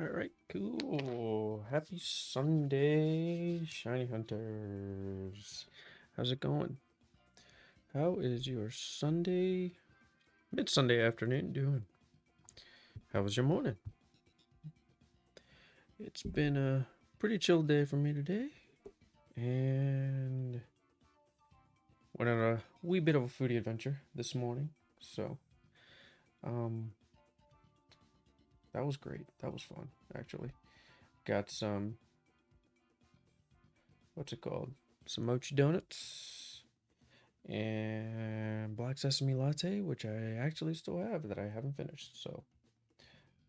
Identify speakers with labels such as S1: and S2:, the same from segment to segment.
S1: All right, cool. Happy Sunday, Shiny Hunters. How's it going? How is your Sunday, mid-Sunday afternoon doing? How was your morning? It's been a pretty chill day for me today, and went on a wee bit of a foodie adventure this morning. So, um, that was great. That was fun, actually. Got some, what's it called? Some mochi donuts and black sesame latte, which I actually still have that I haven't finished. So,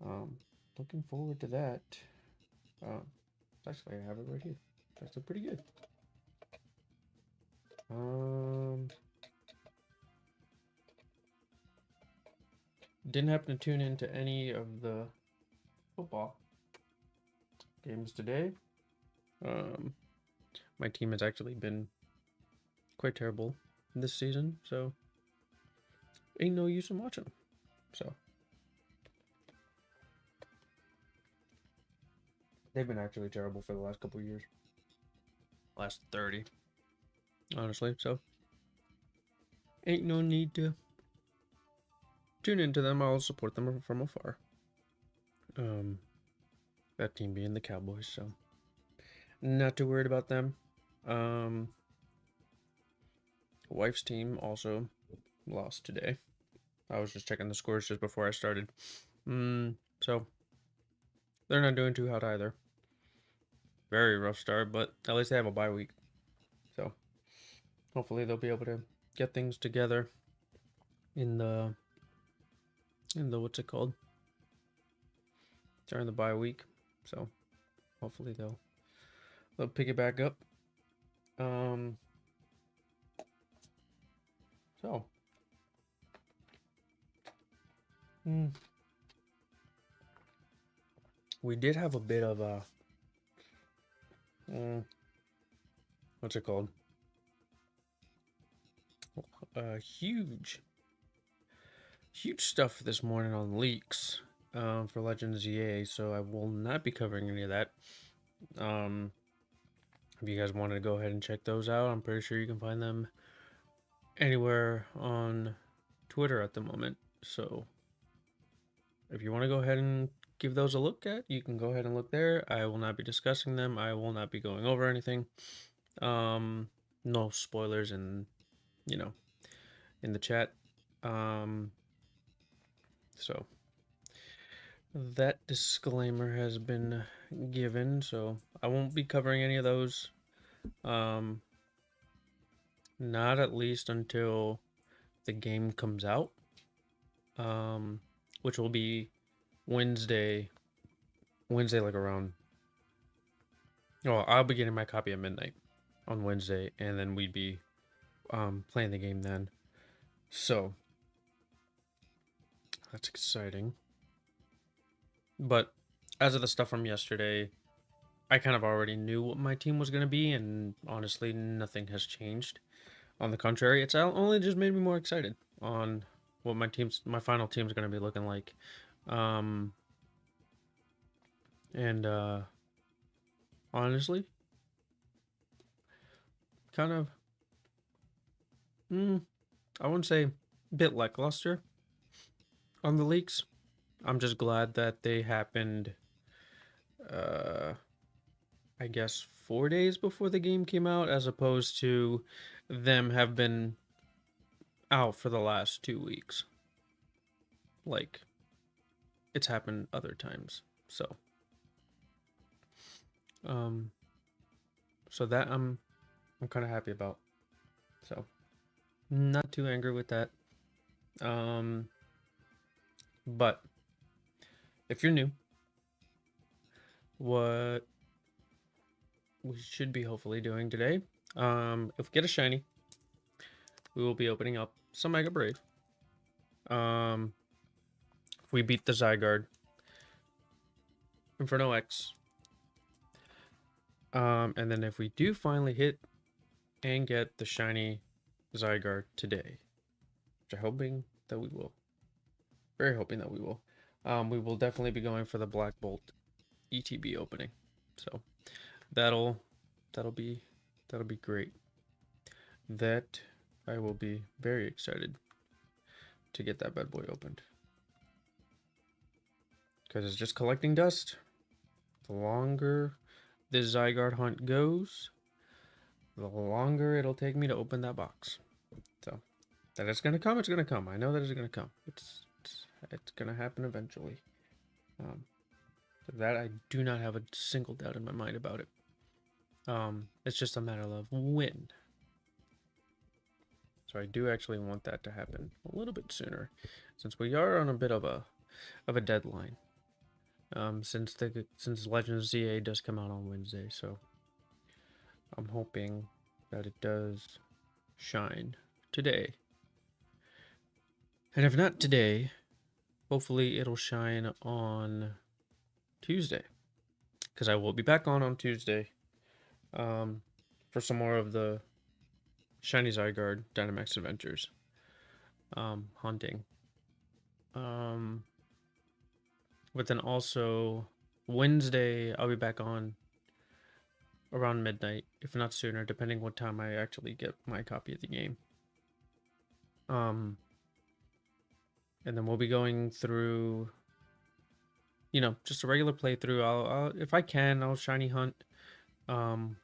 S1: um, looking forward to that. Um, actually, I have it right here. It's actually pretty good. Um, didn't happen to tune into any of the football games today. Um, my team has actually been quite terrible this season, so ain't no use in watching them. So they've been actually terrible for the last couple of years, last 30, honestly. So ain't no need to tune into them. I'll support them from afar. That team being the Cowboys, so not too worried about them. Wife's team also lost today. I was just checking the scores just before I started. So they're not doing too hot either. Very rough start, but at least they have a bye week. So hopefully they'll be able to get things together in the what's it called? During the bye week. So hopefully they'll pick it back up. So we did have a bit of a what's it called? Huge stuff this morning on leaks for Legends EA, so I will not be covering any of that. If you guys wanted to go ahead and check those out, I'm pretty sure you can find them anywhere on Twitter at the moment. So if you want to go ahead and give those a look at, you can go ahead and look there. I will not be discussing them. I will not be going over anything. No spoilers in the chat. So that disclaimer has been given, so I won't be covering any of those. Not at least until the game comes out, which will be Wednesday, like around. Well, I'll be getting my copy at midnight on Wednesday, and then we'd be playing the game then. So that's exciting. But as of the stuff from yesterday, I kind of already knew what my team was going to be, and honestly, nothing has changed. On the contrary, it's only just made me more excited on what my final team's going to be looking like. And honestly, kind of, I wouldn't say a bit lackluster on the leaks. I'm just glad that they happened, I guess 4 days before the game came out, as opposed to them have been out for the last 2 weeks. Like, it's happened other times. So, so that I'm kind of happy about. So, not too angry with that. But if you're new, what we should be hopefully doing today, if we get a shiny, we will be opening up some Mega Brave. If we beat the Zygarde, Inferno X, and then if we do finally hit and get the shiny Zygarde today, which I'm hoping that we will, very hoping that we will definitely be going for the Black Bolt ETB opening. So that'll be great. That I will be very excited to get that bad boy opened. Because it's just collecting dust. The longer this Zygarde hunt goes, the longer it'll take me to open that box. So that it's gonna come, it's gonna come. I know that it's gonna come. It's gonna happen eventually. That I do not have a single doubt in my mind about it. It's just a matter of when. So I do actually want that to happen a little bit sooner, since we are on a bit of a deadline. Since Legend of ZA does come out on Wednesday, so I'm hoping that it does shine today. And if not today, hopefully it'll shine on Tuesday, because I will be back on Tuesday for some more of the Shiny Zygarde Dynamax Adventures hunting. But then also Wednesday I'll be back on around midnight, if not sooner, depending what time I actually get my copy of the game. And then we'll be going through, you know, just a regular playthrough. I'll if I can, I'll shiny hunt. It'll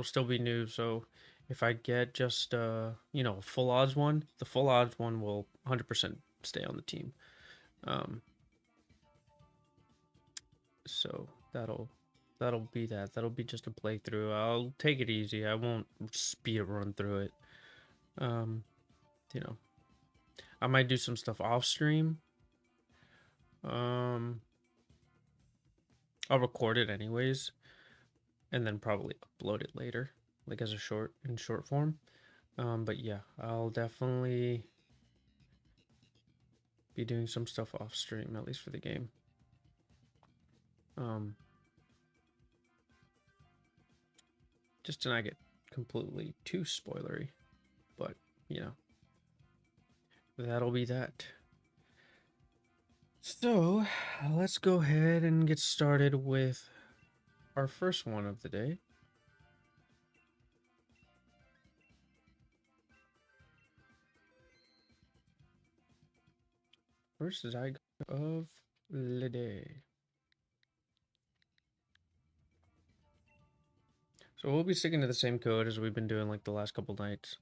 S1: still be new, so if I get just you know, a full odds one, the full odds one will 100% stay on the team. So that'll be that. That'll be just a playthrough. I'll take it easy. I won't speed run through it. You know, I might do some stuff off stream. I'll record it anyways, and then probably upload it later, like as a short form. But yeah, I'll definitely be doing some stuff off stream, at least for the game. Just to not get completely too spoilery, but you know, that'll be that. So let's go ahead and get started with our first one of the day. First Zygarde of the day. So we'll be sticking to the same code as we've been doing like the last couple nights.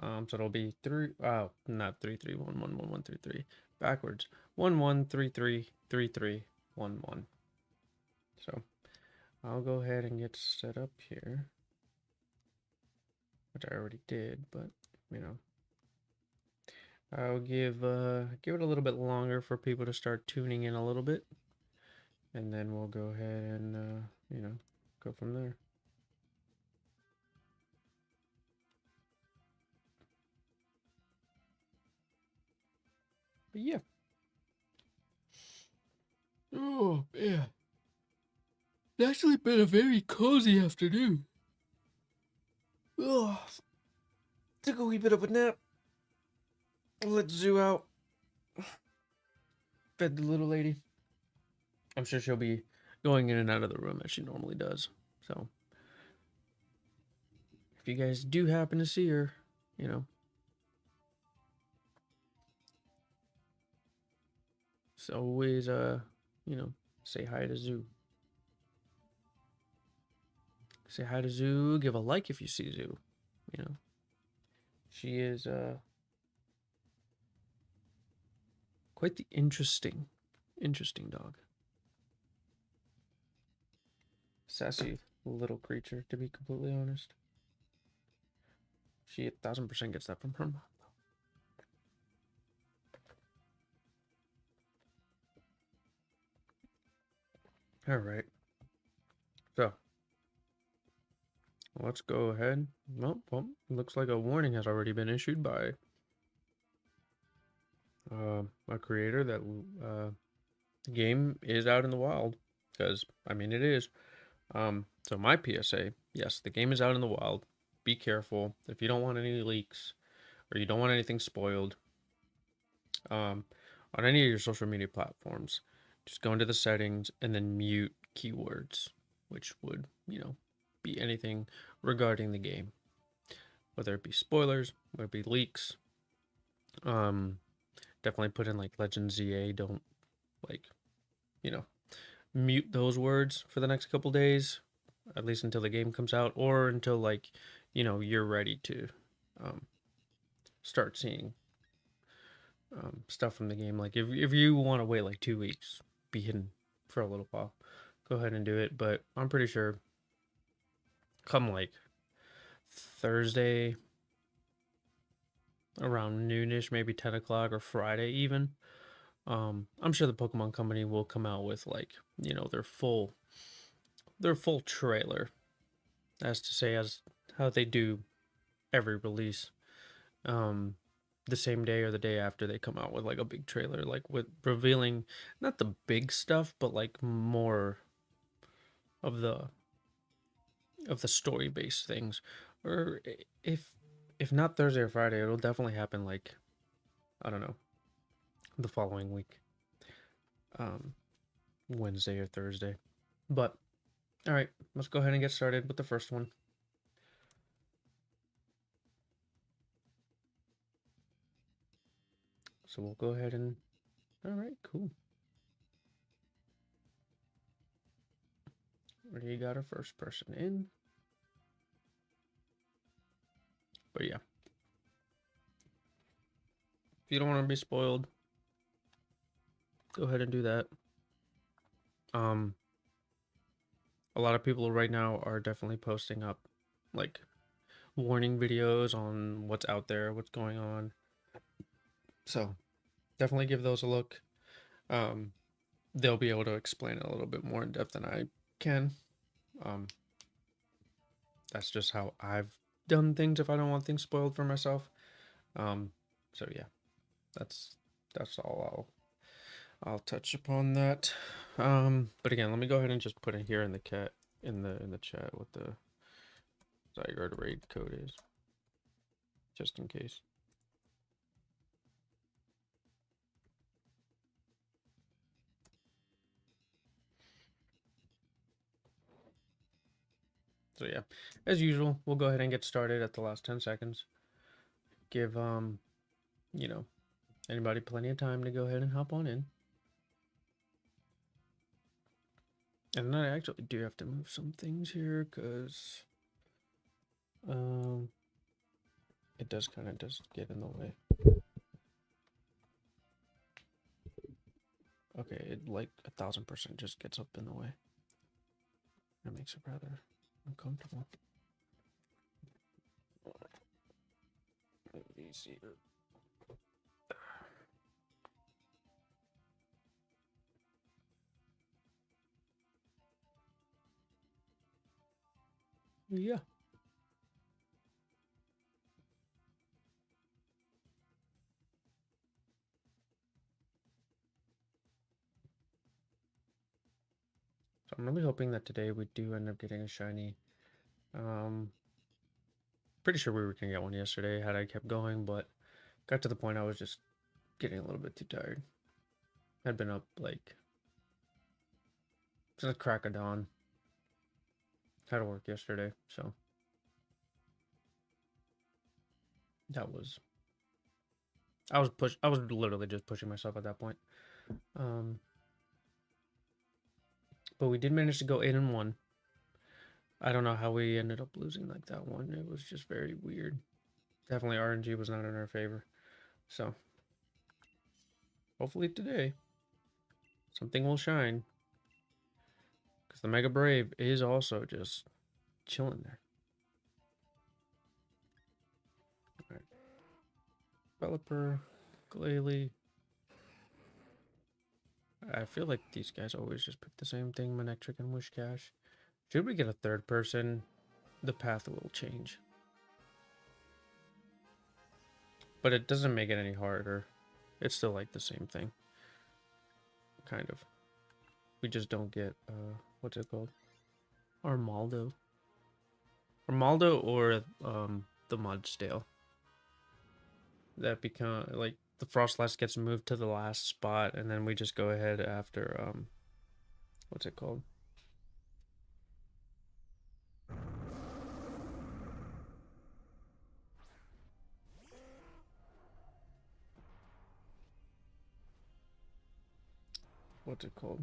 S1: So it'll be not 3311133. Backwards. 11333311. So I'll go ahead and get set up here. Which I already did, but you know. I'll give it a little bit longer for people to start tuning in a little bit. And then we'll go ahead and you know, go from there. But yeah. Oh, yeah. It's actually been a very cozy afternoon. Oh, took a wee bit of a nap. Let Zoo out. Fed the little lady. I'm sure she'll be going in and out of the room as she normally does. So, if you guys do happen to see her, you know, it's always, you know, say hi to Zoo. Say hi to Zoo. Give a like if you see Zoo. You know, she is quite the interesting dog. Sassy little creature, to be completely honest. She 1000% gets that from her mom. All right. So let's go ahead. Well, looks like a warning has already been issued by a creator that the game is out in the wild, because I mean it is. So my PSA, yes, the game is out in the wild. Be careful if you don't want any leaks or you don't want anything spoiled on any of your social media platforms. just go into the settings and then mute keywords, which would, be anything regarding the game, whether it be spoilers, whether it be leaks. Definitely put in like Legend ZA. Don't like, you know, mute those words for the next couple days, at least until the game comes out, or until like, you're ready to um, start seeing stuff from the game. Like if you want to wait like 2 weeks, be hidden for a little while, go ahead and do it. But I'm pretty sure come like Thursday around noonish, maybe 10 o'clock, or Friday even. I'm sure the Pokemon Company will come out with like, their full trailer, as to say, as how they do every release. Um, the same day or the day after they come out with like a big trailer, like with revealing not the big stuff, but like more of the story based things. Or if not Thursday or Friday, it'll definitely happen like, I don't know, the following week. Um, Wednesday or Thursday. But all right, let's go ahead and get started with the first one. So we'll go ahead and all right, cool. Already got our first person in. But yeah. If you don't want to be spoiled, go ahead and do that. A lot of people right now are definitely posting up like warning videos on what's out there, what's going on. So definitely give those a look. They'll be able to explain it a little bit more in depth than I can. That's just how I've done things if I don't want things spoiled for myself. So yeah, that's all I'll touch upon that. But again, let me go ahead and just put it here in the chat what the Zygarde raid code is, just in case. So yeah, as usual, we'll go ahead and get started at the last 10 seconds. Give anybody plenty of time to go ahead and hop on in. And then I actually do have to move some things here because it does kind of just get in the way. Okay, it like 1000% just gets up in the way. That makes it rather uncomfortable. Easier. Yeah. So I'm really hoping that today we do end up getting a shiny. Pretty sure we were gonna get one yesterday had I kept going, but got to the point I was just getting a little bit too tired. I'd been up like since the crack of dawn. Had to work yesterday, so that was I was literally just pushing myself at that point. But we did manage to go 8-1. I don't know how we ended up losing like that one. It was just very weird. Definitely RNG was not in our favor. So hopefully today something will shine. Because the Mega Brave is also just chilling there. All right. Developer, Glalie. I feel like these guys always just pick the same thing, Manectric and Wishcash. Should we get a third person, the path will change. But it doesn't make it any harder. It's still like the same thing. Kind of. We just don't get, what's it called? Armaldo. Armaldo or the Mudstale. That become, like, the Frostlass gets moved to the last spot, and then we just go ahead after, what's it called? What's it called?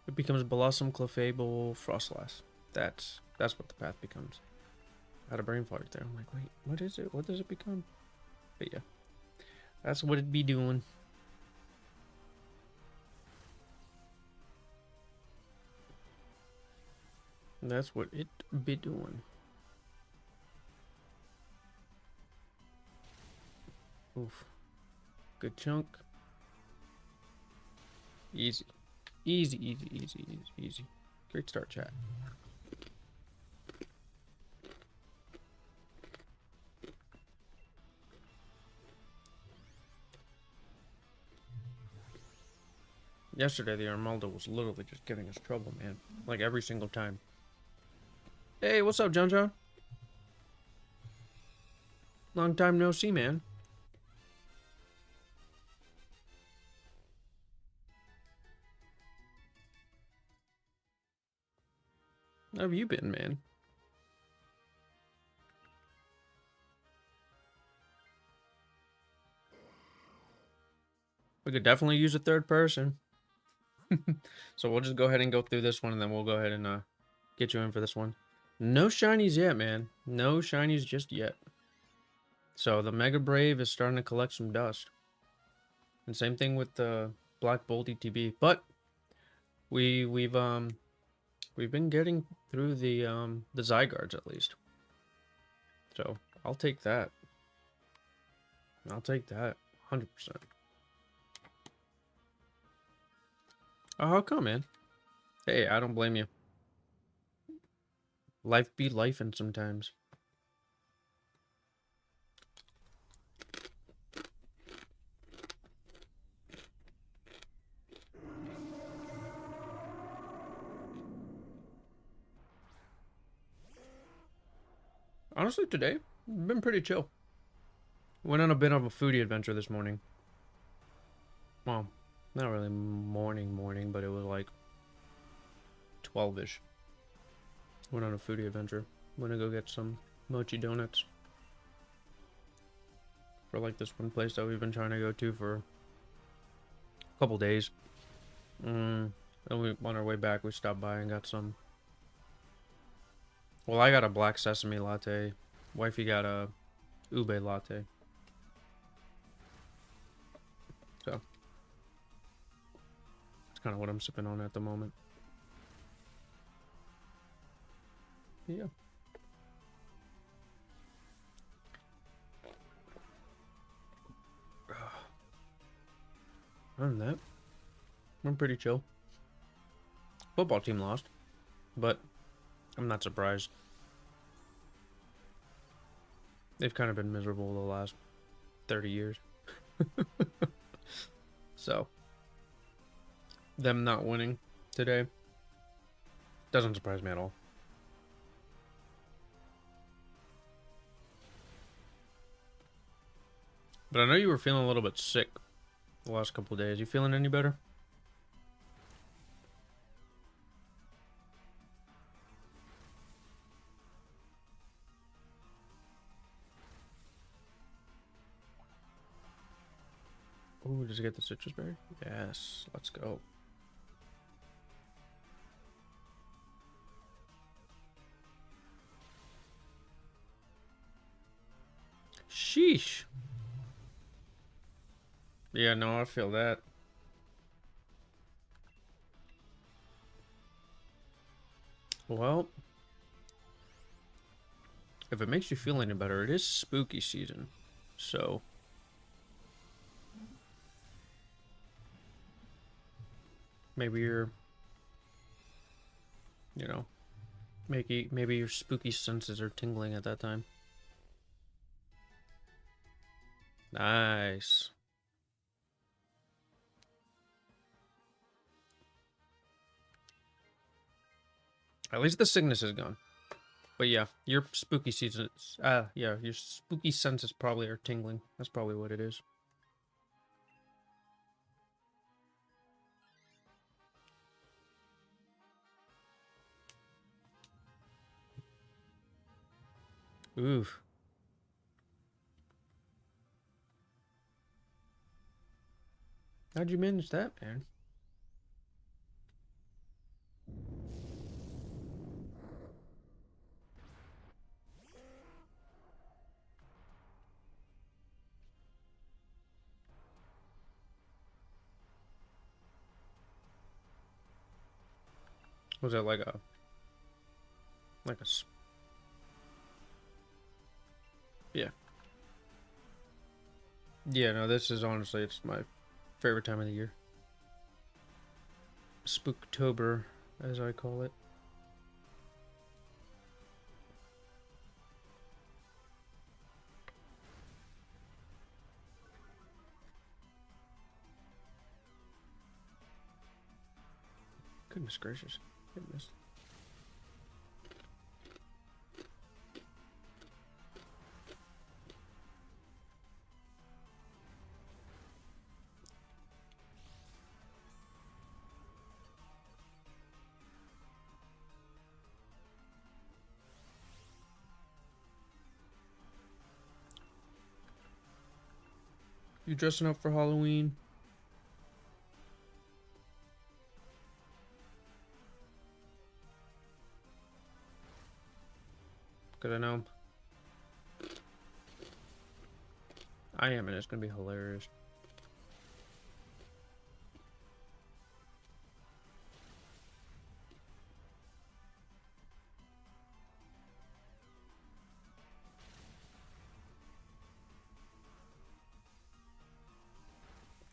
S1: It becomes Blossom, Clefable, Frostlass. That's what the path becomes. I had a brain fart there. I'm like, wait, what is it? What does it become? But yeah, that's what it'd be doing. That's what it be doing. Oof. Good chunk. Easy. Easy, easy, easy, easy, easy. Great start, chat. Yesterday, the Armaldo was literally just giving us trouble, man. Like, every single time. Hey, what's up, John John? Long time no see, man. How have you been, man? We could definitely use a third person. So we'll just go ahead and go through this one, and then we'll go ahead and get you in for this one. No shinies yet, man. No shinies just yet. So the Mega Brave is starting to collect some dust. And same thing with the Black Bolt ETB. But we've been getting through the Zygardes at least. So I'll take that. I'll take that 100%. Oh, how come, man? Hey, I don't blame you. Life be lifing sometimes. Honestly, today, been pretty chill. Went on a bit of a foodie adventure this morning. Well, not really morning, but it was like 12-ish. Went on a foodie adventure. Went to go get some mochi donuts. For like this one place that we've been trying to go to for a couple days. And we, on our way back, we stopped by and got some. Well, I got a black sesame latte. Wifey got a ube latte. So, that's kind of what I'm sipping on at the moment. Yeah. Other than that, I'm pretty chill. Football team lost, but I'm not surprised. They've kind of been miserable the last 30 years. So, them not winning today doesn't surprise me at all. But I know you were feeling a little bit sick the last couple of days. You feeling any better? Ooh, does it get the citrus berry? Yes, let's go. Sheesh. Yeah, no, I feel that. Well, if it makes you feel any better, it is spooky season. So, maybe you're, you know, maybe your spooky senses are tingling at that time. Nice. At least the sickness is gone. But yeah, your spooky seasons, yeah, your spooky senses probably are tingling. That's probably what it is. Oof. How'd you manage that, man? Was it like a, yeah. Yeah, no, this is honestly, it's my favorite time of the year. Spooktober, as I call it. Goodness gracious. Goodness. You dressing up for Halloween? Because I know I am, and it's going to be hilarious.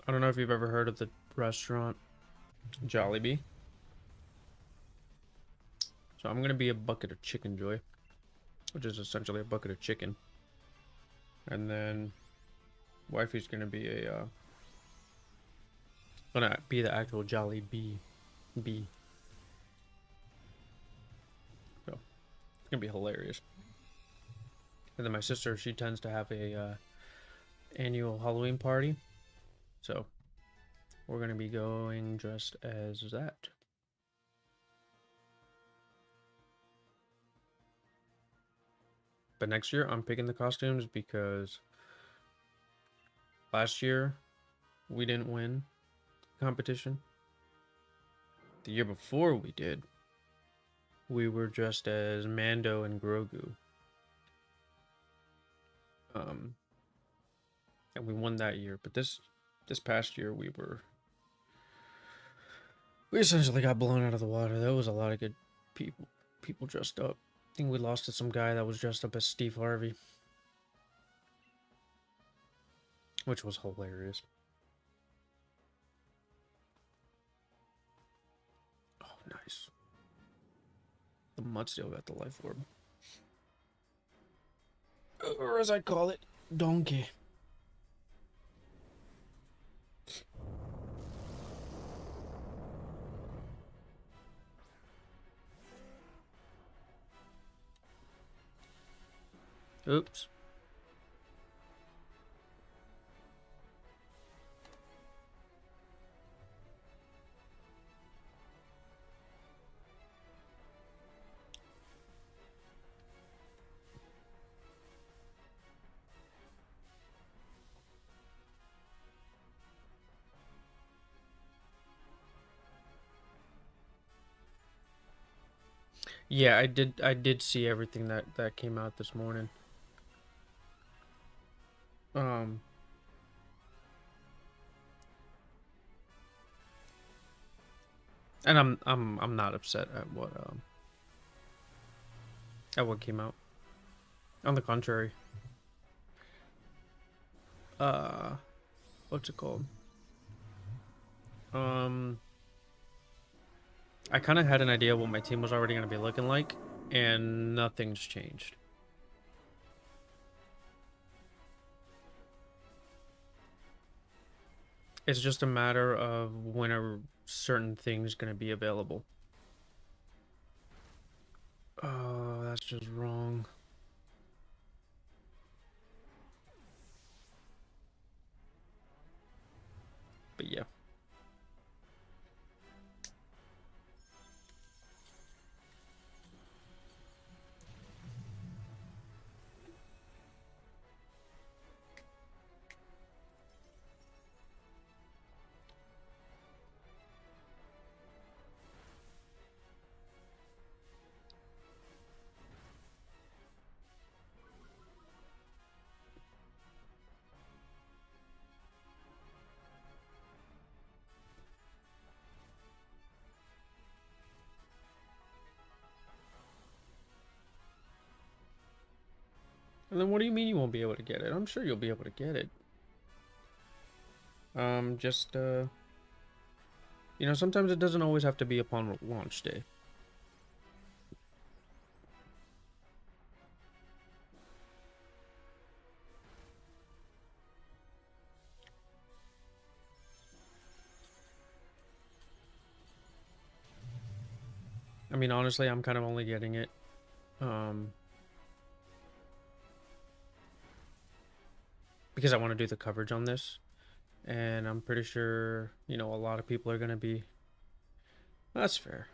S1: I don't know if you've ever heard of the restaurant Jollibee. So I'm going to be a bucket of chicken joy, which is essentially a bucket of chicken. And then wifey's going to be gonna be the actual Jollibee bee. So it's going to be hilarious. And then my sister, she tends to have a annual Halloween party. So we're going to be going dressed as that. But next year, I'm picking the costumes because last year we didn't win the competition. The year before we did, we were dressed as Mando and Grogu. And we won that year. But this past year, we essentially got blown out of the water. There was a lot of good people dressed up. I think we lost to some guy that was dressed up as Steve Harvey, which was hilarious. Oh, nice. The Mudsteel got the life orb. Or as I call it, donkey. Oops. Yeah, I did see everything that came out this morning. Um and I'm not upset at what came out. On the contrary. Uh what's it called? Um I kind of had an idea what my team was already going to be looking like, and nothing's changed. It's just a matter of when a certain thing's going to be available. Oh, that's just wrong. But yeah. And then what do you mean you won't be able to get it? I'm sure you'll be able to get it. Just, you know, sometimes it doesn't always have to be upon launch day. I mean, honestly, I'm kind of only getting it, because I want to do the coverage on this. And I'm pretty sure, you know, a lot of people are going to be... That's fair.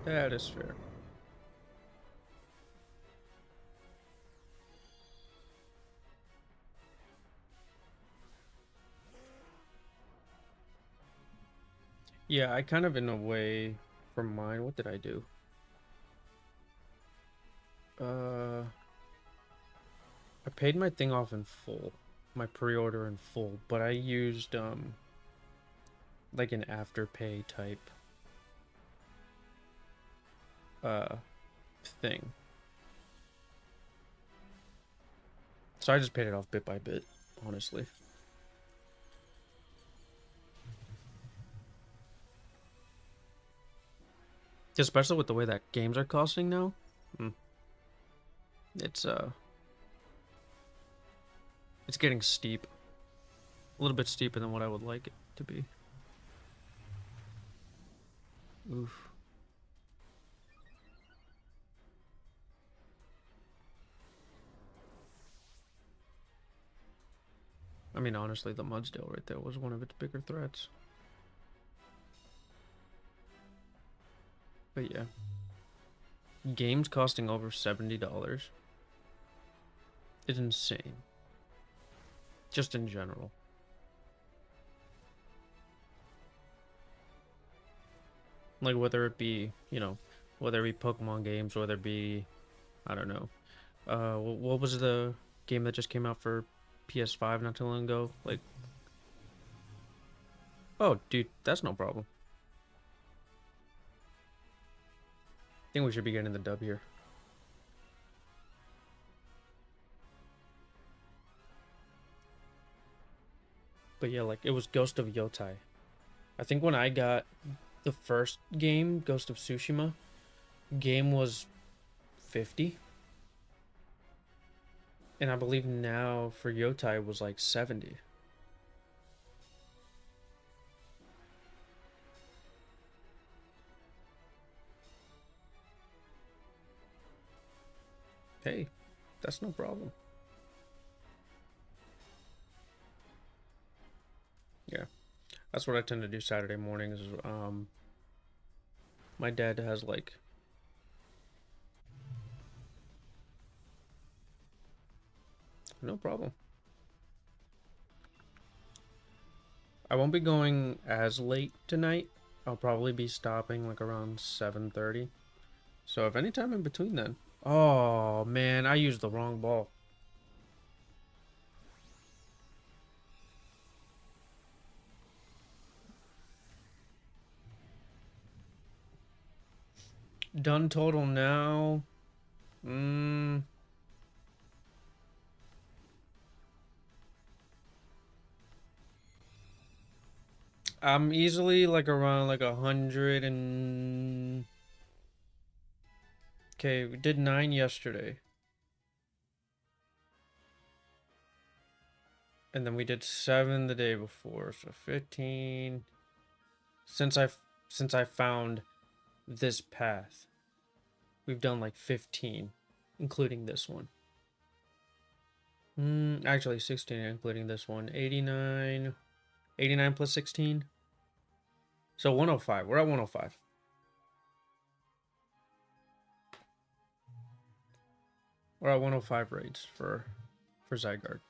S1: That is fair. Yeah, I kind of, in a way, for mine, what did I do? I paid my thing off in full, my pre-order in full, but I used, like an afterpay type, thing. So I just paid it off bit by bit, honestly. Especially with the way that games are costing now. It's it's getting steep. A little bit steeper than what I would like it to be. Oof. I mean, honestly, the Mudsdale right there was one of its bigger threats. But yeah. Games costing over $70 is insane. Just in general. Like, whether it be, you know, whether it be Pokemon games, whether it be, I don't know. What was the game that just came out for PS5 not too long ago? Like, oh, dude, that's no problem. I think we should be getting the dub here. But yeah, like, it was Ghost of Yotai. I think when I got the first game, Ghost of Tsushima, game was 50. And I believe now for Yotai was like 70. Hey, that's no problem. Yeah. That's what I tend to do Saturday mornings. My dad has like... No problem. I won't be going as late tonight. I'll probably be stopping like around 7:30. So if any time in between then. Oh, man, I used the wrong ball. Done total now. I'm easily like around like 100 and... Okay, we did 9 yesterday. And then we did 7 the day before, so 15. Since I found this path, we've done like 15, including this one. Actually 16 including this one. 89 plus 16. So 105. We're at 105. We're at 105 raids for Zygarde.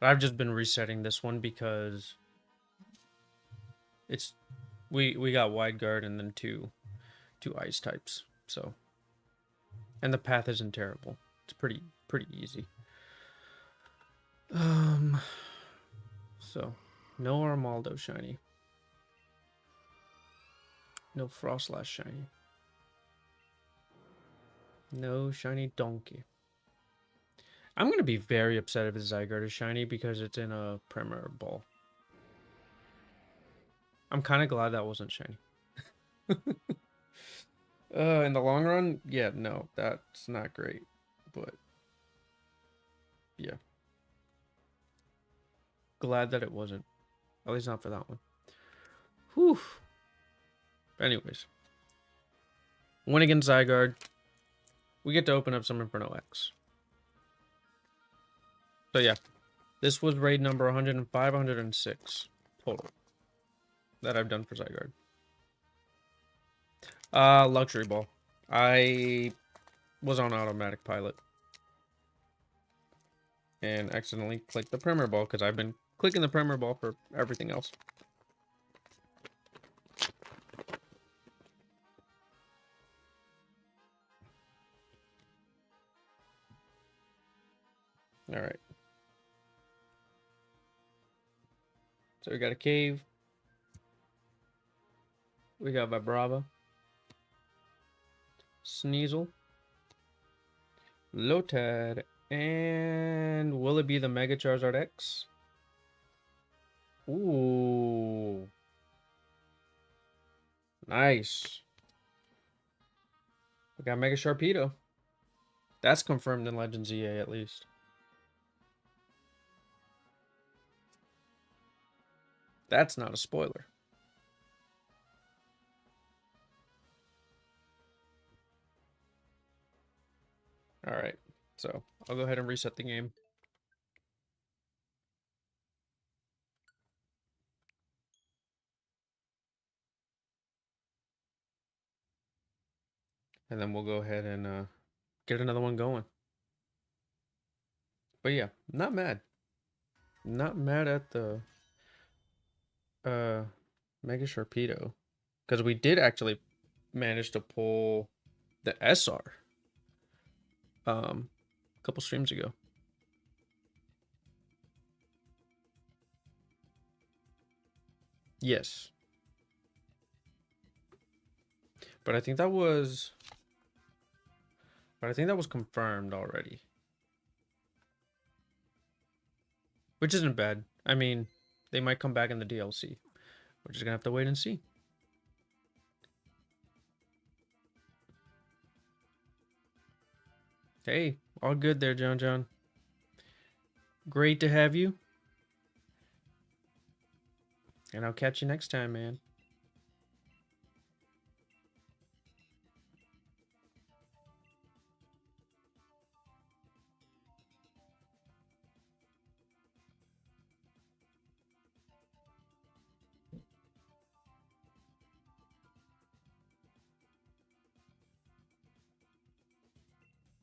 S1: I've just been resetting this one because it's we got wide guard and then two ice types. So, and the path isn't terrible. It's pretty easy. So no Armaldo shiny. No Frostlass shiny. No shiny Donkey. I'm going to be very upset if it's Zygarde is shiny because it's in a Premier Ball. I'm kind of glad that wasn't shiny. In the long run, yeah, no, that's not great. But, yeah. Glad that it wasn't. At least not for that one. Whew. Anyways. Win against Zygarde. We get to open up some Inferno X. So, yeah. This was raid number 105, 106 total that I've done for Zygarde. Luxury Ball. I was on automatic pilot and accidentally clicked the Premier Ball because I've been clicking the Premier Ball for everything else. All right. So we got a Cave. We got Vibrava. Sneasel. Lotad. And will it be the Mega Charizard X? Ooh. Nice. We got Mega Sharpedo. That's confirmed in Legends EA at least. That's not a spoiler. All right. So I'll go ahead and reset the game. And then we'll go ahead and get another one going. But yeah, not mad. Not mad at the Mega Sharpedo. Because we did actually manage to pull the SR a couple streams ago. Yes. But I think that was confirmed already. Which isn't bad. I mean, they might come back in the DLC. We're just gonna have to wait and see. Hey, all good there, John. Great to have you. And I'll catch you next time, man.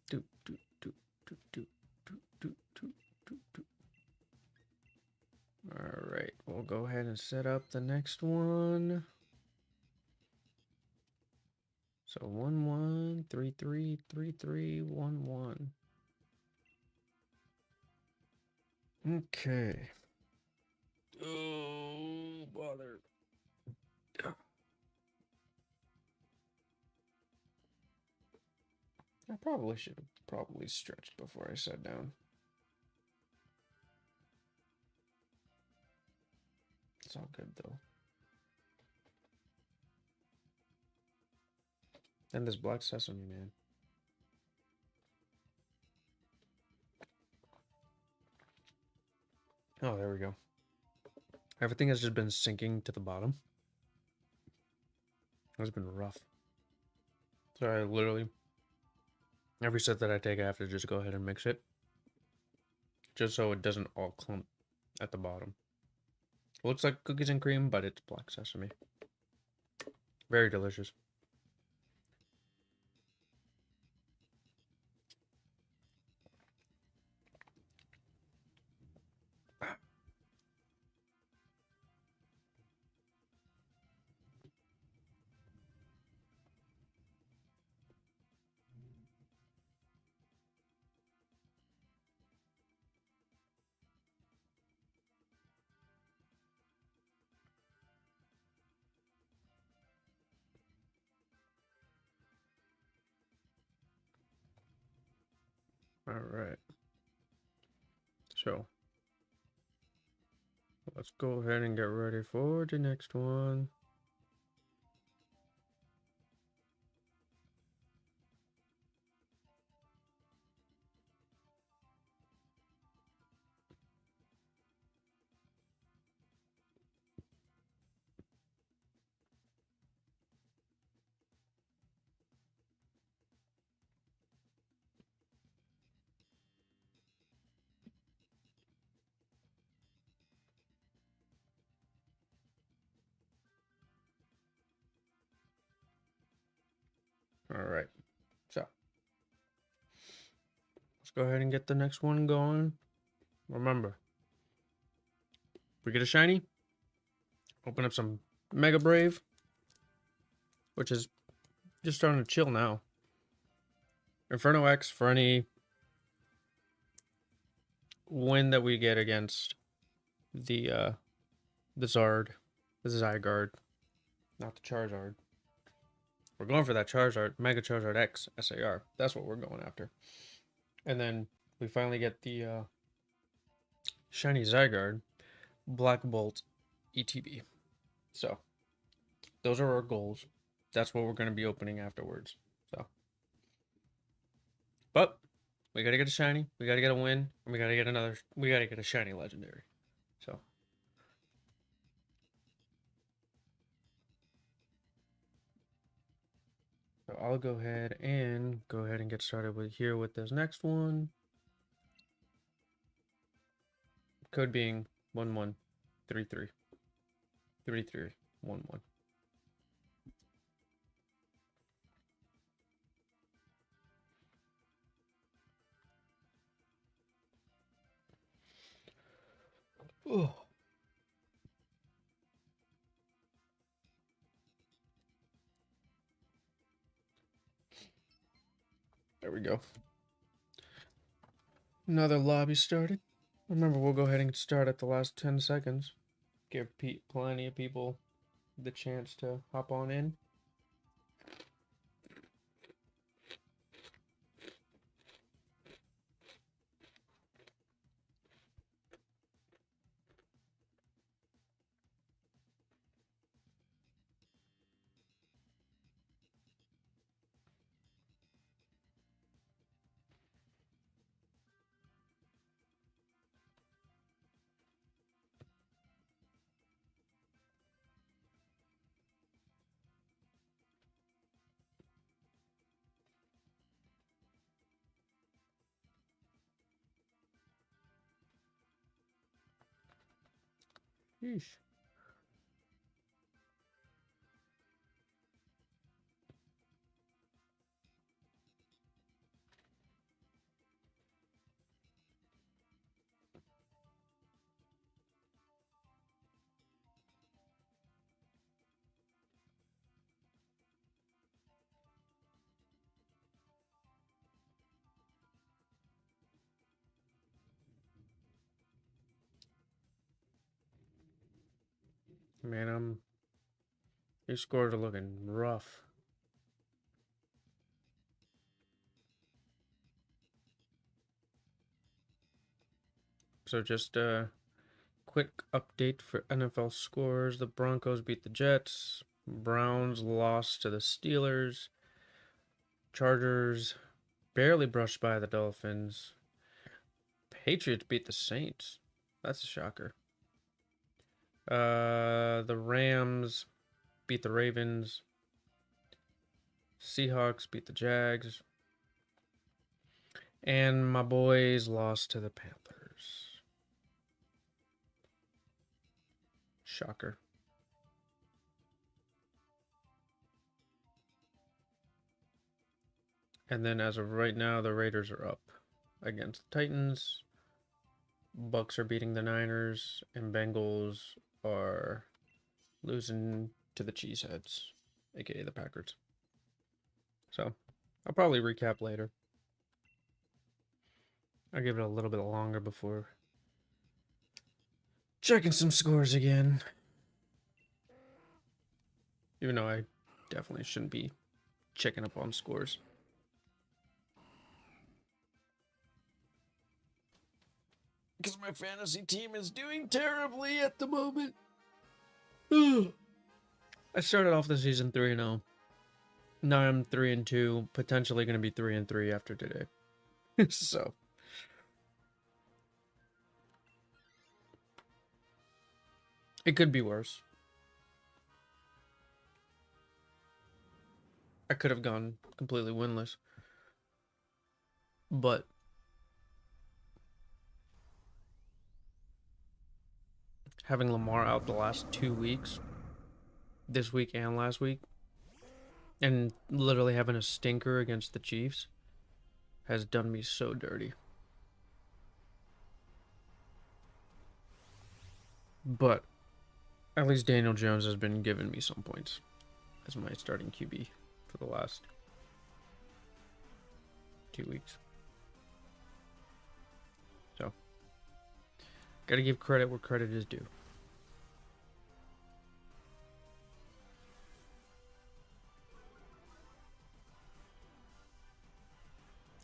S1: Do, do, do, do, do, do, do, do, do, do. All right, we'll go ahead and set up the next one. So 11333311. Okay. Oh, bother. I probably should have stretched before I sat down. It's all good though. And this black sesame, man. Oh, there we go. Everything has just been sinking to the bottom. It's been rough. So I literally, every set that I take, I have to just go ahead and mix it. Just so it doesn't all clump at the bottom. It looks like cookies and cream, but it's black sesame. Very delicious. All right. So let's go ahead and get ready for the next one. All right. So let's go ahead and get the next one going. Remember, if we get a shiny, open up some Mega Brave, which is just starting to chill now. Inferno X for any win that we get against the Zard, the Zygarde, not the Charizard. We're going for that Charizard, Mega Charizard X SAR. That's what we're going after. And then we finally get the shiny Zygarde, Black Bolt ETB. So those are our goals. That's what we're going to be opening afterwards. So, but we got to get a shiny, we got to get a win, and we got to get another. We got to get a shiny legendary. So. So I'll go ahead and get started with this next one. Code being 1133 3311. Oh. There we go. Another lobby started. Remember, we'll go ahead and start at the last 10 seconds. Give plenty of people the chance to hop on in. Yeesh. Man, these scores are looking rough. So just quick update for NFL scores. The Broncos beat the Jets. Browns lost to the Steelers. Chargers barely brushed by the Dolphins. Patriots beat the Saints. That's a shocker. The Rams beat the Ravens. Seahawks beat the Jags. And my boys lost to the Panthers. Shocker. And then as of right now, the Raiders are up against the Titans. Bucks are beating the Niners, and Bengals are losing to the Cheeseheads, aka the Packers. So I'll probably recap later. I'll give it a little bit longer before checking some scores again. Even though I definitely shouldn't be checking up on scores. Because my fantasy team is doing terribly at the moment. I started off the season 3-0. Now I'm 3-2, potentially going to be 3-3 after today. So it could be worse. I could have gone completely winless. But having Lamar out the last 2 weeks, this week and last week, and literally having a stinker against the Chiefs has done me so dirty. But at least Daniel Jones has been giving me some points as my starting QB for the last 2 weeks. So, gotta give credit where credit is due.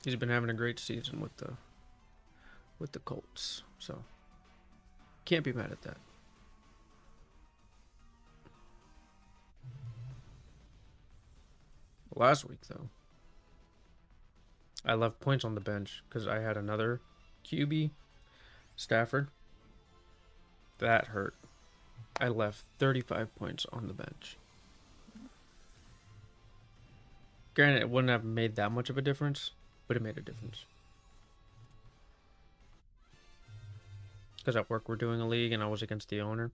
S1: He's been having a great season with the Colts, so can't be mad at that. Last week, though, I left points on the bench because I had another QB, Stafford. That hurt. I left 35 points on the bench. Granted, it wouldn't have made that much of a difference, but it made a difference. Because at work we're doing a league and I was against the owner.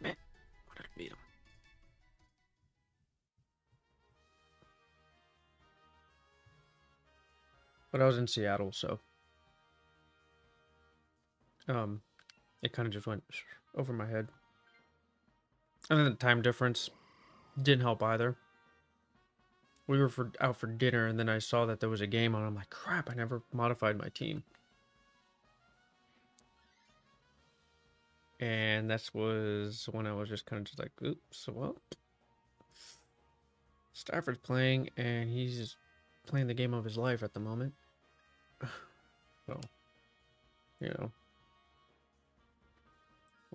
S1: Meh, wanted to beat him. But I was in Seattle, so it kind of just went over my head. And then the time difference didn't help either. We were out for dinner, and then I saw that there was a game on. I'm like, crap, I never modified my team. And that was when I was just kind of just like, oops, well, Stafford's playing, and he's just playing the game of his life at the moment. So, you know,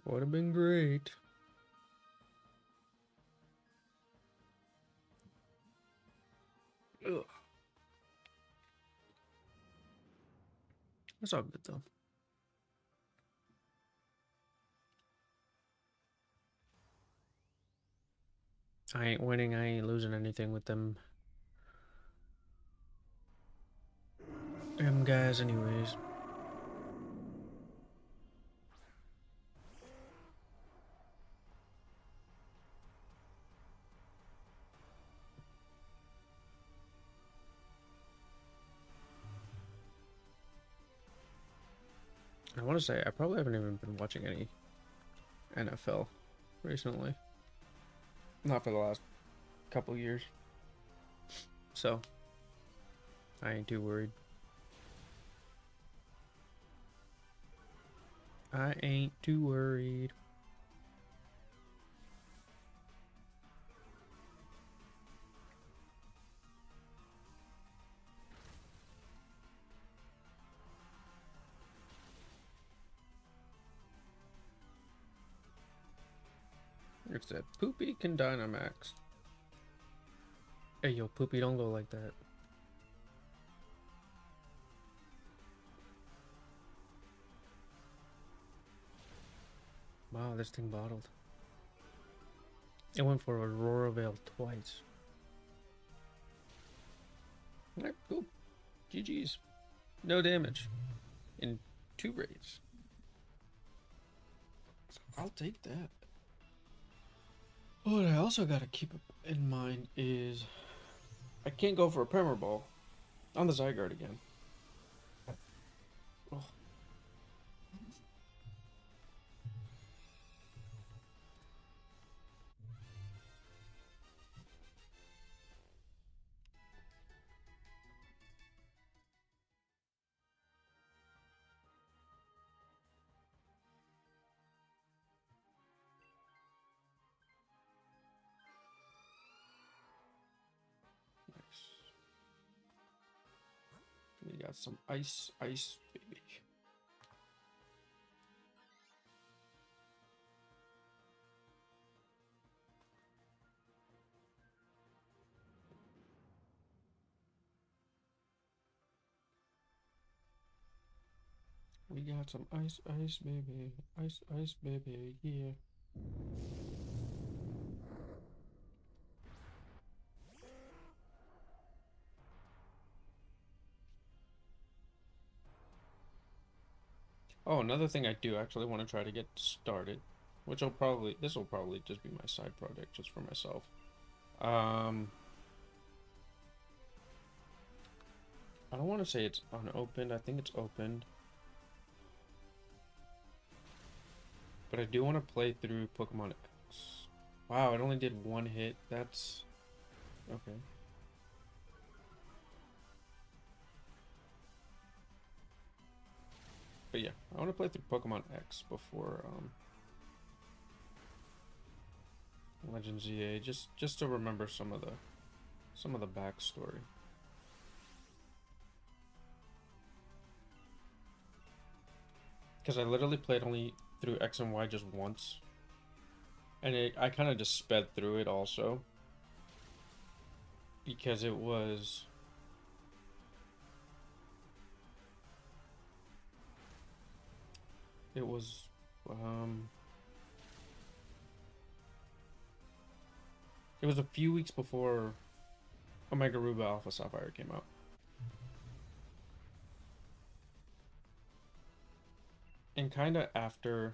S1: would have been great. Ugh. It's all good, though. I ain't winning, I ain't losing anything with them guys anyways. I want to say I probably haven't even been watching any NFL recently. Not for the last couple years. So, I ain't too worried. I ain't too worried. It's that Poopy can Dynamax. Hey, yo, Poopy, don't go like that. Wow, this thing bottled. It went for Aurora Veil twice. Alright, cool. GG's. No damage. In 2 raids. I'll take that. What I also gotta keep in mind is I can't go for a Primer Ball on the Zygarde again. Oh. We got some ice, baby. We got some ice, baby. Ice, baby, yeah. Oh, another thing I do actually want to try to get started, which this will probably just be my side project just for myself. I don't want to say it's unopened. I think it's opened. But I do want to play through Pokemon X. Wow, it only did 1 hit. That's okay. But yeah, I want to play through Pokemon X before Legend ZA, just to remember some of the backstory. Because I literally played only through X and Y just once, and I kind of just sped through it also because it was um it was a few weeks before Omega Ruby Alpha Sapphire came out. And kind of after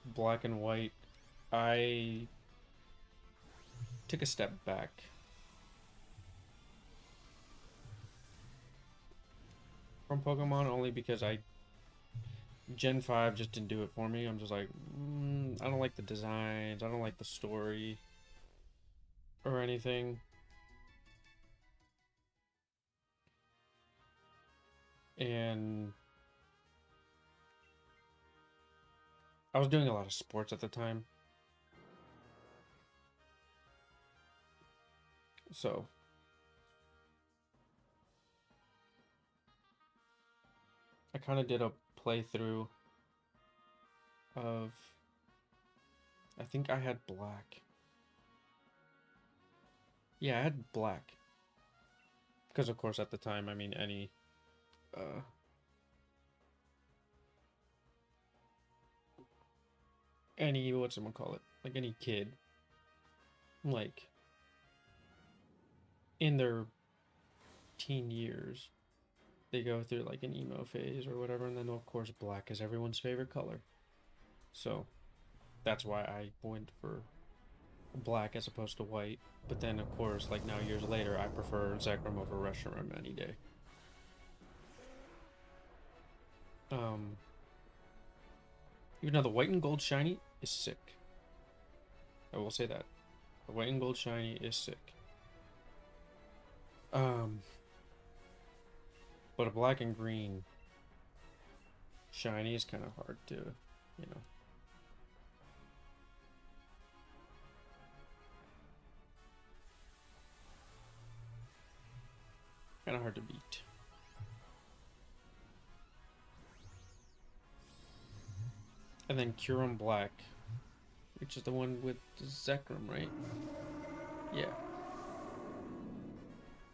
S1: Black and White, I took a step back. From Pokemon only because Gen 5 just didn't do it for me. I'm just like, I don't like the designs, I don't like the story or anything. And I was doing a lot of sports at the time. So I kind of did a playthrough of, I think I had Black. Yeah, I had Black. Because of course at the time, I mean, any whatchamacallit, like any kid, like in their teen years, they go through like an emo phase or whatever, and then of course Black is everyone's favorite color. So that's why I went for Black as opposed to White. But then of course, like now years later, I prefer Zekrom over Reshiram any day. Even though the White and Gold Shiny is sick. I will say that. The White and Gold Shiny is sick. But a Black and Green Shiny is kind of hard to, you know. Kind of hard to beat. And then Kyurem Black which is the one with Zekrom, right? Yeah.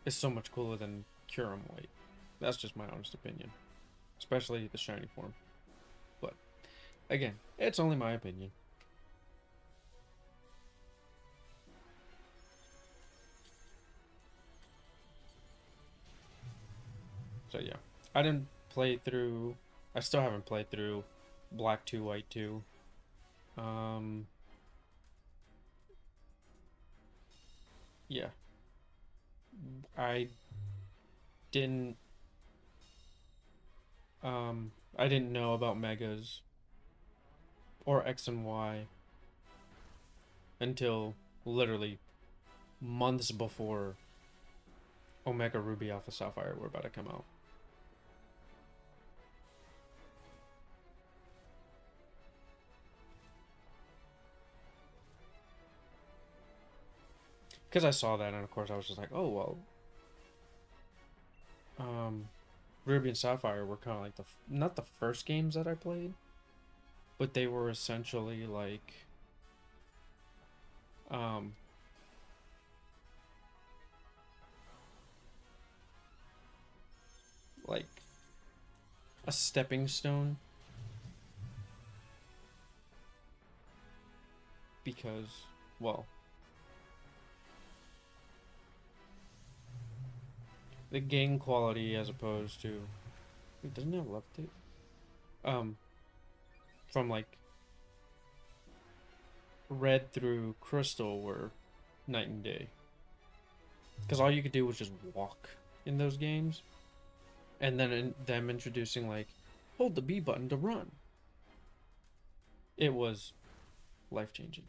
S1: It's so much cooler than Kyurem White. That's just my honest opinion. Especially the shiny form. But, again, it's only my opinion. So yeah, I didn't play through. I still haven't played through Black 2, White 2. Yeah, I didn't. I didn't know about Megas or X and Y until literally months before Omega Ruby Alpha Sapphire were about to come out. Because I saw that, and of course I was just like, oh well. Ruby and Sapphire were kind of like not the first games that I played, but they were essentially like um like a stepping stone, because, well, the game quality as opposed to, wait, doesn't it have left it? From like red through crystal were night and day, because all you could do was just walk in those games, and then them introducing like hold the B button to run. It was life changing.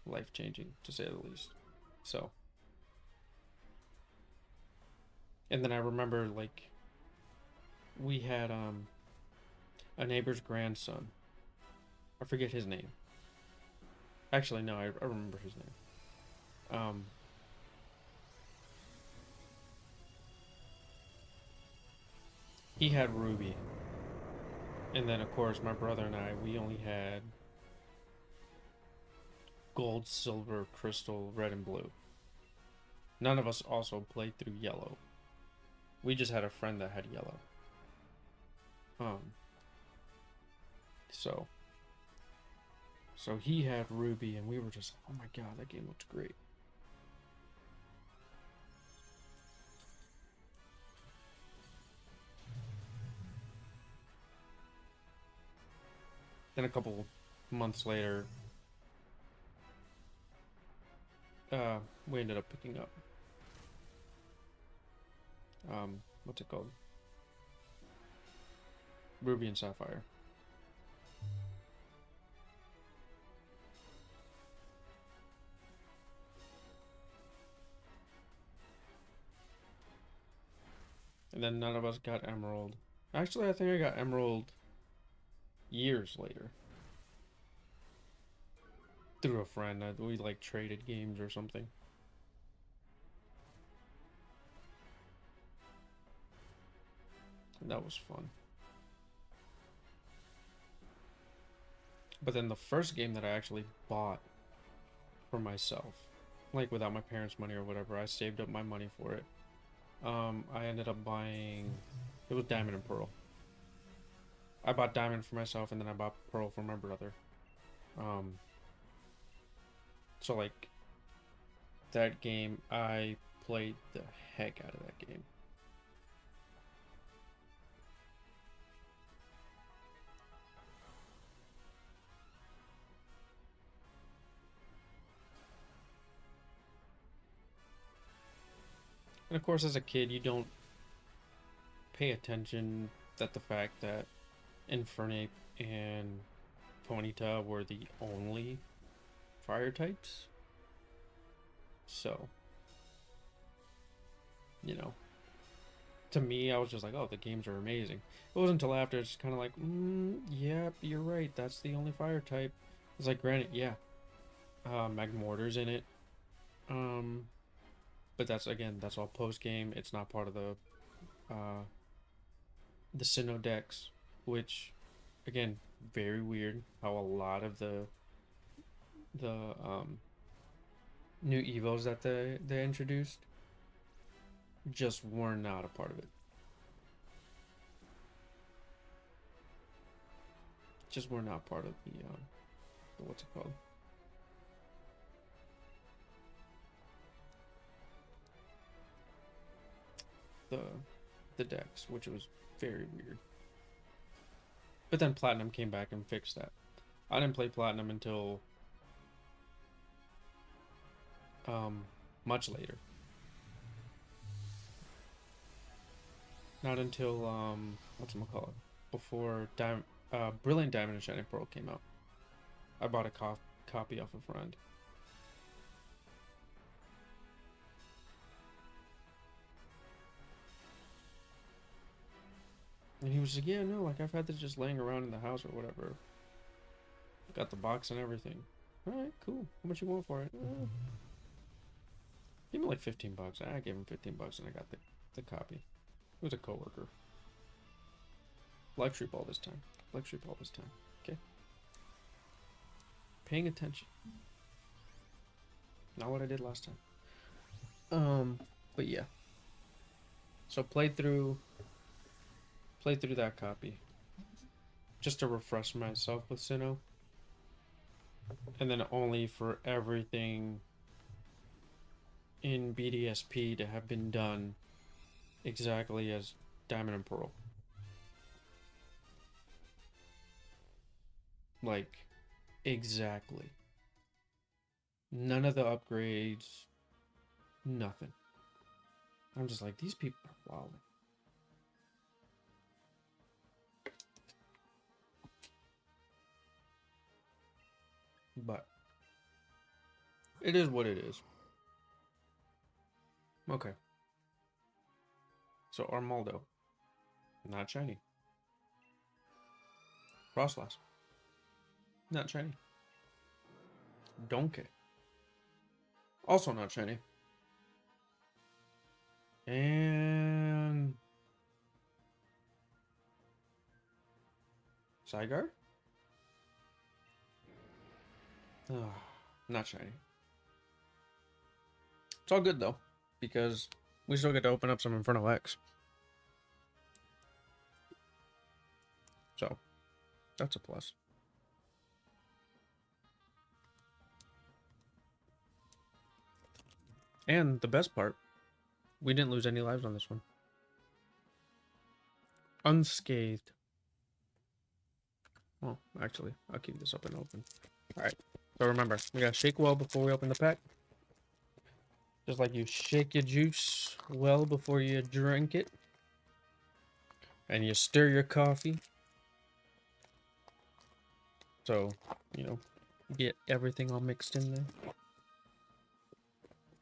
S1: Life changing, to say the least. So, and then I remember like we had a neighbor's grandson. I forget his name. Actually, no, I remember his name. He had Ruby, and then of course my brother and I, we only had gold, silver, crystal, red, and blue. None of us also played through yellow. We just had a friend that had yellow. So he had Ruby, and we were just like, oh my god, that game looked great. Then a couple months later, we ended up picking up what's it called? Ruby and Sapphire. And then none of us got Emerald. Actually, I think I got Emerald years later. Through a friend. We like traded games or something. And that was fun. But then the first game that I actually bought for myself, like without my parents' money or whatever, I saved up my money for it. I ended up buying, it was Diamond and Pearl. I bought Diamond for myself, and then I bought Pearl for my brother. So like that game, I played the heck out of that game. And of course, as a kid, you don't pay attention that the fact that Infernape and Ponyta were the only fire types. So, you know, to me, I was just like, oh, the games are amazing. It wasn't until after it's kind of like, yep, you're right. That's the only fire type. It's like, granted, yeah, Magmortar's in it. But that's, again, that's all post game. It's not part of the Sinnoh Dex, which, again, very weird how a lot of the new evos that they introduced just were not a part of it. Just were not part of the what's it called? The the decks, which was very weird. But then Platinum came back and fixed that. I didn't play Platinum until much later. Not until whatchamacallit, before Brilliant Diamond and Shining Pearl came out. I bought a copy off a friend. And he was like, yeah, no, like I've had this just laying around in the house or whatever. Got the box and everything. Alright, cool. How much you want for it? Give me like 15 bucks. I gave him 15 bucks and I got the copy. It was a coworker. Live stream all this time. Live stream all this time. Okay. Paying attention. Not what I did last time. But yeah. So played through that copy. Just to refresh myself with Sinnoh. And then only for everything in BDSP to have been done exactly as Diamond and Pearl. Like, exactly. None of the upgrades. Nothing. I'm just like, these people are wild. But it is what it is. Okay. So Armaldo. Not shiny. Frostlass. Not shiny. Donkey. Also not shiny. And Zygarde? Not shiny. It's all good though, because we still get to open up some Inferno X. So, that's a plus. And the best part, we didn't lose any lives on this one. Unscathed. Well, actually, I'll keep this up and open. Alright, so remember, we gotta shake well before we open the pack. Just like you shake your juice well before you drink it. And you stir your coffee. So, you know, get everything all mixed in there.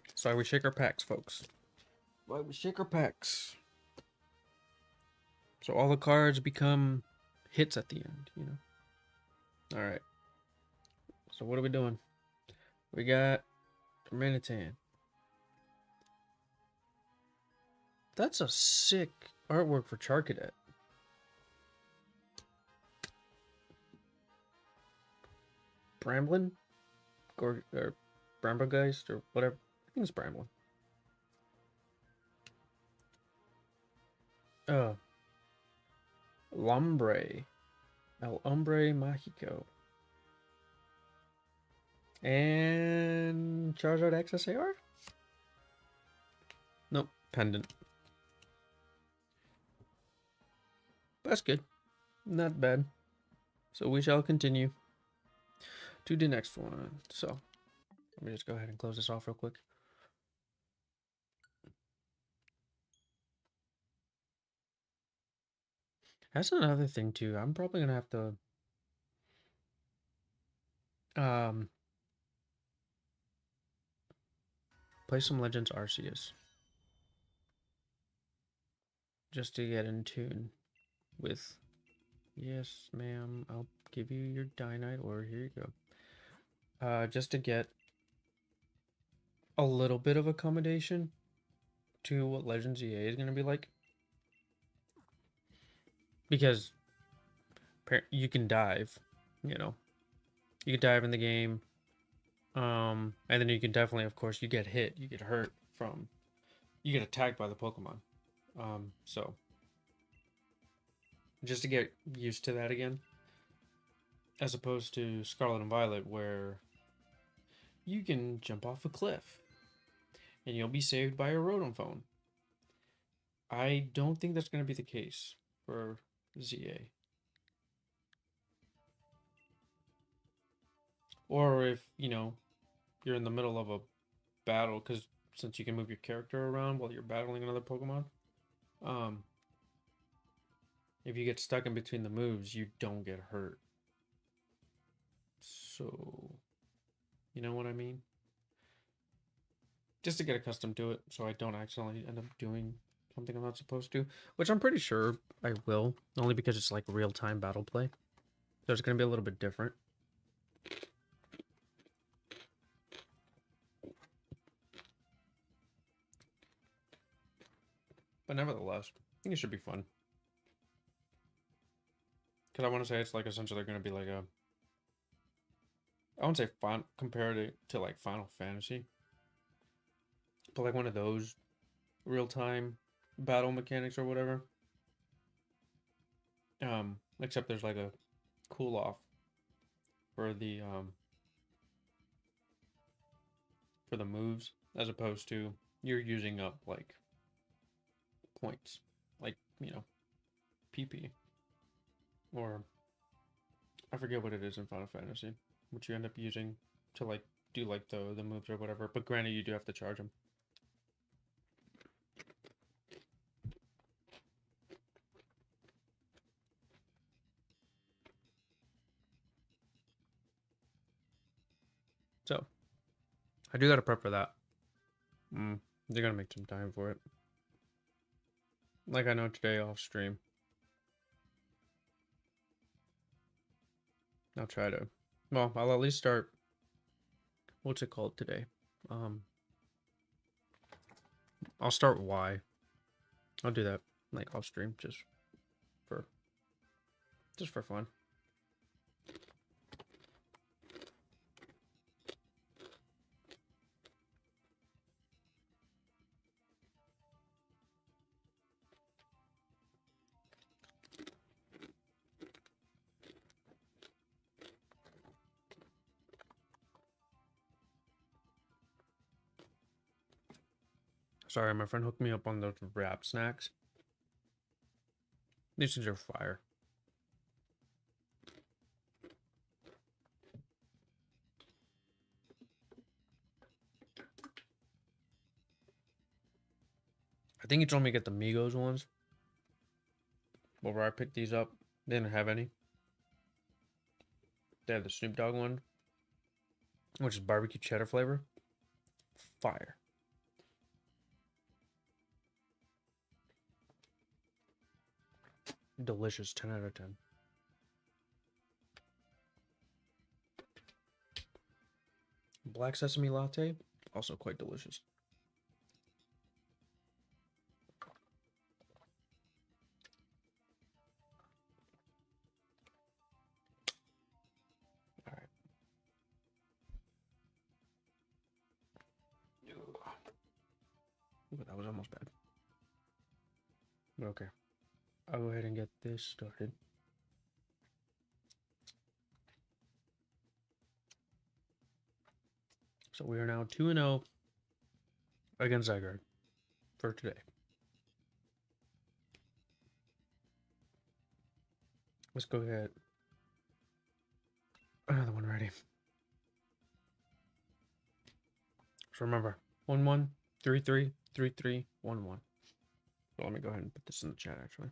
S1: That's why we shake our packs, folks. Why we shake our packs. So all the cards become hits at the end, you know. Alright. So what are we doing? We got Minitan. That's a sick artwork for Charcadet. Bramblin? Or Bramblegeist or whatever. I think it's Bramblin. Lombre. El Hombre Mágico. And Charizard XSAR? Nope, Pendant. That's good. Not bad. So we shall continue to the next one. So let me just go ahead and close this off real quick. That's another thing too. I'm probably gonna have to play some Legends Arceus just to get in tune with. Yes, ma'am. I'll give you your Dynite, or here you go. Just to get a little bit of accommodation to what Legends EA is gonna be like, because you can dive, you know. You can dive in the game. And then you can definitely, of course, you get hit, you get hurt from, you get attacked by the Pokemon. So just to get used to that again, as opposed to Scarlet and Violet, where you can jump off a cliff and you'll be saved by a Rotom phone. I don't think that's going to be the case for ZA. Or if, you're in the middle of a battle, because since you can move your character around while you're battling another Pokemon, um, if you get stuck in between the moves, you don't get hurt. So, you know what I mean? Just to get accustomed to it, so I don't accidentally end up doing something I'm not supposed to, which I'm pretty sure I will, only because it's like real-time battle play. So it's going to be a little bit different. But nevertheless, I think it should be fun. Because I want to say it's like essentially going to be like a, I won't say fun, compared it to like Final Fantasy, but like one of those real-time battle mechanics or whatever. Except there's like a cool off for the moves, as opposed to you're using up like points, like PP, or I forget what it is in Final Fantasy, which you end up using to like do like the moves or whatever. But granted, you do have to charge them. So I do gotta prep for that. They're gonna make some time for it. Like I know today off stream, I'll try to. Well, I'll at least start. What's it called today? I'll start Y. I'll do that like off stream for just for fun. Sorry, my friend hooked me up on those wrap snacks. These things are fire. I think he told me to get the Migos ones. But where I picked these up, they didn't have any. They had the Snoop Dogg one, which is barbecue cheddar flavor. Fire. Delicious. 10 out of 10. Black sesame latte, also quite delicious. All right. Ooh, that was almost bad. Okay. I'll go ahead and get this started. So we are now 2-0 against Zygarde for today. Let's go ahead. Another one ready. So remember, 1-1, 3-3, 3-3, 1-1. So let me go ahead and put this in the chat actually.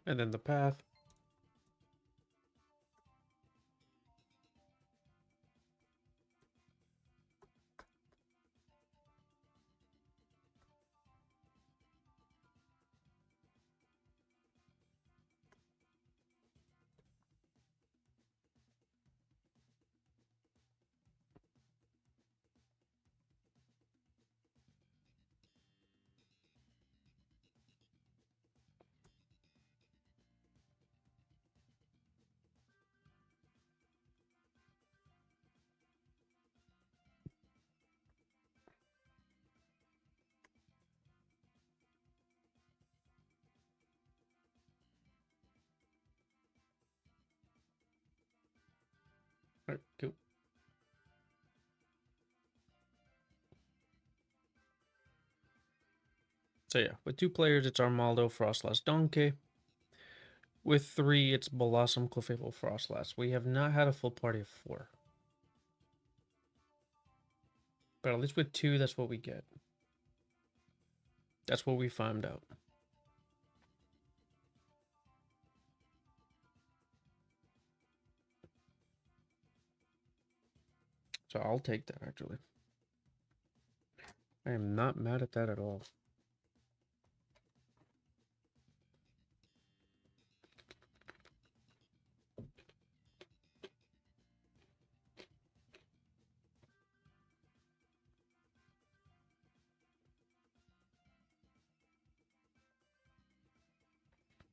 S1: And then the path. Alright, cool. So yeah, with 2 players, it's Armaldo, Frostlass, Donkey. With 3, it's Blossom, Clefable, Frostlass. We have not had a full party of 4. But at least with 2, that's what we get. That's what we found out. So I'll take that, actually. I am not mad at that at all.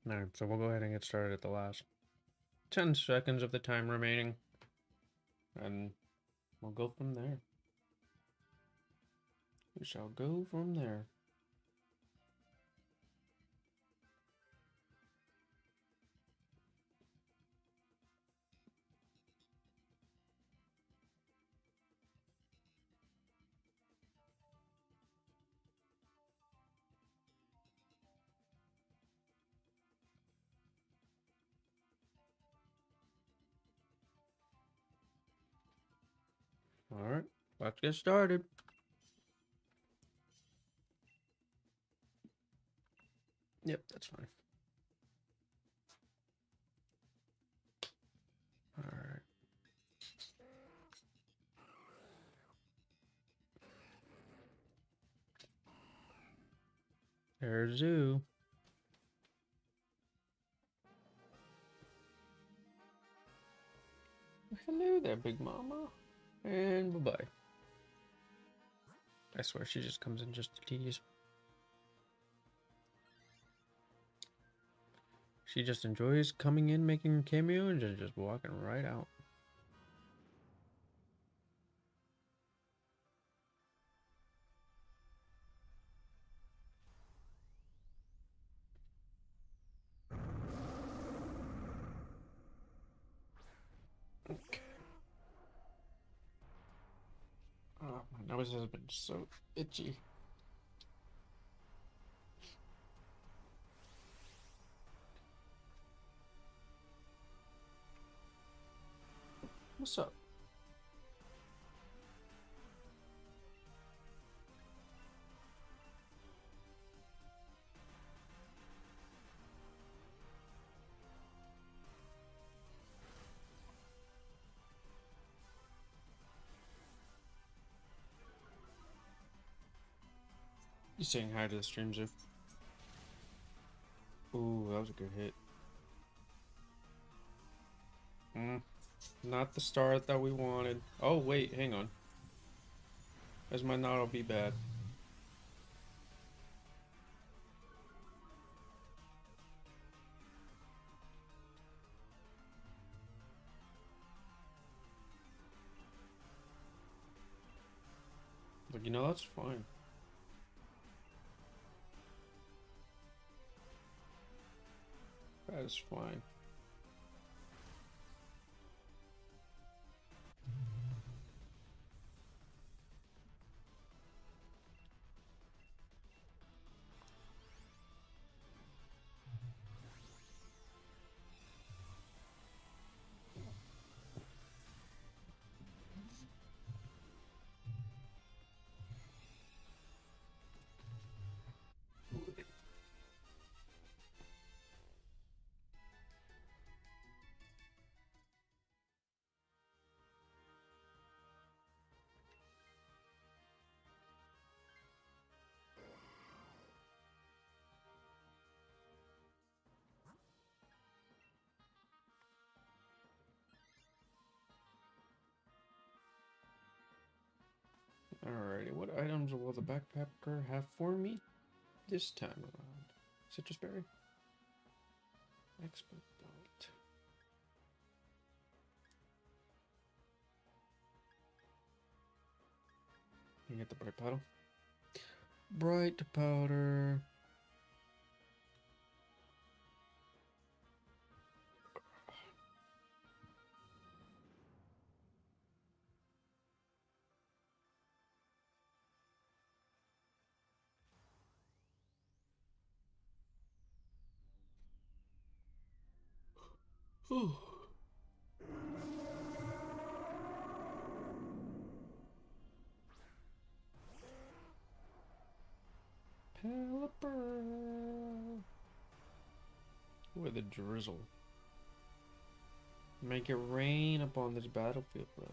S1: Alright, so we'll go ahead and get started at the last 10 seconds of the time remaining. And we'll go from there. We shall go from there. Alright, let's get started. Yep, that's fine. Alright. There's Zoo. Hello there, Big Mama. And bye-bye. I swear she just comes in just to tease. She just enjoys coming in, making a cameo, and just walking right out. Okay. Oh, my nose has been so itchy. What's up? You saying hi to the stream, Zoo? Ooh, that was a good hit. Not the start that we wanted. Oh, wait, hang on. This might not all be bad. But you know, that's fine. That is fine. Alrighty, what items will the backpacker have for me this time around? Citrus berry? Expert belt. You get the bright powder. Bright powder. Pelipper. With a drizzle. Make it rain upon this battlefield, bro.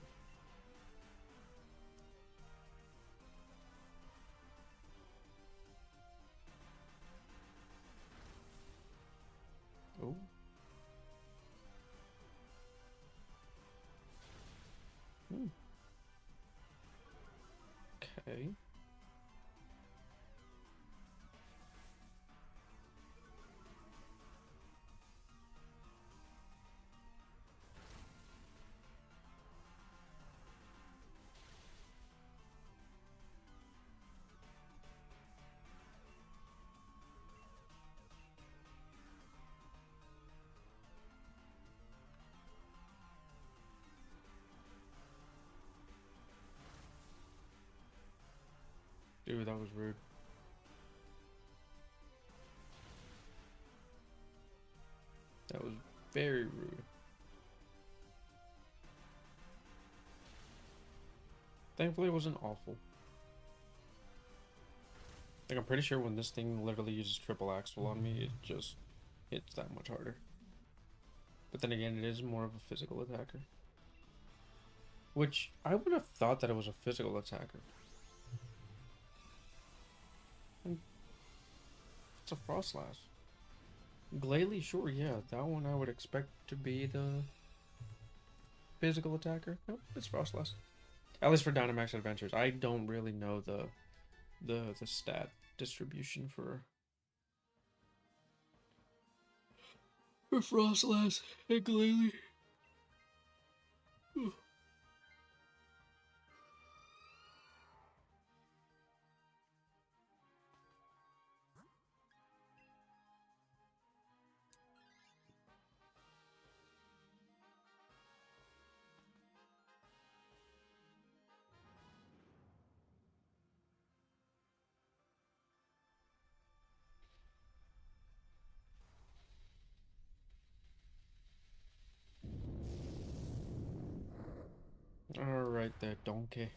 S1: Oh. Okay. Dude, that was rude. That was very rude. Thankfully, it wasn't awful. Like, I'm pretty sure when this thing literally uses triple axle on me, it just hits that much harder. But then again, it is more of a physical attacker. Which, I would have thought that it was a physical attacker. It's a Frostlass. Glalie, sure, yeah. That one I would expect to be the physical attacker. Nope, it's Frostlass. At least for Dynamax Adventures. I don't really know the stat distribution for Frostlass and Glalie. Alright there, donkey.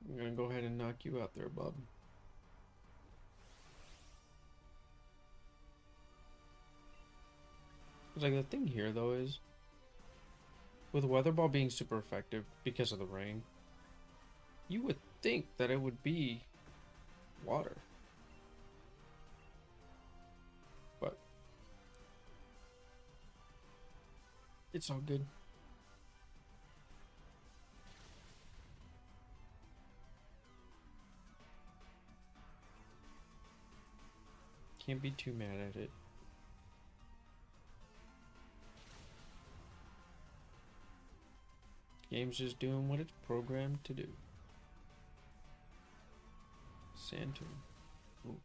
S1: I'm gonna go ahead and knock you out there, bub. Like, the thing here, though, is with Weather Ball being super effective because of the rain, you would think that it would be water. But it's all good. Can't be too mad at it. Game's just doing what it's programmed to do. Sand tomb. Ooh.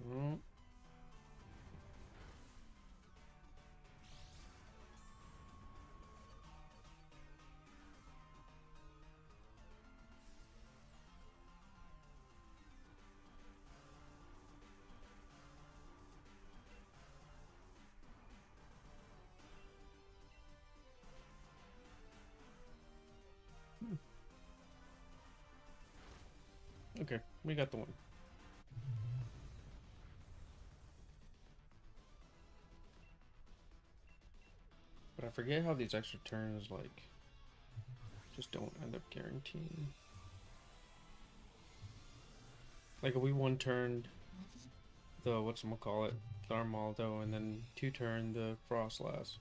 S1: Mm. Okay, we got the one. But I forget how these extra turns, like, just don't end up guaranteeing. Like, if we one turned the whatchamacallit, the Armaldo, and then 2-turn the Frostlass.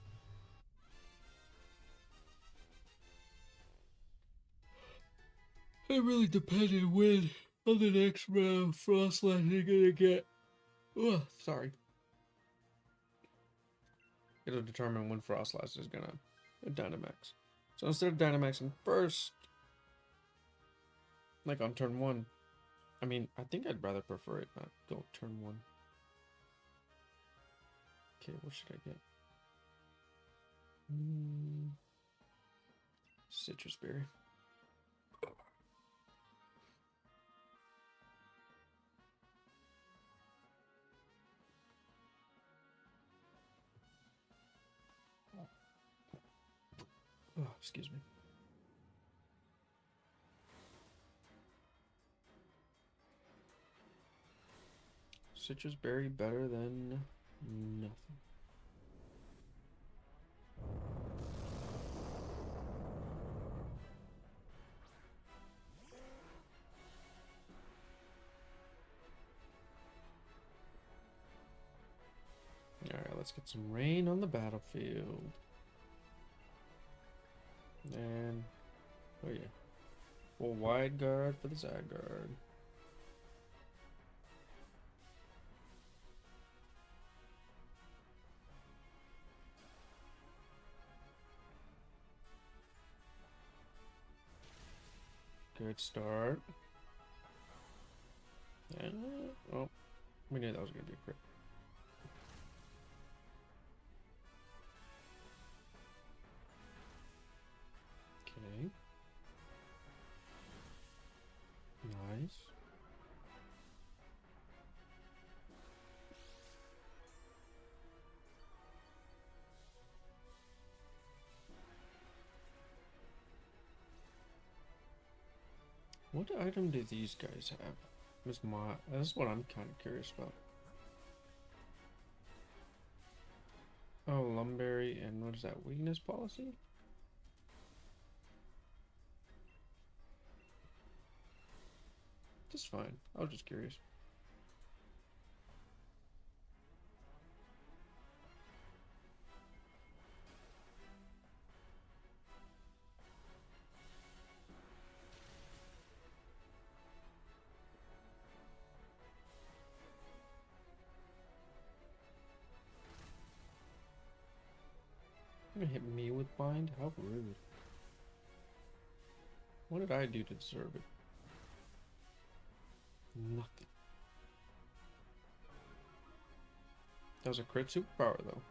S1: It really depended when on the next round Frostlass is gonna get. Ugh, sorry. It'll determine when Frostlass is gonna Dynamax. So instead of Dynamaxing first, like on turn 1, I mean, I think I'd rather prefer it not go turn 1. Okay, what should I get? Citrus berry. Oh, excuse me. Citrus berry better than nothing. Alright, let's get some rain on the battlefield. And, oh yeah. Full wide guard for the Zygarde. Good start. And, oh, we knew that was going to be a crit. Okay. Nice. What item do these guys have? That's what I'm kind of curious about. Oh, Lumberry, and what is that? Weakness policy? Just fine. I was just curious. You're gonna hit me with bind? How rude. What did I do to deserve it? Nothing. That was a crit superpower, though.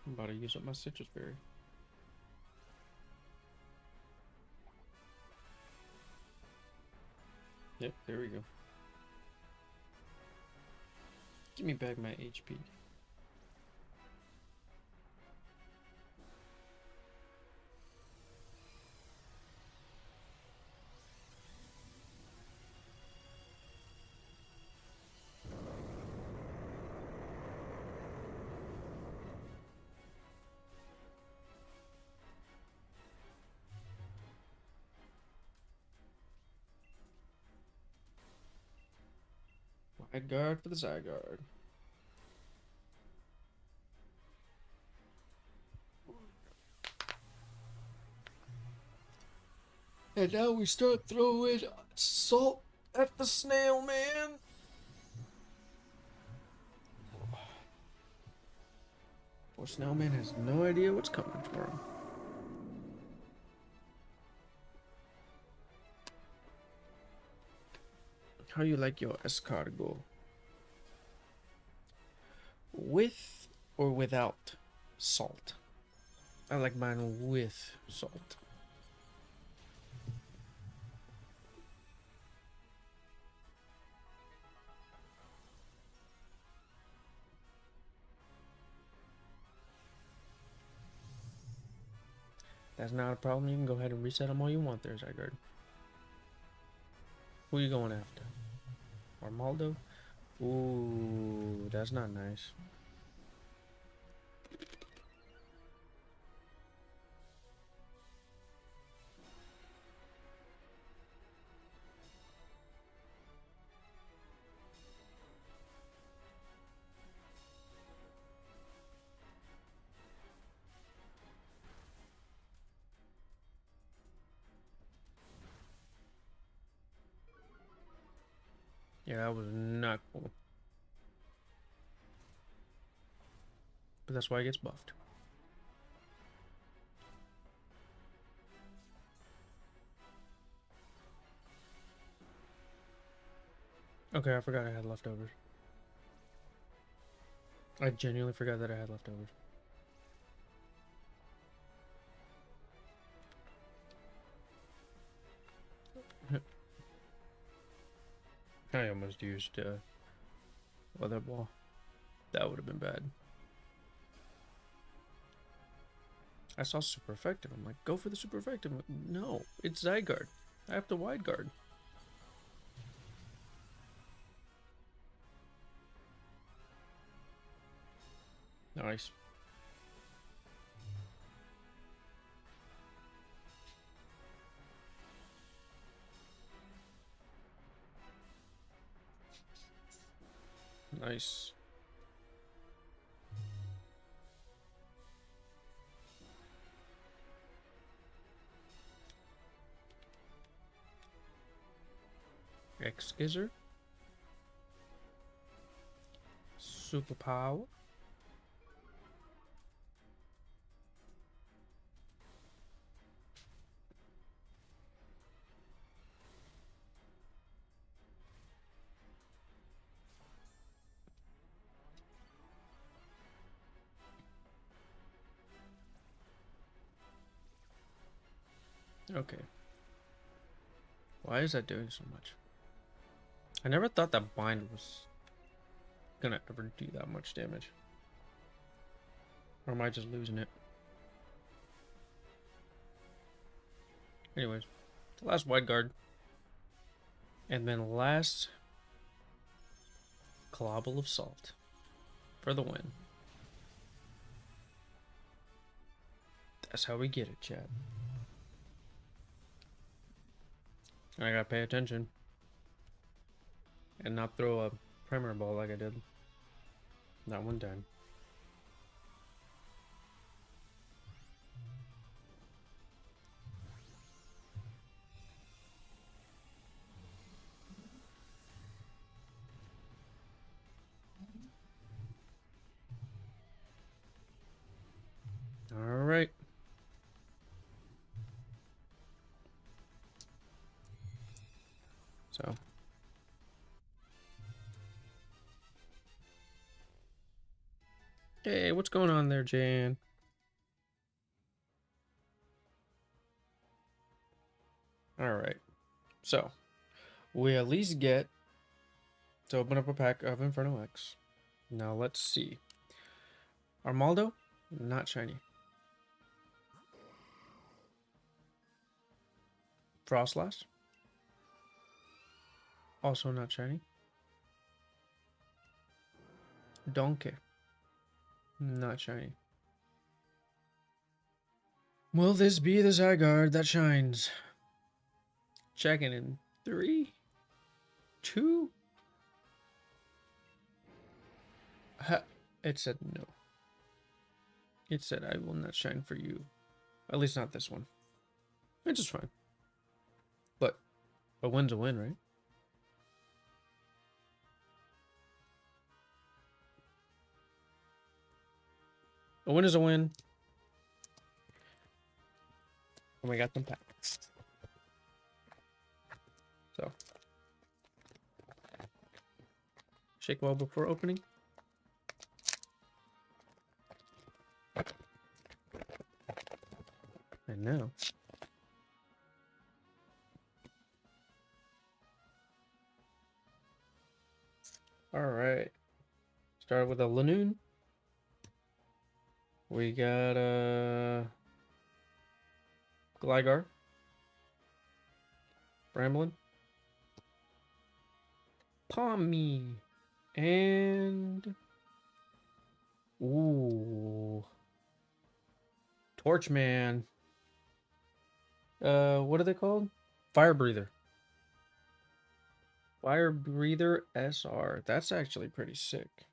S1: I'm about to use up my citrus berry. Yep, there we go. Give me back my HP. Wide guard for the Zygarde. And now we start throwing salt at the snail man. Poor snail man has no idea what's coming for him. How you like your escargot? With or without salt? I like mine with salt. That's not a problem. You can go ahead and reset them all you want there, Zygarde. Who are you going after? Armaldo? Ooh, that's not nice. Yeah, that was not cool. But that's why he gets buffed. Okay, I forgot I had leftovers. I genuinely forgot that I had leftovers. I almost used weather ball. That would have been bad. I saw super effective. I'm like, go for the super effective. Like, no, it's Zygarde. I have to wide guard. Nice. Nice. X-Skizzer. Superpower. Okay. Why is that doing so much? I never thought that bind was gonna ever do that much damage. Or am I just losing it? Anyways, last wide guard. And then last Clobble of Salt for the win. That's how we get it, chat. I gotta pay attention. And not throw a Premier Ball like I did. Not one time. Alright. So. Hey, what's going on there, Jan? Alright. So. We at least get to open up a pack of Inferno X. Now let's see. Armaldo? Not shiny. Frostlass? Also not shiny. Donkey? Not shiny. Will this be the Zygarde that shines? Checking in 3, 2. It said no. It said I will not shine for you. At least not this one. Which is fine. But a win's a win, right? A win is a win. And we got them packs. So. Shake well before opening. And now. Alright. Start with a Lanoon. We got Gligar. Bramblin. Palmy. And ooh. Torchman. What are they called? Fire Breather. Fire Breather SR. That's actually pretty sick.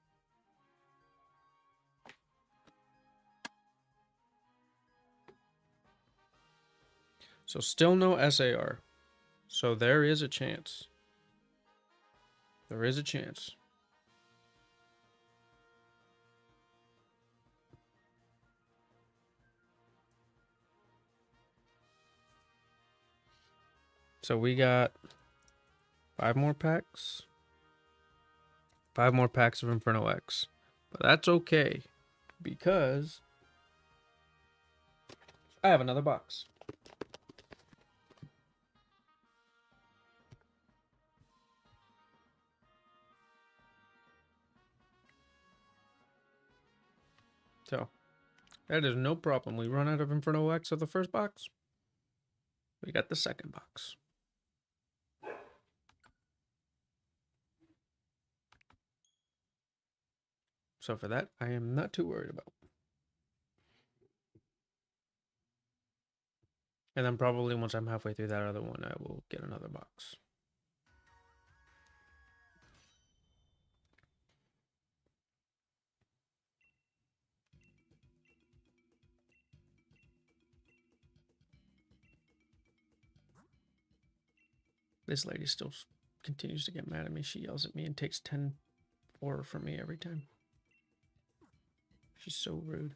S1: So still no SAR. So there is a chance. There is a chance. So we got 5 more packs. 5 more packs of Inferno X. But that's okay, because I have another box. So, that is no problem. We run out of Inferno X of the first box. We got the second box. So for that, I am not too worried about. And then probably once I'm halfway through that other one, I will get another box. This lady still continues to get mad at me. She yells at me and takes 10 ore from me every time. She's so rude.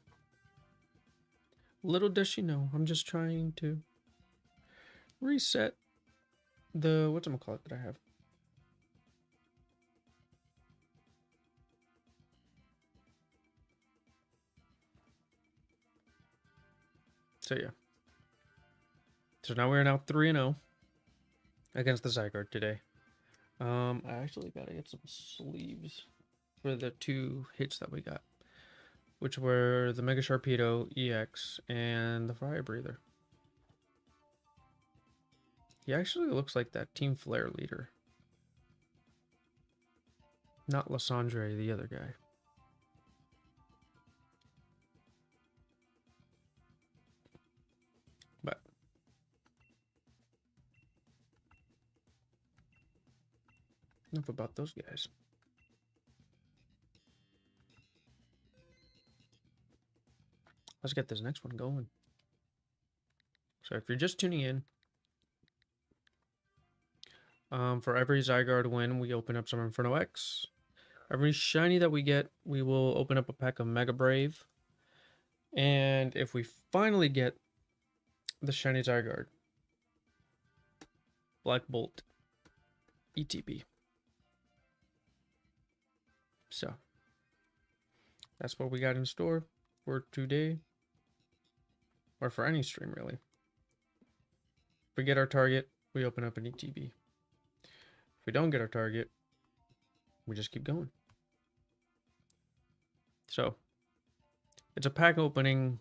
S1: Little does she know, I'm just trying to reset the whatchamacallit that I have. So yeah. So now we're now 3-0 against the Zygarde today. I actually gotta get some sleeves for the 2 hits that we got, which were the Mega Sharpedo EX and the Fire Breather. He actually looks like that Team Flare leader. Not Lysandre, the other guy. But enough about those guys. Let's get this next one going. So if you're just tuning in, for every Zygarde win, we open up some Inferno X. Every shiny that we get, we will open up a pack of Mega Brave. And if we finally get the shiny Zygarde, Black Bolt, ETB. So that's what we got in store for today, or for any stream really. If we get our target, we open up an ETB. If we don't get our target, we just keep going. So it's a pack opening,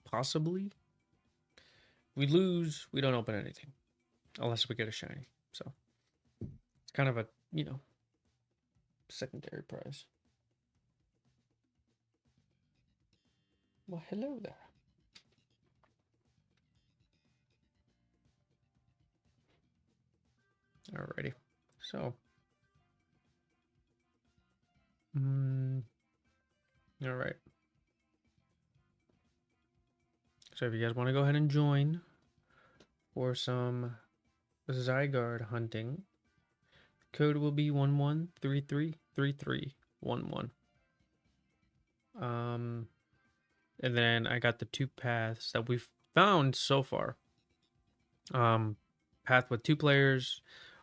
S1: possibly. If we lose, we don't open anything unless we get a shiny. So it's kind of a, you know, secondary prize. Well, hello there. Alrighty. So all right. So if you guys want to go ahead and join for some Zygarde hunting, code will be 11333311. And then I got the 2 paths that we've found so far. Path with 2 players,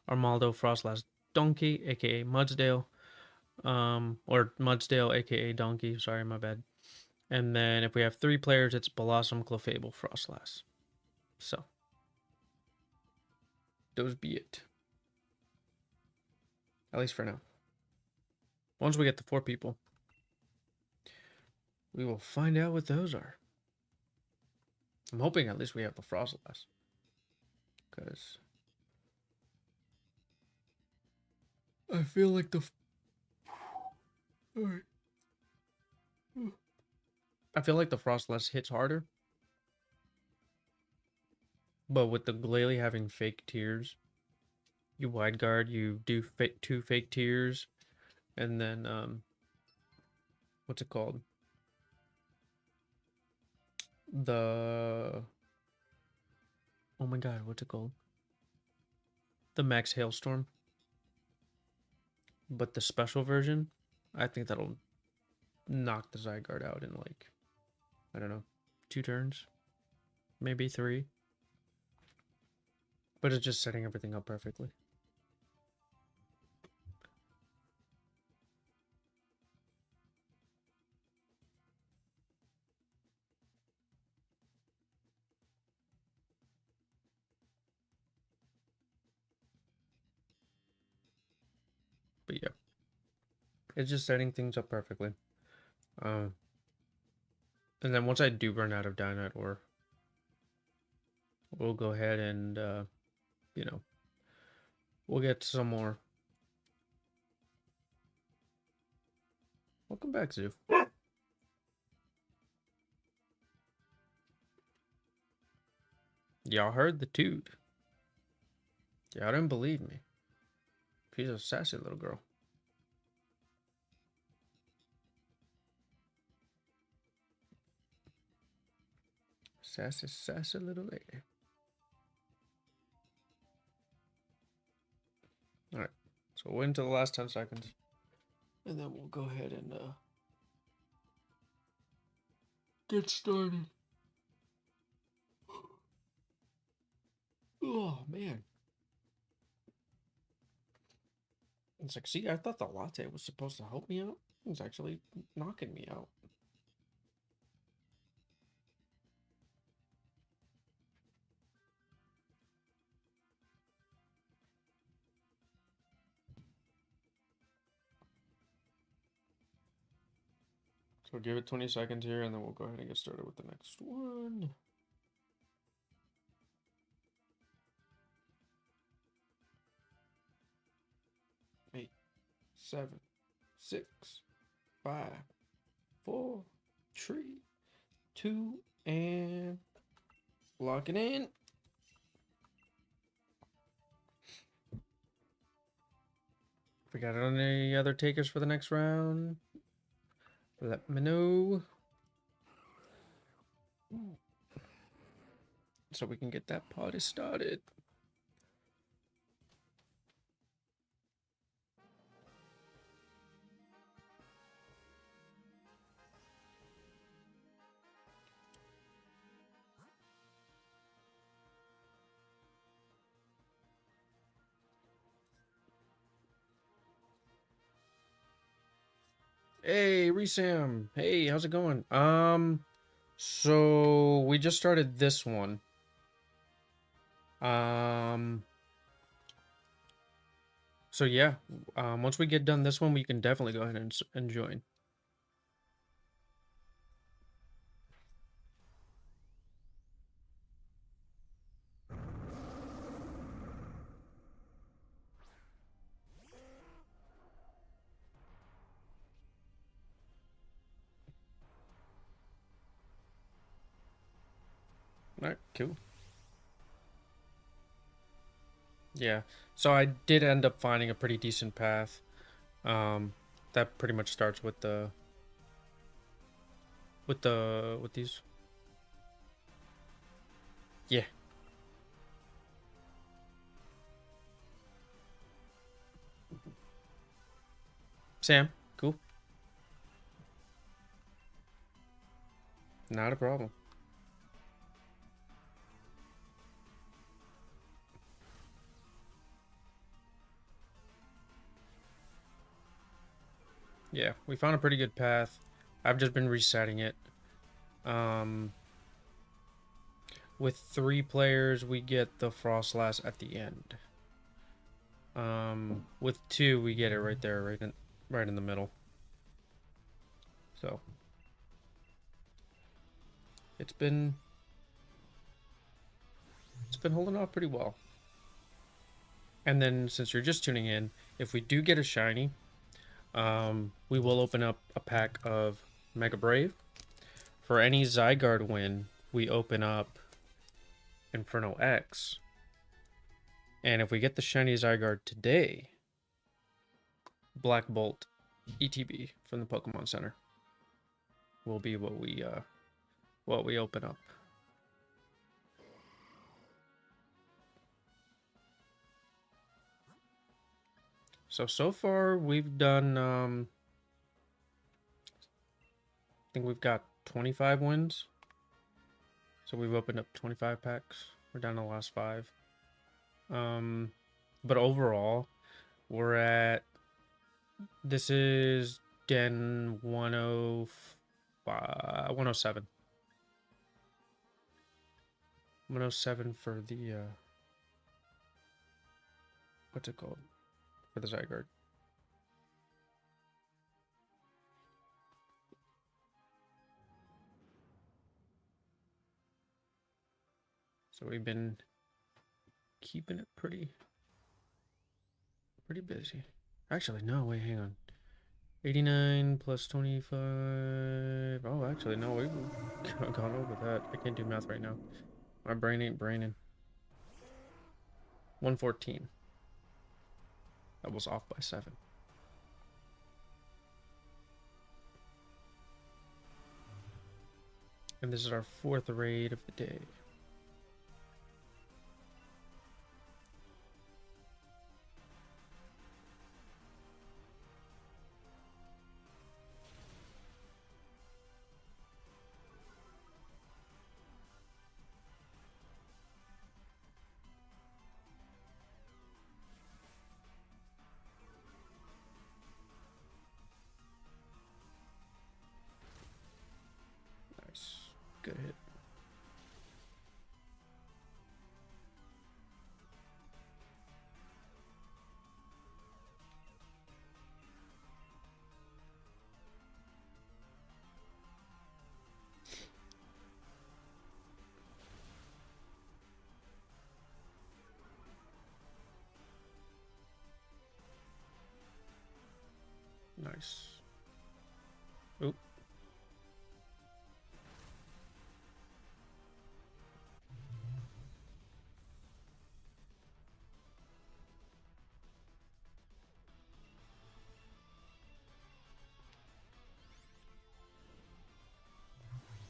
S1: Armaldo Frostlass Donkey, aka Mudsdale. Or Mudsdale, aka Donkey, sorry, my bad. And then if we have 3 players, it's Blossom, Clefable, Frostlass. So those be it. At least for now. Once we get to 4 people, we will find out what those are. I'm hoping at least we have the Frostlass. Because I feel like the... Alright. I feel like the Frostlass hits harder. But with the Glalie having fake tears, you wide guard, you do 2 fake tears, and then, what's it called? Oh my god, what's it called? The Max Hailstorm. But the special version, I think that'll knock the Zygarde out in like, I don't know, 2 turns, maybe 3. But it's just setting everything up perfectly. But yeah, it's just setting things up perfectly. And then once I do run out of Dynamite ore, we'll go ahead and, you know, we'll get some more. Welcome back, Zoo. Y'all heard the toot. Y'all didn't believe me. She's a sassy little girl. Sassy, sassy little lady. Alright, so we'll wait until the last 10 seconds. And then we'll go ahead and get started. Oh, man. It's like, see, I thought the latte was supposed to help me out. It's actually knocking me out. So give it 20 seconds here, and then we'll go ahead and get started with the next one. 8, 7, 6, 5, 4, 3, 2, and lock it in. If we got any other takers for the next round, let me know. So we can get that party started. Hey, Resam. Hey, how's it going? So we just started this one. So yeah, once we get done this one, we can definitely go ahead and join. All right, cool. Yeah, so I did end up finding a pretty decent path. That pretty much starts with these. Yeah. Sam, cool. Not a problem. Yeah, we found a pretty good path. I've just been resetting it. With 3 players, we get the Frostlass at the end. With 2, we get it right there, right in the middle. So it's been holding off pretty well. And then since you're just tuning in, if we do get a shiny, we will open up a pack of Mega Brave. For any Zygarde win, we open up Inferno X. And if we get the shiny Zygarde today, Black Bolt ETB from the Pokemon Center will be what we open up. So far we've done I think we've got 25 wins. So we've opened up 25 packs. We're down to the last 5. But overall, we're at, this is Den 105, 107. 107 for the what's it called? For the Zygarde. So we've been keeping it pretty busy. Actually, no, wait, hang on. 89 plus 25. Oh, actually, no, we've gone over that. I can't do math right now. My brain ain't braining. 114. That was off by 7. And this is our 4th raid of the day. Nice. Good hit. Nice. Oop.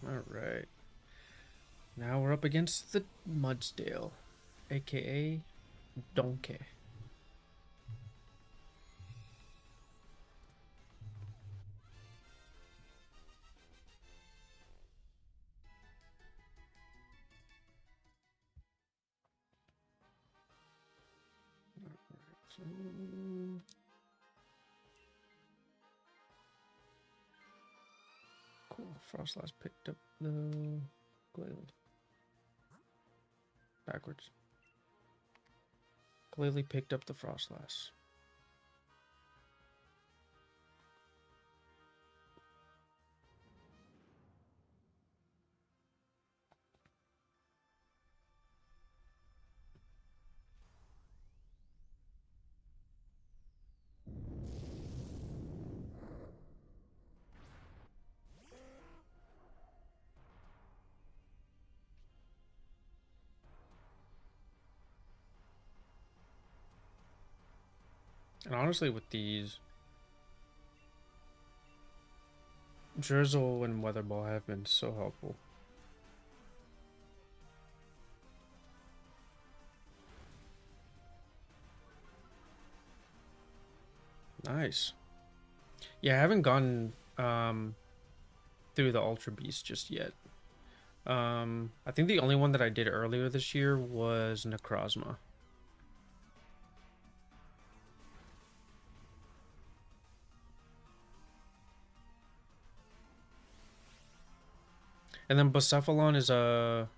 S1: Alright. Now we're up against the Mudsdale, aka Donkey. So, cool. Frostlass picked up the Glalie. Backwards. Glalie picked up the Frostlass. And honestly, with these, Drizzle and Weather Ball have been so helpful. Nice. Yeah, I haven't gone through the Ultra Beast just yet. I think the only one that I did earlier this year was Necrozma. And then Bucephalon is a...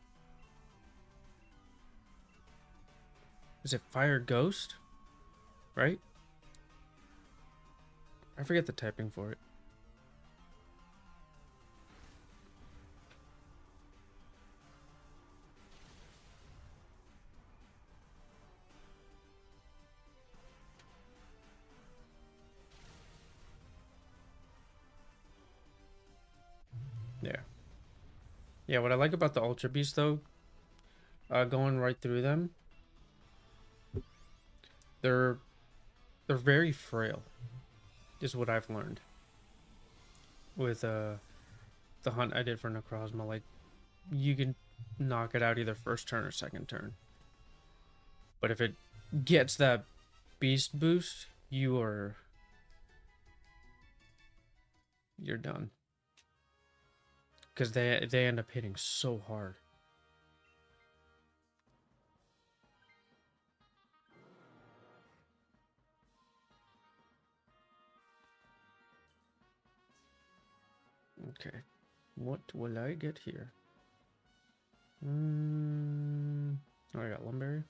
S1: Is it Fire Ghost? Right? I forget the typing for it. Yeah. Yeah, what I like about the Ultra Beast, though, going right through them, they're very frail, is what I've learned. With the hunt I did for Necrozma, like, you can knock it out either first turn or second turn. But if it gets that beast boost, you're done. Because they end up hitting so hard. Okay. What will I get here? Oh, I got Lumberry.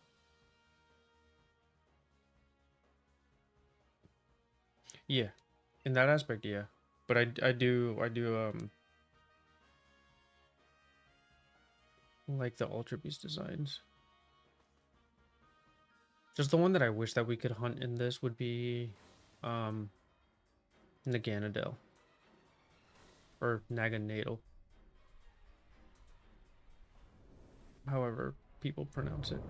S1: Yeah. In that aspect, yeah. But I do like the Ultra Beast designs. Just the one that I wish that we could hunt in this would be Naganadel. Or Naganadel. However people pronounce it.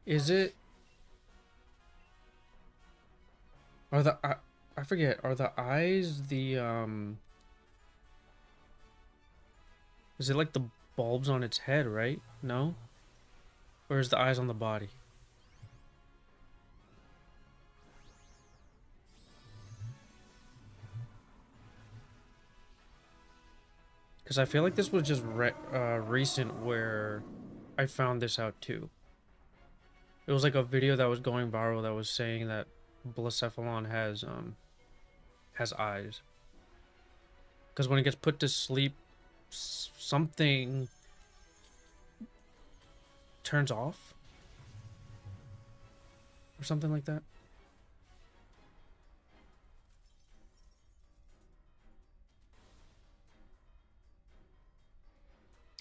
S1: Is it? Are the I forget, are the eyes the is it like the bulbs on its head, right? No? Or is the eyes on the body? Because I feel like this was just recent where I found this out too. It was like a video that was going viral that was saying that Blacephalon has eyes. Because when it gets put to sleep, something turns off or something like that.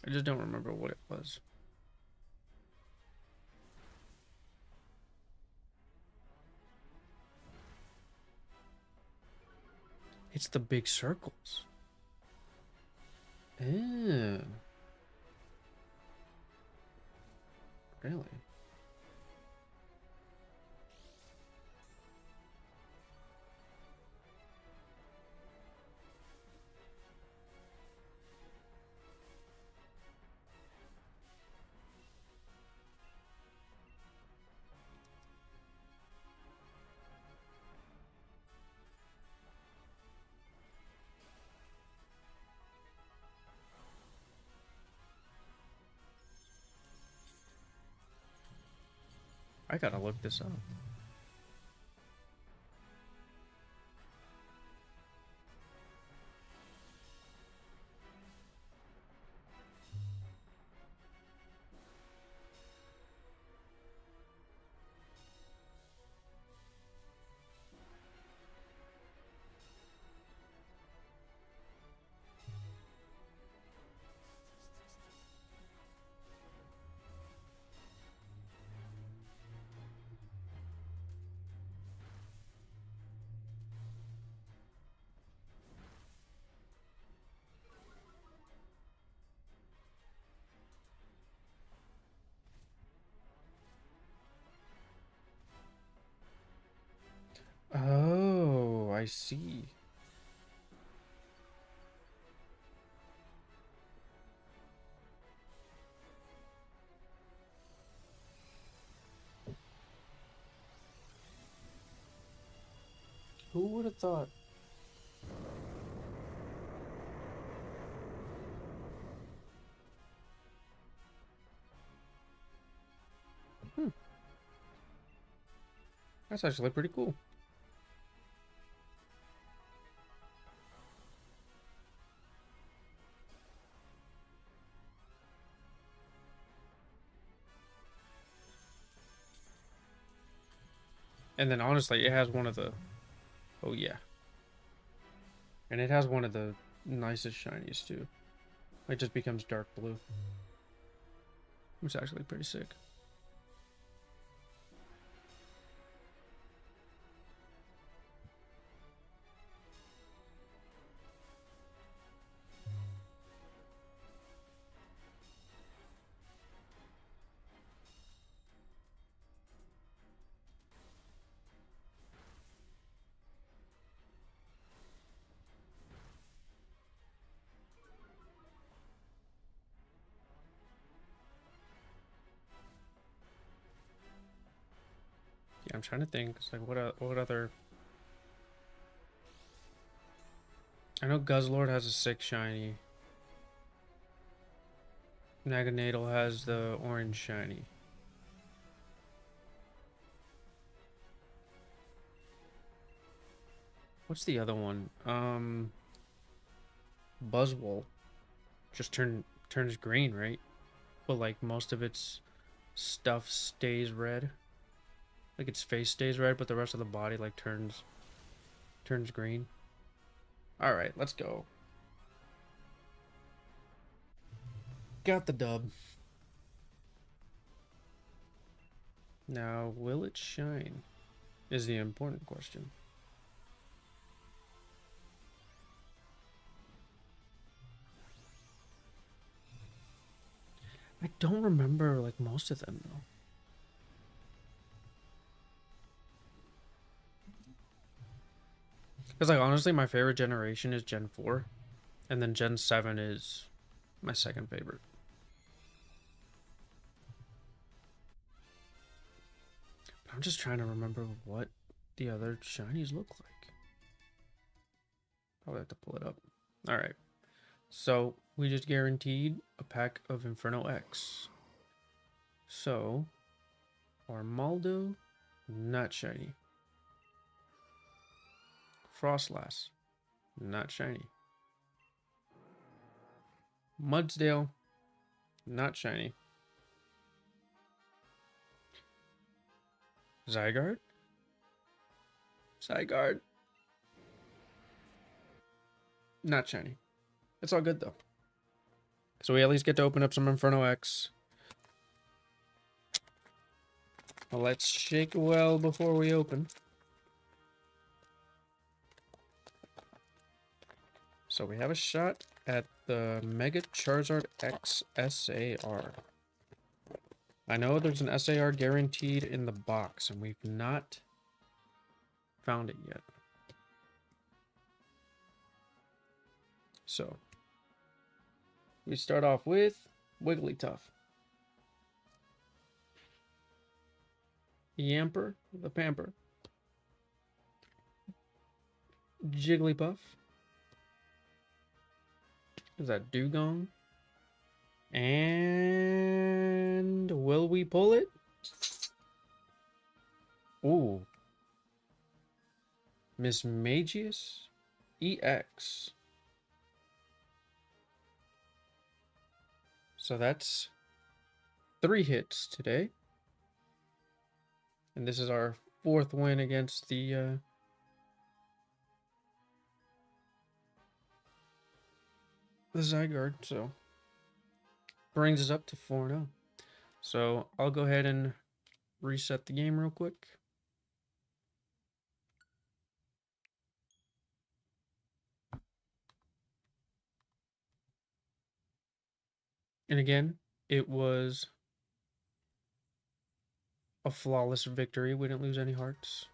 S1: I just don't remember what it was. It's the big circles. Oh. Really? I gotta look this up. Oh, I see. Who would have thought? Hmm, that's actually pretty cool. And then honestly, it has one of the... Oh yeah. And it has one of the nicest shinies too. It just becomes dark blue. Which is actually pretty sick. I'm trying to think. It's like what other? I know Guzzlord has a 6 shiny. Naganadel has the orange shiny. What's the other one? Buzzwole. Just turns green, right? But like most of its stuff stays red. Like its face stays red, but the rest of the body like turns green. All right, let's go. Got the dub. Now, will it shine? Is the important question. I don't remember like most of them though. Because like honestly, my favorite generation is Gen 4, and then Gen 7 is my second favorite. But I'm just trying to remember what the other shinies look like. Probably have to pull it up. All right. So we just guaranteed a pack of Inferno X. So Armaldo, not shiny. Frostlass, not shiny. Mudsdale, not shiny. Zygarde? Zygarde. Not shiny. It's all good though. So we at least get to open up some Inferno X. Well, let's shake well before we open. So we have a shot at the Mega Charizard X SAR. I know there's an SAR guaranteed in the box, and we've not found it yet. So we start off with Wigglytuff. Yamper, the Pamper. Jigglypuff. Is that Dugong? And will we pull it? Ooh. Miss Magius EX. So that's 3 hits today. And this is our 4th win against the Zygarde, so brings us up to 4-0. So I'll go ahead and reset the game real quick. And again, it was a flawless victory. We didn't lose any hearts.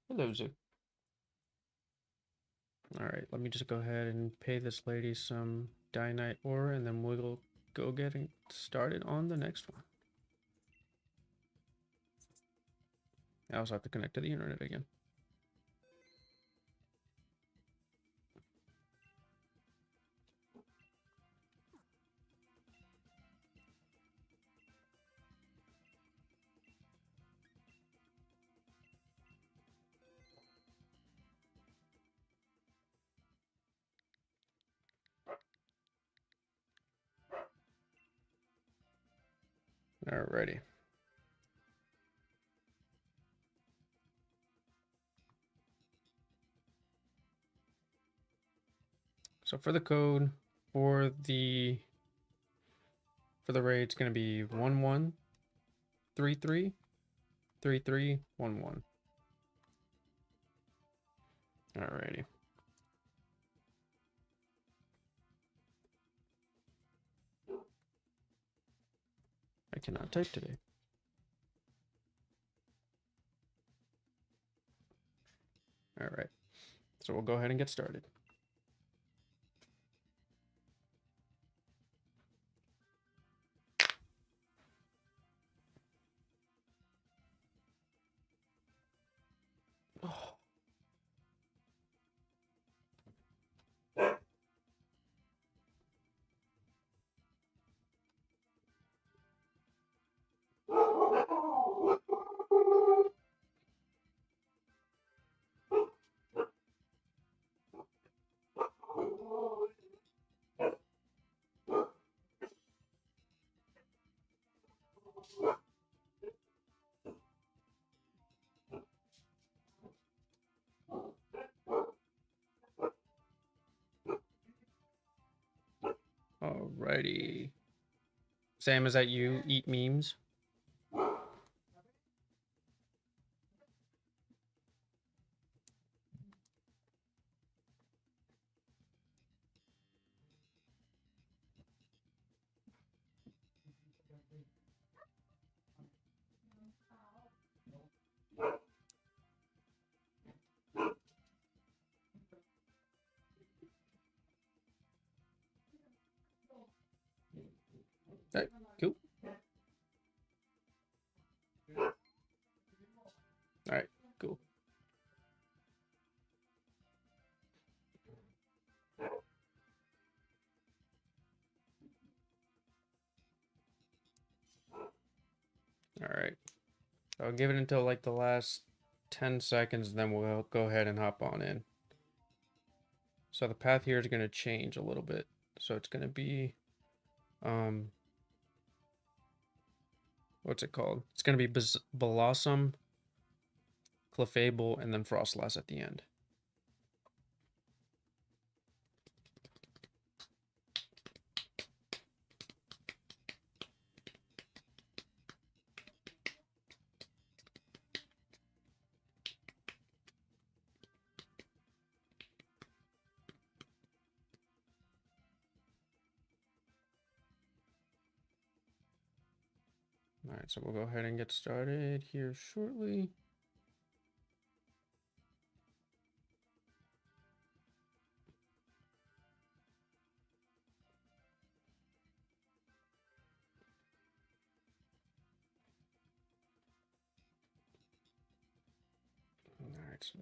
S1: Hello, Zoo. Alright, let me just go ahead and pay this lady some Dynite ore, and then we'll go getting started on the next one. I also have to connect to the internet again. Alrighty. So for the code for the raid, it's gonna be 11333311. Alrighty. I cannot type today. Alright. So we'll go ahead and get started. Alrighty. Sam, is that you eat memes? Alright, cool. Alright, cool. Alright. So I'll give it until like the last 10 seconds, and then we'll go ahead and hop on in. So the path here is going to change a little bit. So it's going to be, what's it called? It's going to be Blossom, Clefable, and then Frostlass at the end. Alright, so we'll go ahead and get started here shortly. Alright, so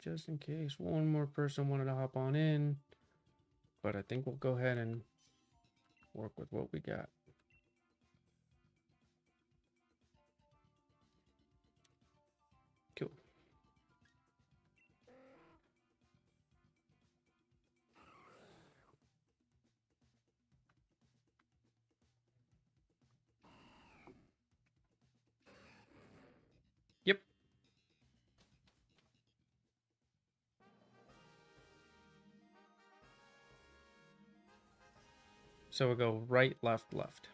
S1: just in case one more person wanted to hop on in, but I think we'll go ahead and work with what we got. Cool. Yep. So we'll go right, left, left.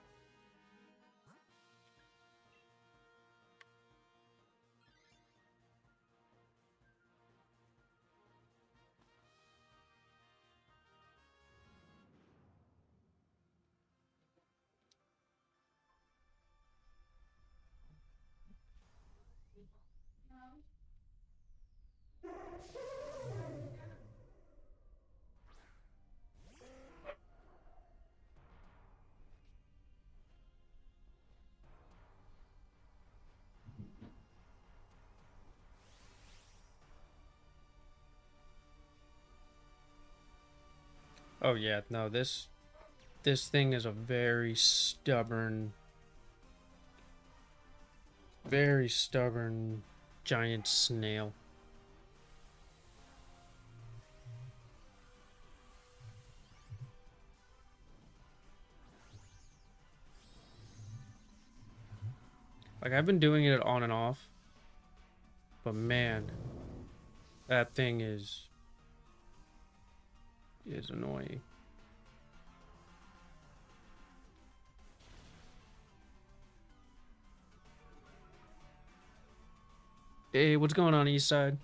S1: Oh yeah, no, this thing is a very stubborn giant snail. Like, I've been doing it on and off, but man, that thing is annoying. Hey, what's going on, East Side?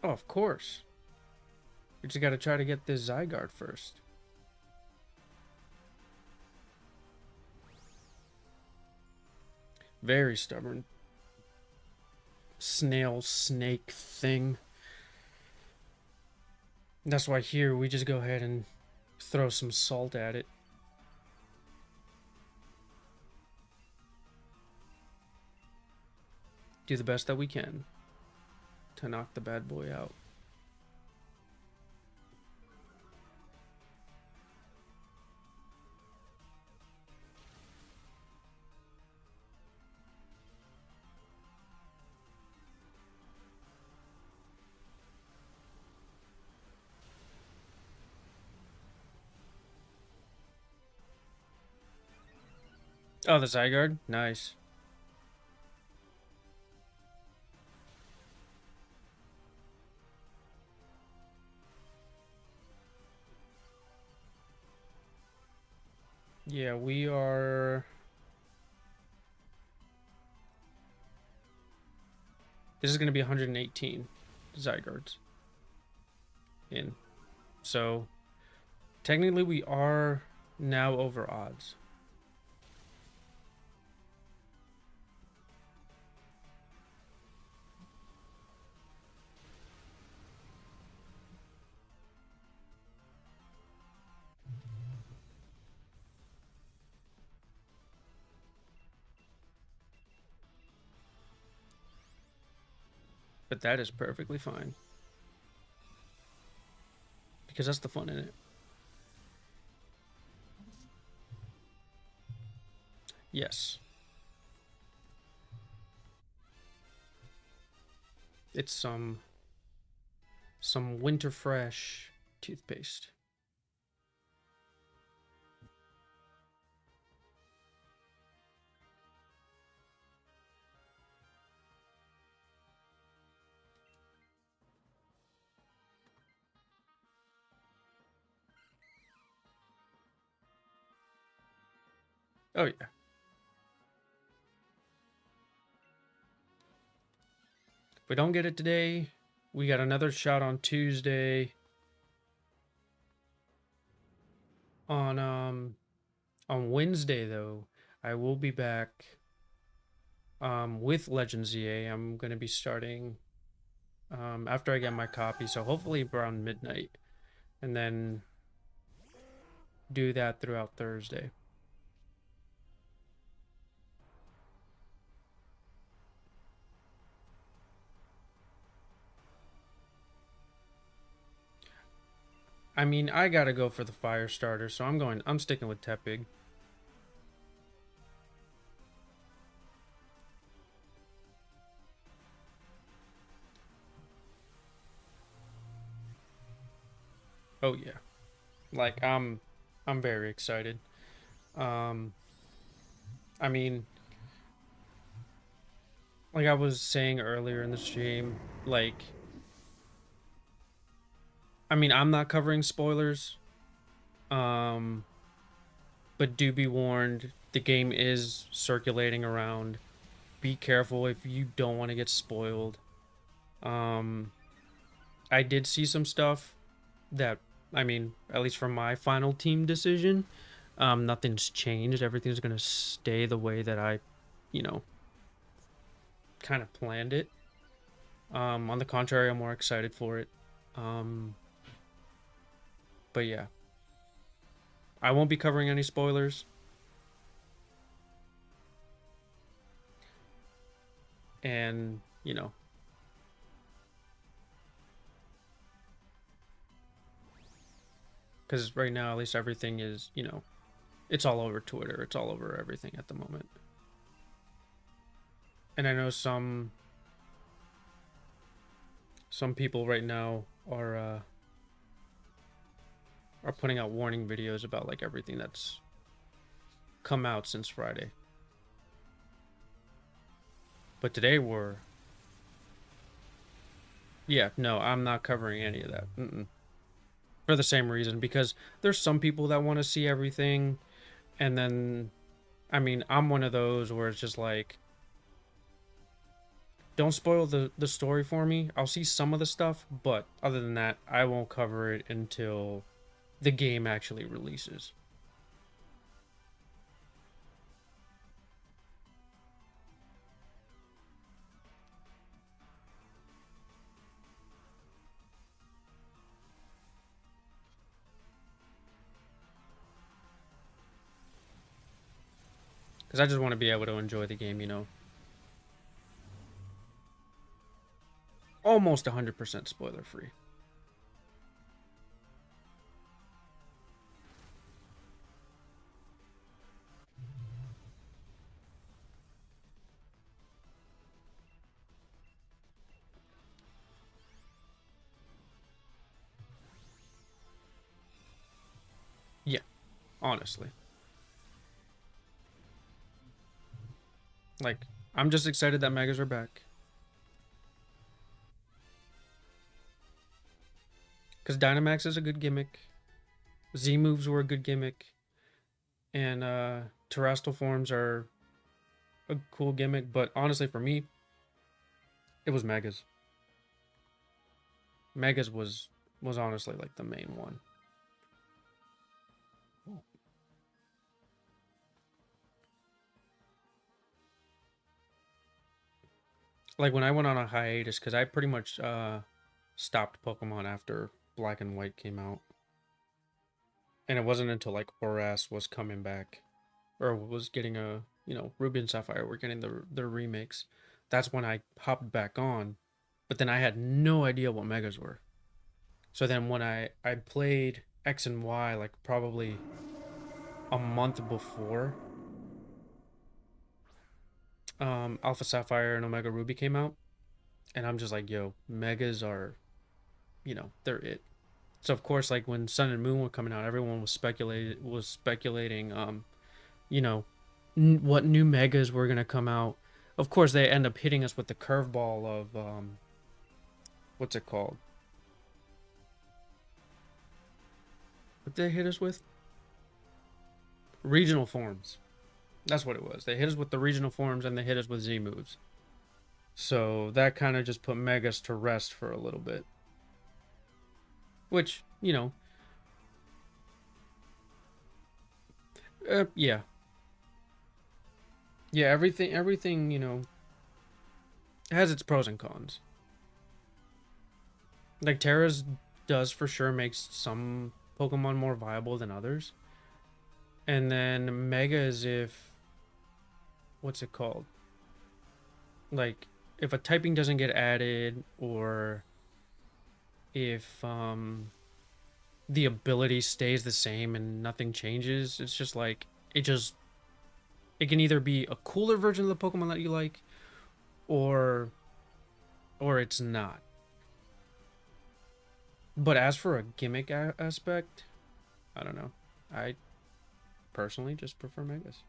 S1: Oh, of course. We just gotta try to get this Zygarde first. Very stubborn. Snail snake thing. That's why here we just go ahead and throw some salt at it. Do the best that we can to knock the bad boy out. Oh, the Zygarde? Nice. Yeah, we are... This is going to be 118 Zygardes in. So, technically we are now over odds. But that is perfectly fine. Because that's the fun in it. Yes. It's some winter fresh toothpaste. Oh yeah. If we don't get it today, we got another shot on Tuesday. On Wednesday though, I will be back with Legends EA. I'm gonna be starting after I get my copy, so hopefully around midnight, and then do that throughout Thursday. I mean, I gotta go for the fire starter, so I'm sticking with Tepig. Oh yeah. Like I'm very excited. Um I mean, like I was saying earlier in the stream, like I mean, I'm not covering spoilers. Um but do be warned, the game is circulating around. Be careful if you don't want to get spoiled. Um I did see some stuff that, I mean, at least from my final team decision, nothing's changed. Everything's gonna stay the way that I, you know, kind of planned it. On the contrary, I'm more excited for it. Um, but yeah, I won't be covering any spoilers. And, you know, because right now, at least everything is, you know, it's all over Twitter. It's all over everything at the moment. And I know some people right now are putting out warning videos about like everything that's come out since Friday. But today we're, yeah, no, I'm not covering any of that. For the same reason, because there's some people that want to see everything, and then, I mean, I'm one of those where it's just like, don't spoil the story for me. I'll see some of the stuff, but other than that, I won't cover it until the game actually releases. Because I just want to be able to enjoy the game, you know. Almost 100% spoiler free. Yeah, honestly. Like, I'm just excited that Megas are back. Because Dynamax is a good gimmick. Z moves were a good gimmick. And terrestrial forms are a cool gimmick. But honestly, for me, it was Megas. Megas was honestly like the main one. Like when I went on a hiatus, because I pretty much stopped Pokemon after Black and White came out. And it wasn't until like Oras was coming back, or was getting a, Ruby and Sapphire were getting the remakes. That's when I hopped back on, but then I had no idea what Megas were. So then when I played X and Y like probably a month before Alpha Sapphire and Omega Ruby came out, and I'm just like, yo, Megas are, they're it. So of course, like when Sun and Moon were coming out, everyone was speculating, you know, what new megas were gonna come out. Of course, they end up hitting us with the curveball of what's it called? What did they hit us with? Regional forms. That's what it was. They hit us with the regional forms and they hit us with Z moves. So that kind of just put megas to rest for a little bit. Which, yeah. Yeah, everything, has its pros and cons. Like Terra's does for sure makes some Pokemon more viable than others. And then Mega is if, what's it called? Like if a typing doesn't get added, or if the ability stays the same and nothing changes, it's just like it can either be a cooler version of the Pokemon that you like, or it's not. But as for a gimmick aspect, I don't know. I personally just prefer Megas.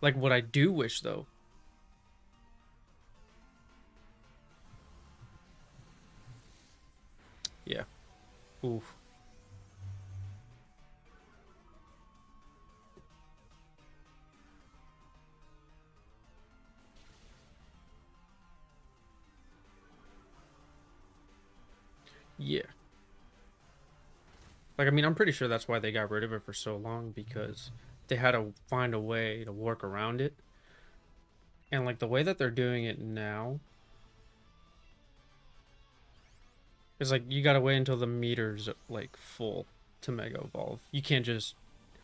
S1: Like what I do wish though. Yeah. Oof. Yeah. Like I mean, I'm pretty sure that's why they got rid of it for so long, because they had to find a way to work around it. And like the way that they're doing it now is like you gotta wait until the meter's like full to Mega Evolve. You can't just,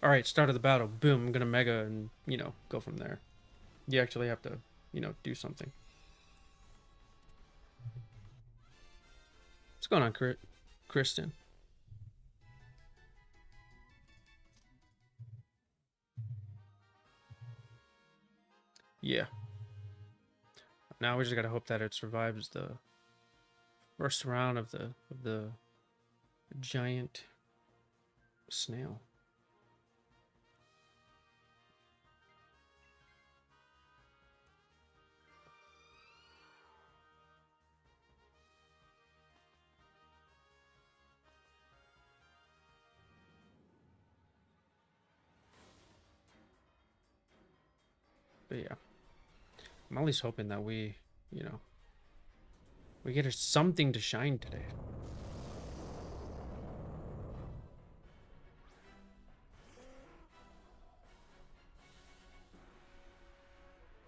S1: all right, start of the battle, boom, I'm gonna Mega and go from there. You actually have to, do something. What's going on, Kristen? Yeah. Now we just gotta hope that it survives the first round of the giant snail. But yeah, I'm at least hoping that you know, we get something to shine today.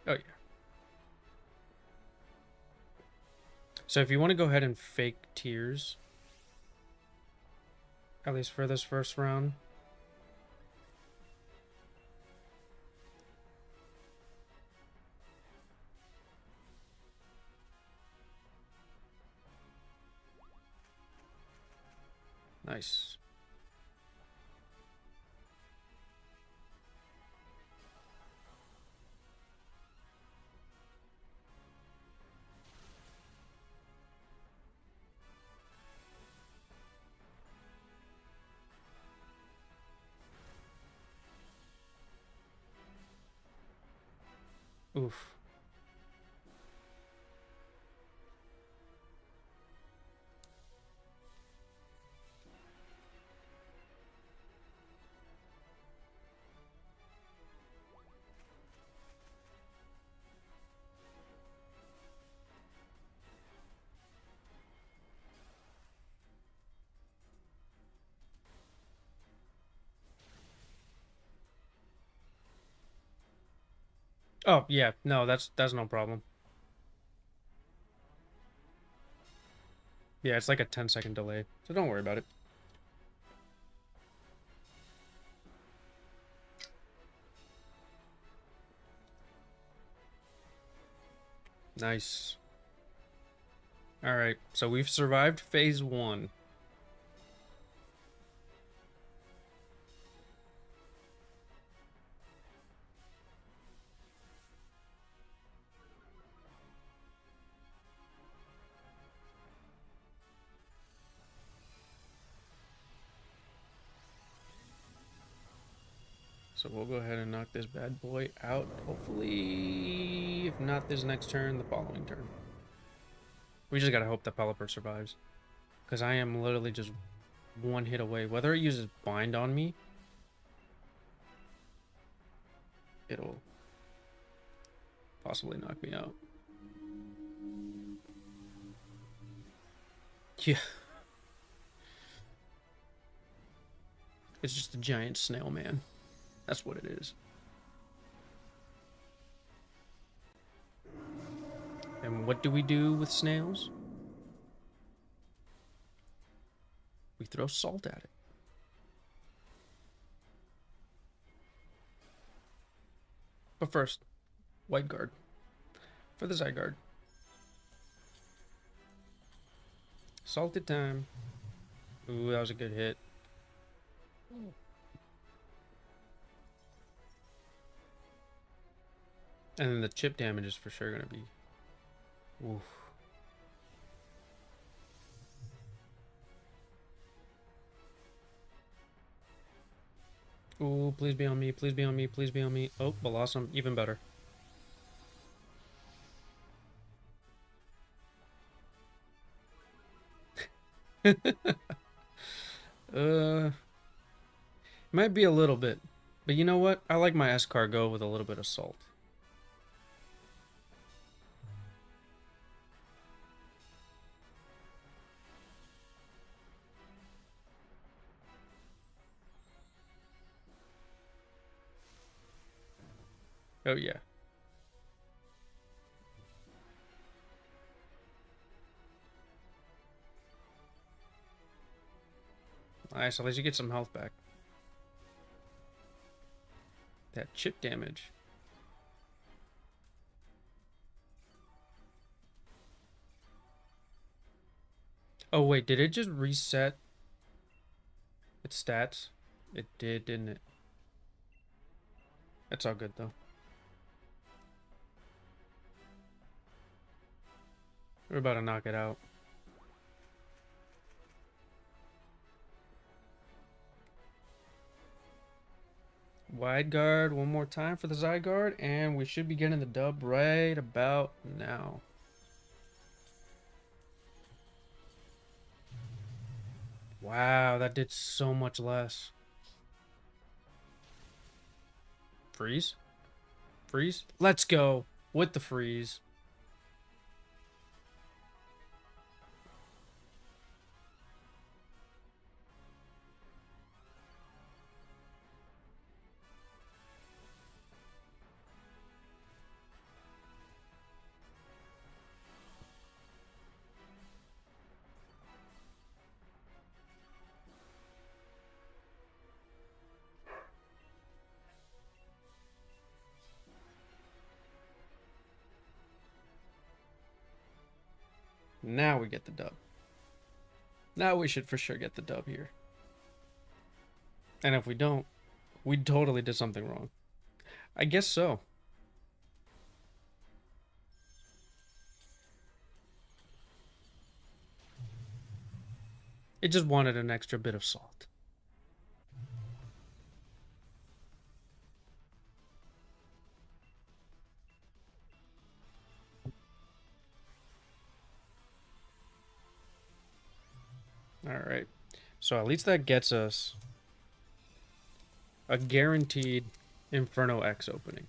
S1: Oh yeah. So if you want to go ahead and fake tears, at least for this first round. Nice. Oof. Oh, yeah. No, that's no problem. Yeah, it's like a 10-second delay, so don't worry about it. Nice. Alright, so we've survived phase 1. So we'll go ahead and knock this bad boy out. Hopefully, if not this next turn, the following turn. We just gotta hope that Pelipper survives. Because I am literally just one hit away. Whether it uses Bind on me, it'll possibly knock me out. Yeah. It's just a giant snail man. That's what it is. And what do we do with snails? We throw salt at it. But first, White Guard for the Zygarde. Salted time. Ooh, that was a good hit. And then the chip damage is for sure gonna be. Oof. Ooh, please be on me, please be on me, please be on me. Oh, Blossom, even better. Might be a little bit. But you know what? I like my escargot with a little bit of salt. Oh, yeah. Nice, at least you get some health back. That chip damage. Oh, wait, did it just reset its stats? It did, didn't it? That's all good, though. We're about to knock it out. Wide guard one more time for the Zygarde, and we should be getting the dub right about now. Wow, that did so much less. Freeze? Freeze? Let's go with the freeze. Now we get the dub. Now we should for sure get the dub here. And if we don't, we totally did something wrong. I guess so. It just wanted an extra bit of salt. Alright. So at least that gets us a guaranteed Inferno X opening.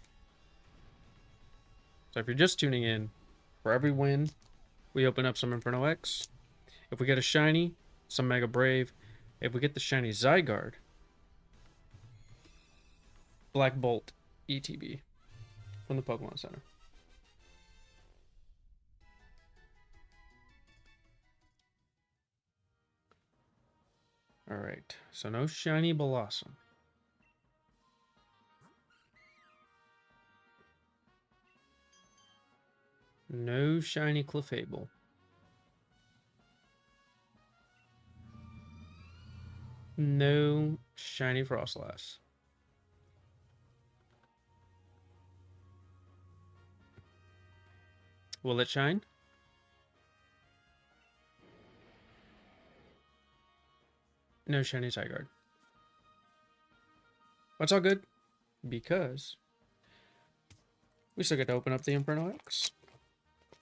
S1: So if you're just tuning in, for every win, we open up some Inferno X. If we get a shiny, some Mega Brave. If we get the shiny Zygarde, Black Bolt ETB from the Pokemon Center. Alright, so no shiny Blossom. No shiny Clefable. No shiny Frostlass. Will it shine? No shiny Zygarde. That's all good, because we still get to open up the Inferno X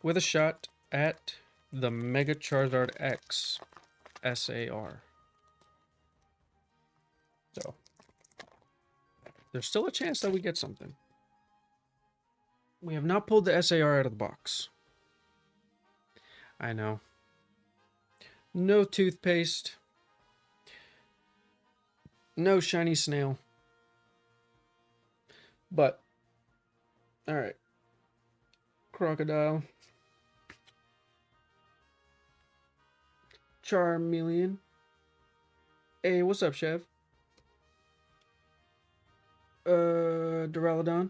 S1: with a shot at the Mega Charizard X SAR. So, there's still a chance that we get something. We have not pulled the SAR out of the box. I know. No toothpaste. No shiny snail. But, alright. Crocodile. Charmeleon. Hey, what's up, Chef? Duraludon.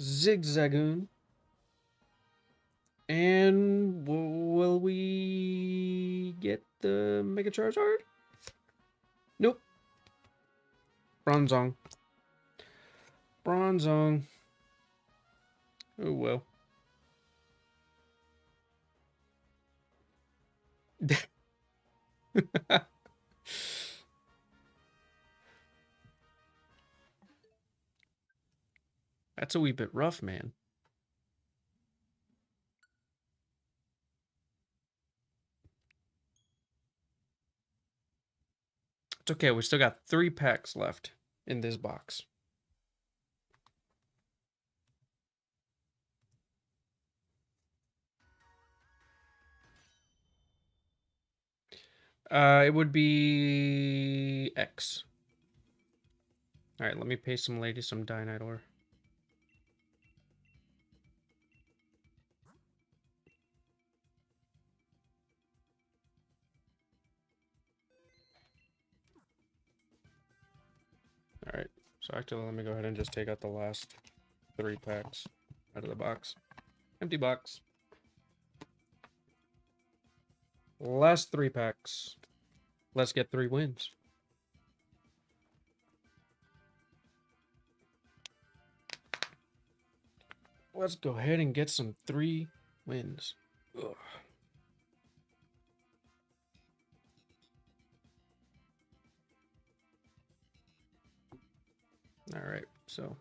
S1: Zigzagoon. And will we get the Mega Charizard? Nope. Bronzong. Bronzong. Oh, well. That's a wee bit rough, man. It's okay. We still got 3 packs left in this box. It would be X. All right, let me pay some ladies some Dynidor. All right, so actually let me go ahead and just take out the last 3 packs out of the box. Empty box. Last 3 packs. Let's get 3 wins. Let's go ahead and get some 3 wins. Ugh. All right, so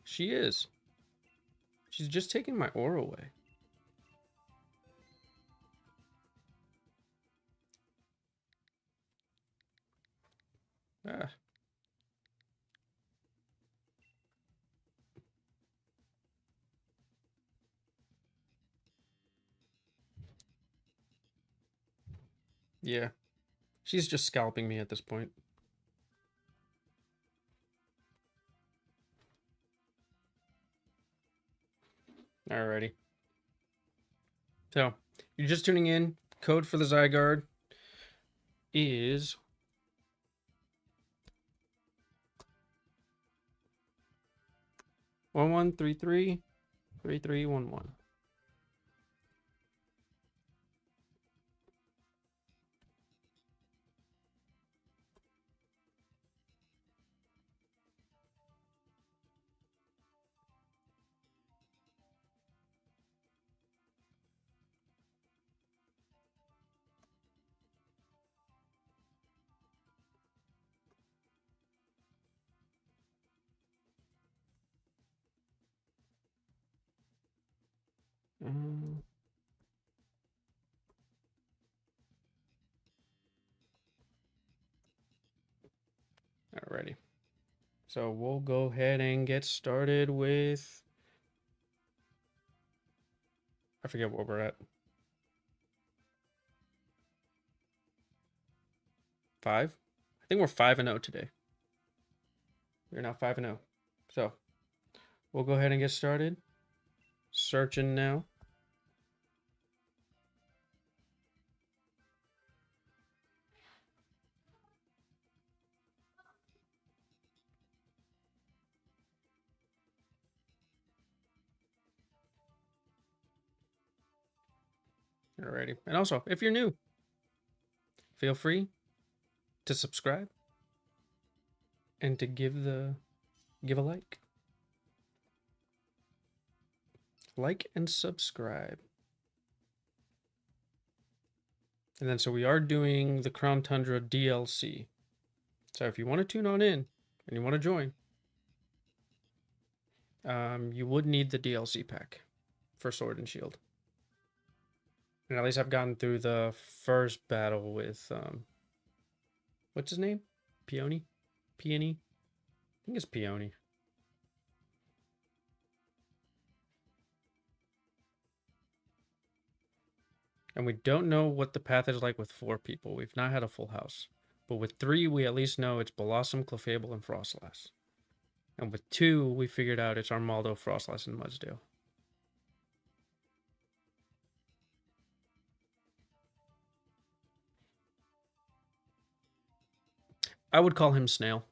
S1: she is. She's just taking my aura away. Ah. Yeah. She's just scalping me at this point. Alrighty. So, you're just tuning in. Code for the Zygarde is 11333311. Alrighty. So we'll go ahead and get started with... I forget what we're at. 5? I think we're 5-0 today. We're now 5-0. So we'll go ahead and get started. Searching now. Alrighty. And also, if you're new, feel free to subscribe and to give a like. Like and subscribe. And then so we are doing the Crown Tundra DLC. So if you want to tune on in and you want to join, you would need the DLC pack for Sword and Shield. And at least I've gotten through the first battle with what's his name? Peony? Peony? I think it's Peony. And we don't know what the path is like with 4 people. We've not had a full house. But with 3, we at least know it's Blossom, Clefable, and Frostlass. And with 2, we figured out it's Armaldo, Frostlass, and Mudsdale. I would call him Snail.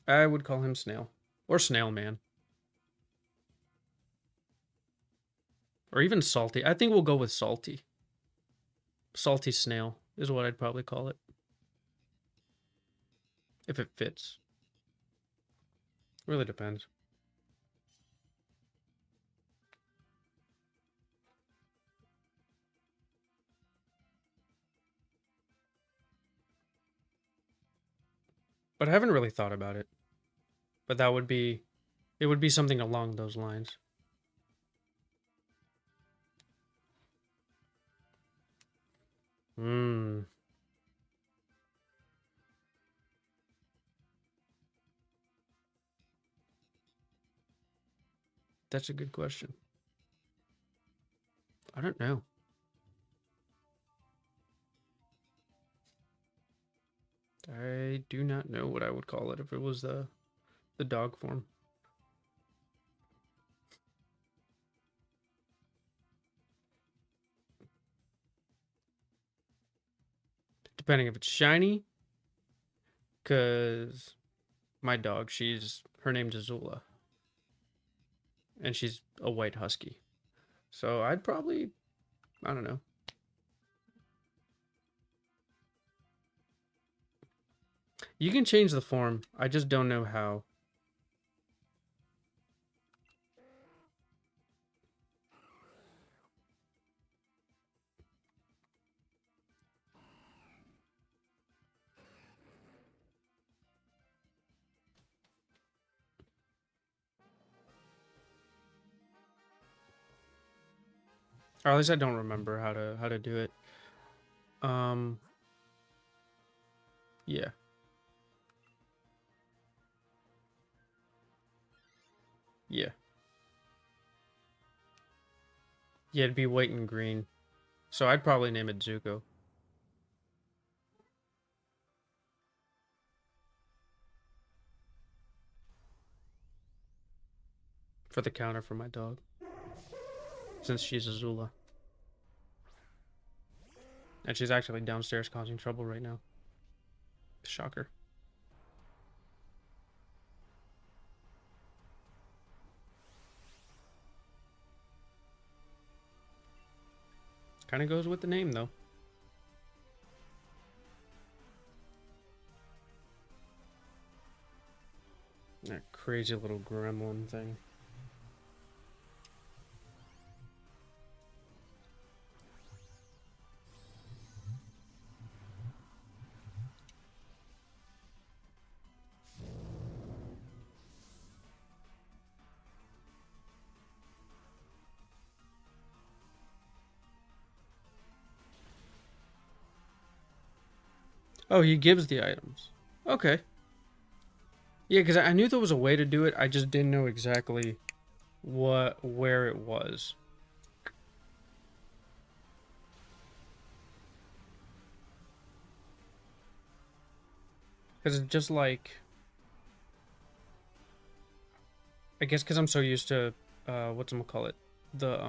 S1: I would call him Snail. Or Snail Man. Or even Salty. I think we'll go with Salty. Salty Snail is what I'd probably call it. If it fits. Really depends. But I haven't really thought about it. But that would be... It would be something along those lines. That's a good question. I don't know. I do not know what I would call it if it was the dog form. Depending if it's shiny, because my dog, her name's Azula. And she's a white husky. So I'd probably, I don't know. You can change the form. I just don't know how. Or at least I don't remember how to do it. Yeah. Yeah. Yeah, it'd be white and green. So I'd probably name it Zuko. For the counter for my dog. Since she's Azula. And she's actually downstairs causing trouble right now. Shocker. Kind of goes with the name, though. That crazy little gremlin thing. Oh, he gives the items. Okay. Yeah, because I knew there was a way to do it. I just didn't know exactly where it was. Because it's just like, I guess because I'm so used to, whatchamacallit, the,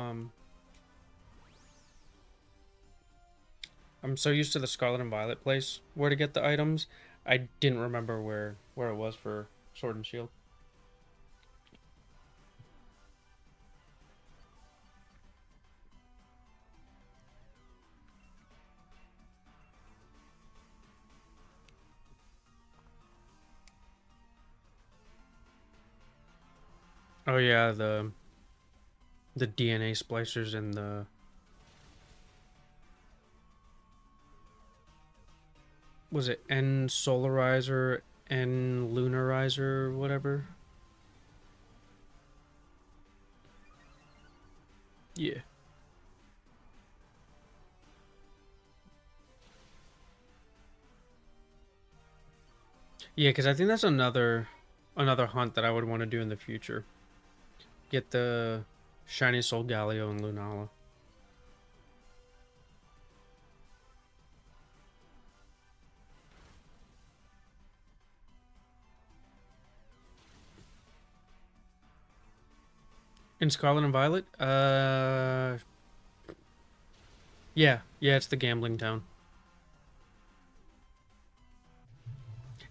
S1: I'm so used to the Scarlet and Violet place where to get the items. I didn't remember where it was for Sword and Shield. Oh yeah, the DNA splicers and the, was it N Solarizer, N Lunarizer, whatever? Yeah. Yeah, because I think that's another hunt that I would want to do in the future. Get the Shiny Soul Galio and Lunala. In Scarlet and Violet? Yeah. Yeah, it's the gambling town.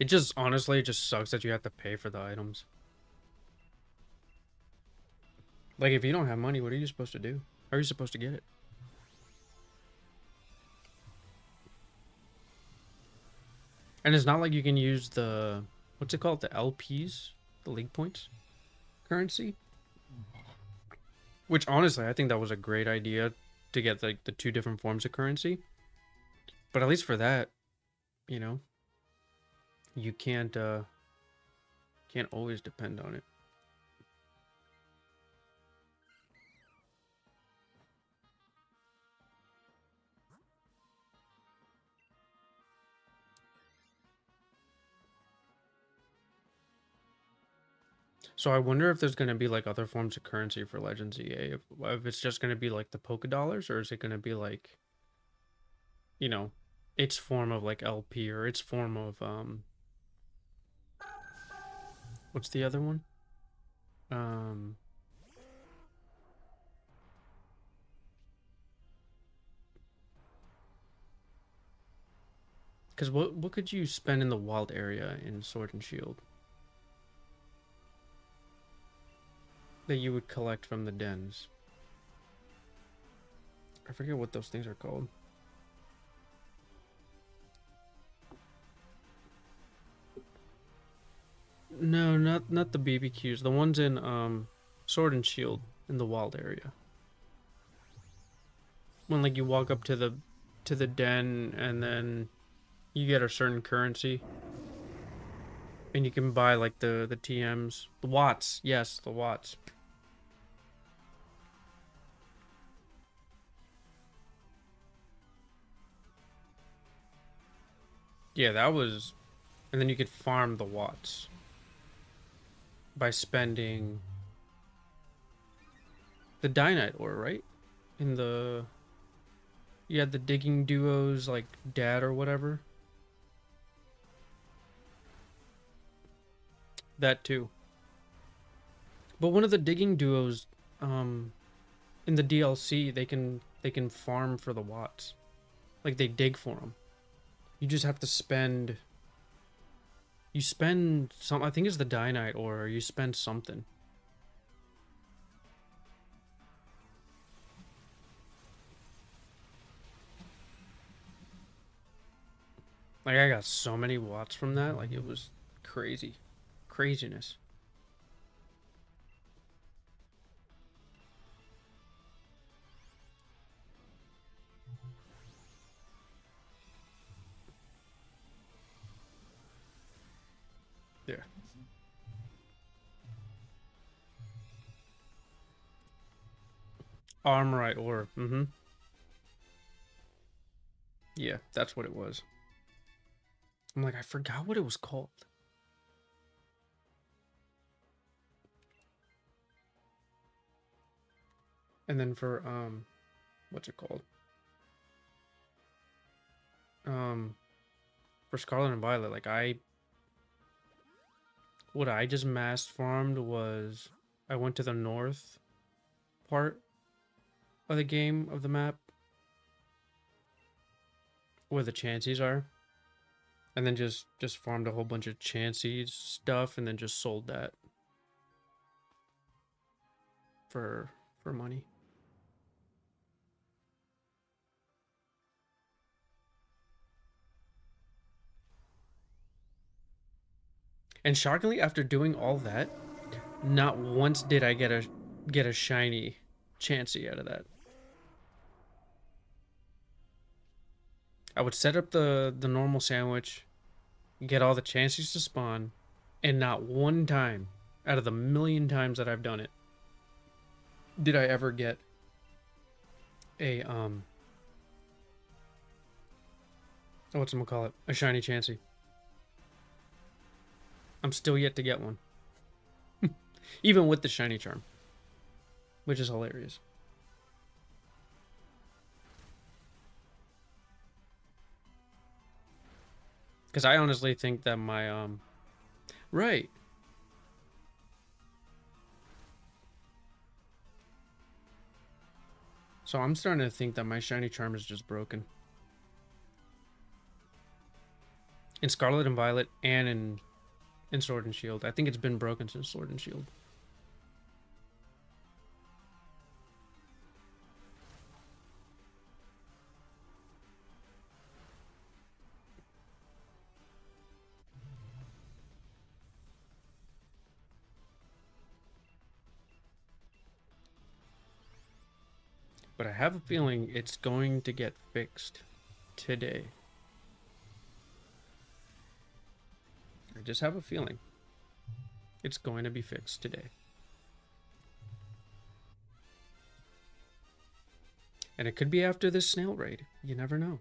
S1: It just, honestly, it just sucks that you have to pay for the items. Like, if you don't have money, what are you supposed to do? How are you supposed to get it? And it's not like you can use the, what's it called? The LPs? The League Points currency? Which, honestly, I think that was a great idea to get, like, the two different forms of currency. But at least for that, you know, you can't always depend on it. So I wonder if there's gonna be like other forms of currency for Legends EA. If it's just gonna be like the Poké Dollars, or is it gonna be like, you know, its form of like LP or its form of what's the other one? Um, because what could you spend in the wild area in Sword and Shield that you would collect from the dens? I forget what those things are called. No, not the BBQs. The ones in Sword and Shield in the wild area. When like you walk up to the den and then you get a certain currency and you can buy like the TMs, the watts. Yes, the watts. Yeah, that was, and then you could farm the watts by spending the Dynite ore, right? In the, you had the digging duos like dad or whatever. That too. But one of the digging duos, um, in the DLC, they can farm for the watts, like they dig for them. You just have to spend. You spend some. I think it's the Dynite, or you spend something. Like I got so many watts from that. Like it was crazy, craziness. Yeah. Armorite ore. Mm-hmm. Yeah, that's what it was. I'm like, I forgot what it was called. And then for what's it called? For Scarlet and Violet, like what I just mass farmed was I went to the north part of the game of the map where the Chanseys are, and then just farmed a whole bunch of Chansey stuff, and then just sold that for money. And shockingly, after doing all that, not once did I get a shiny Chansey out of that. I would set up the normal sandwich, get all the Chanseys to spawn, and not one time out of the million times that I've done it did I ever get a what's I'm call it, a shiny Chansey. I'm still yet to get one. Even with the shiny charm, which is hilarious. Because I honestly think that my right. So I'm starting to think that my shiny charm is just broken. In Scarlet and Violet and in Sword and Shield. I think it's been broken since Sword and Shield. But I have a feeling it's going to get fixed today. I just have a feeling it's going to be fixed today. And it could be after this snail raid. You never know.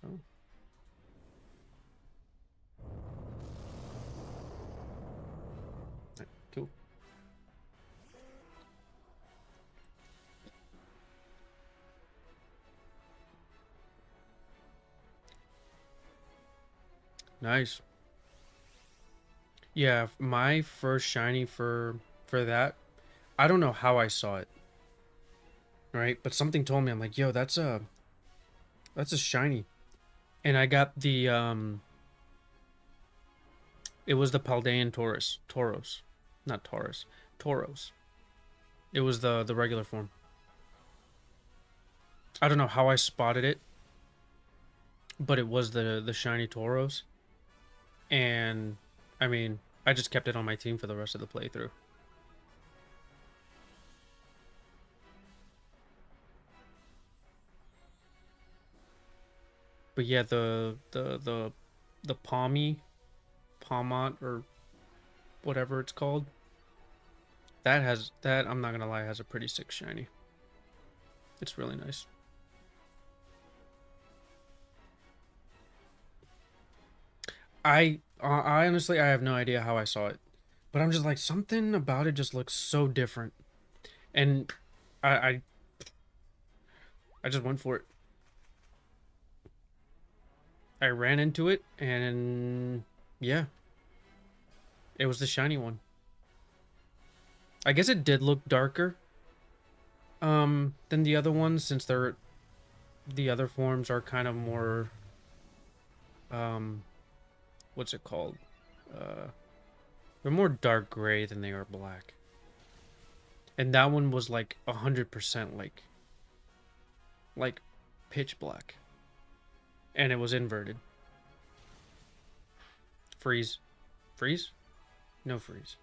S1: Oh. Right, cool. Nice. Yeah, my first shiny for that, I don't know how I saw it. Right? But something told me, I'm like, yo, that's a shiny. And I got the it was the Paldean Tauros. Not Taurus. Tauros. It was the regular form. I don't know how I spotted it, but it was the shiny Tauros. And I mean, I just kept it on my team for the rest of the playthrough. But yeah, the Palmont or whatever it's called, that I'm not gonna lie, has a pretty sick shiny. It's really nice. I honestly I have no idea how I saw it, but I'm just like, something about it just looks so different, and I I, I just went for it. I ran into it, and yeah, it was the shiny one. I guess it did look darker than the other ones, since the other forms are kind of more what's it called? Uh they're more dark gray than they are black. And that one was like 100% like pitch black. And it was inverted. Freeze. Freeze? No freeze.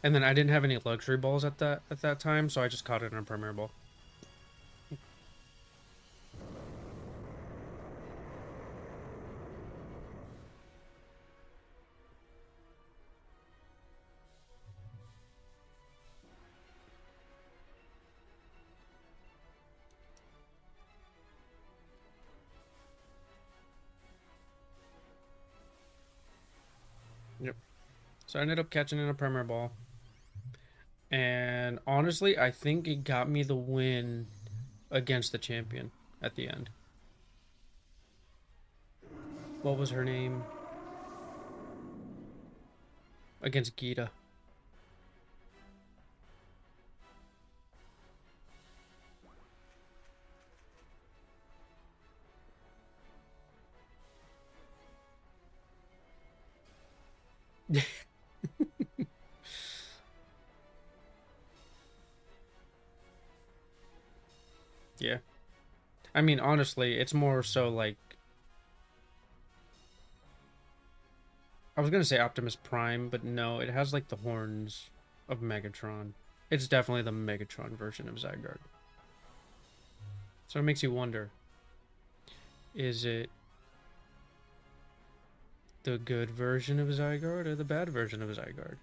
S1: And then I didn't have any luxury balls at that time, so I just caught it in a Premier Ball. Yep. So I ended up catching in a Premier Ball. And honestly, I think it got me the win against the champion at the end. What was her name? Against Gita. Yeah. I mean, honestly, it's more so like... I was gonna say Optimus Prime, but no, it has like the horns of Megatron. It's definitely the Megatron version of Zygarde. So it makes you wonder, is it the good version of Zygarde or the bad version of Zygarde?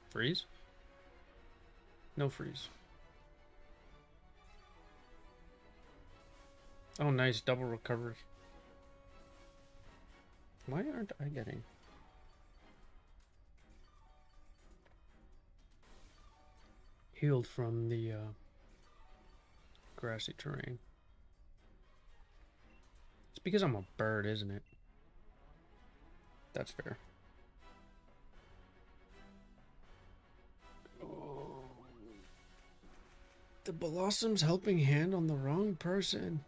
S1: Freeze? No freeze. Oh, nice. Double recovery. Why aren't I getting... healed from the grassy terrain? It's because I'm a bird, isn't it? That's fair. Oh. The Blossom's helping hand on the wrong person.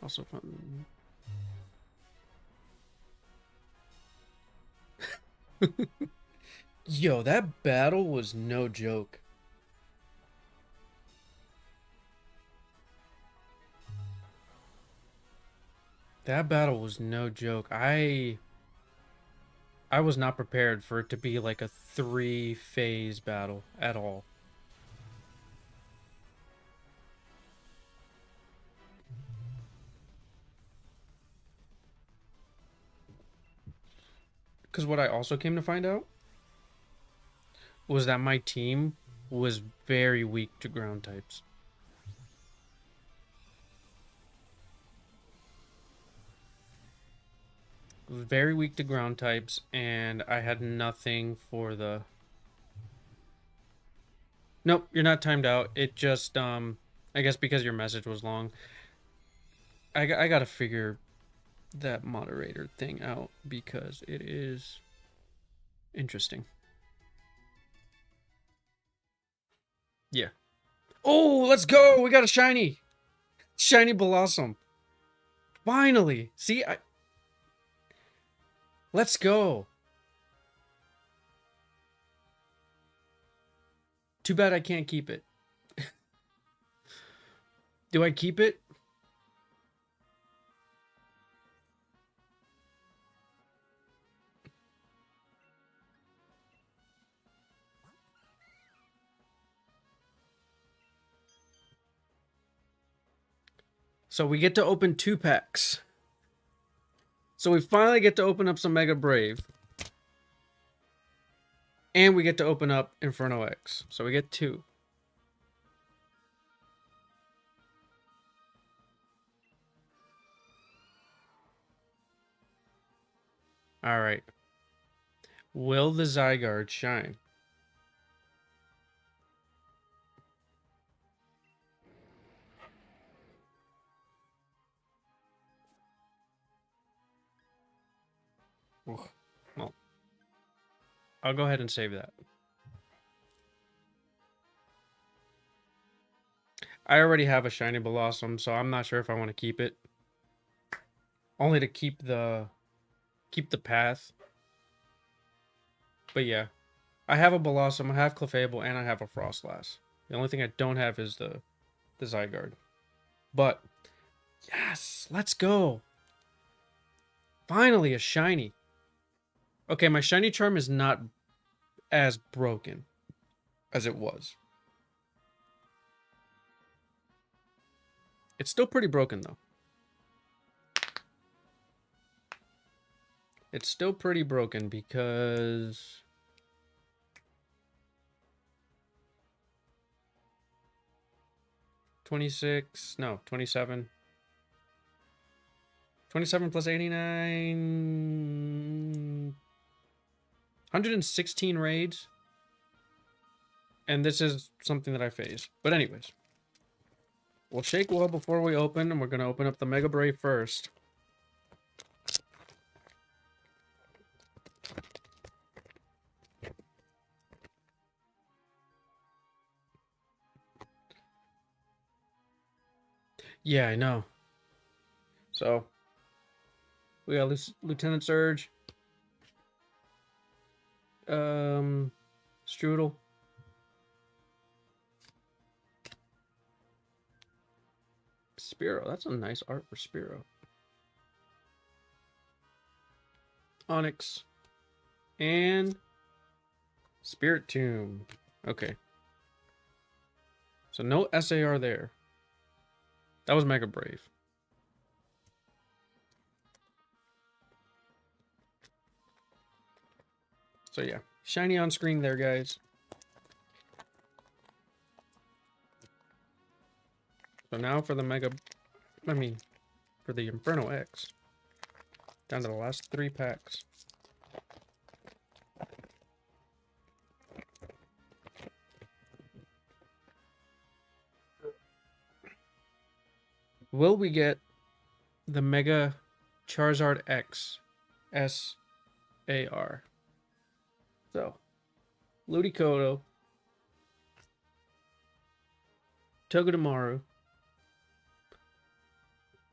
S1: Also fun. Yo, that battle was no joke. That battle was no joke. I was not prepared for it to be like a 3-phase battle at all. Because what I also came to find out was that my team was very weak to ground types. Very weak to ground types, and I had nothing for the... Nope, you're not timed out. It just, I guess because your message was long. I gotta figure that moderator thing out because it is interesting. Yeah. Oh, let's go! We got a shiny! Shiny Blossom. Finally! See, let's go! Too bad I can't keep it. Do I keep it? So we get to open 2 packs. So we finally get to open up some Mega Brave. And we get to open up Inferno X. So we get 2. Alright. Will the Zygarde shine? Well, I'll go ahead and save that. I already have a shiny Blossom, so I'm not sure if I want to keep it. Only to keep the path. But yeah, I have a Blossom, I have Clefable, and I have a Frostlass. The only thing I don't have is the Zygarde. But yes, let's go. Finally, a shiny. Okay, my shiny charm is not as broken as it was. It's still pretty broken, though. It's still pretty broken because... 26, no, 27. 27 plus 89... 116 raids. And this is something that I phase. But anyways. We'll shake well before we open, and we're going to open up the Mega Brave first. Yeah, I know. So, we got Lieutenant Surge. Strudel. Spearow. That's a nice art for Spearow. Onyx. And Spirit Tomb. Okay. So no SAR there. That was Mega Brave. So yeah, shiny on screen there, guys. So now for the for the Inferno X. Down to the last 3 packs. Will we get the Mega Charizard X SAR? So, Ludicolo, Togedemaru,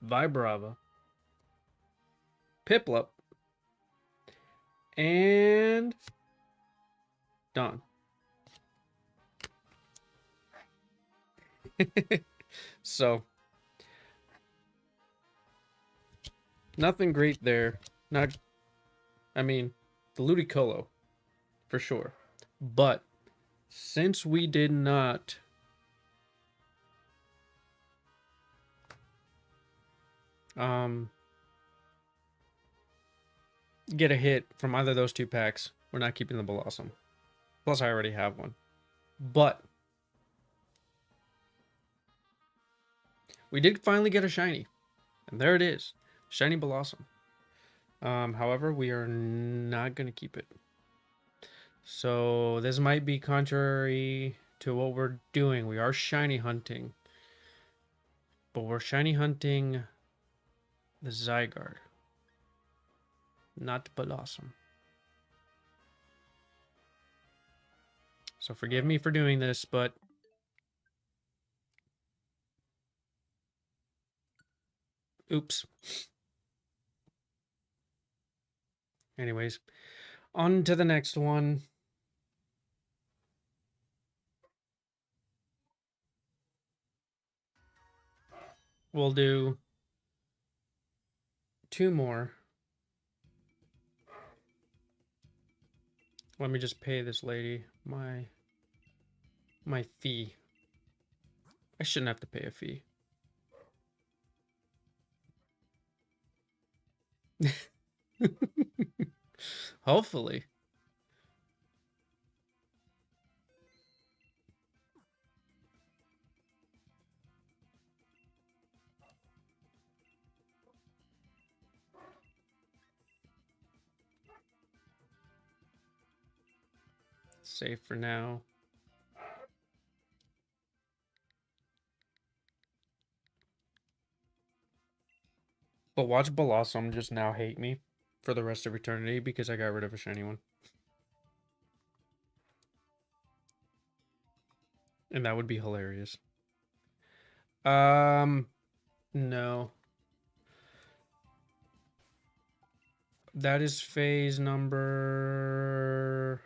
S1: Vibrava, Piplup, and Dawn. So, nothing great there. Not, I mean, the Ludicolo, for sure. But, since we did not get a hit from either of those 2 packs, we're not keeping the Blossom. Plus, I already have one. But we did finally get a shiny. And there it is. Shiny Blossom. However, we are not going to keep it. So, this might be contrary to what we're doing. We are shiny hunting. But we're shiny hunting the Zygarde. Not Blossom. So forgive me for doing this, but oops. Anyways, on to the next one. We'll do 2 more. Let me just pay this lady my fee. I shouldn't have to pay a fee. Hopefully. Safe for now. But watch Blossom just now hate me for the rest of eternity because I got rid of a shiny one. And that would be hilarious. No. That is phase number...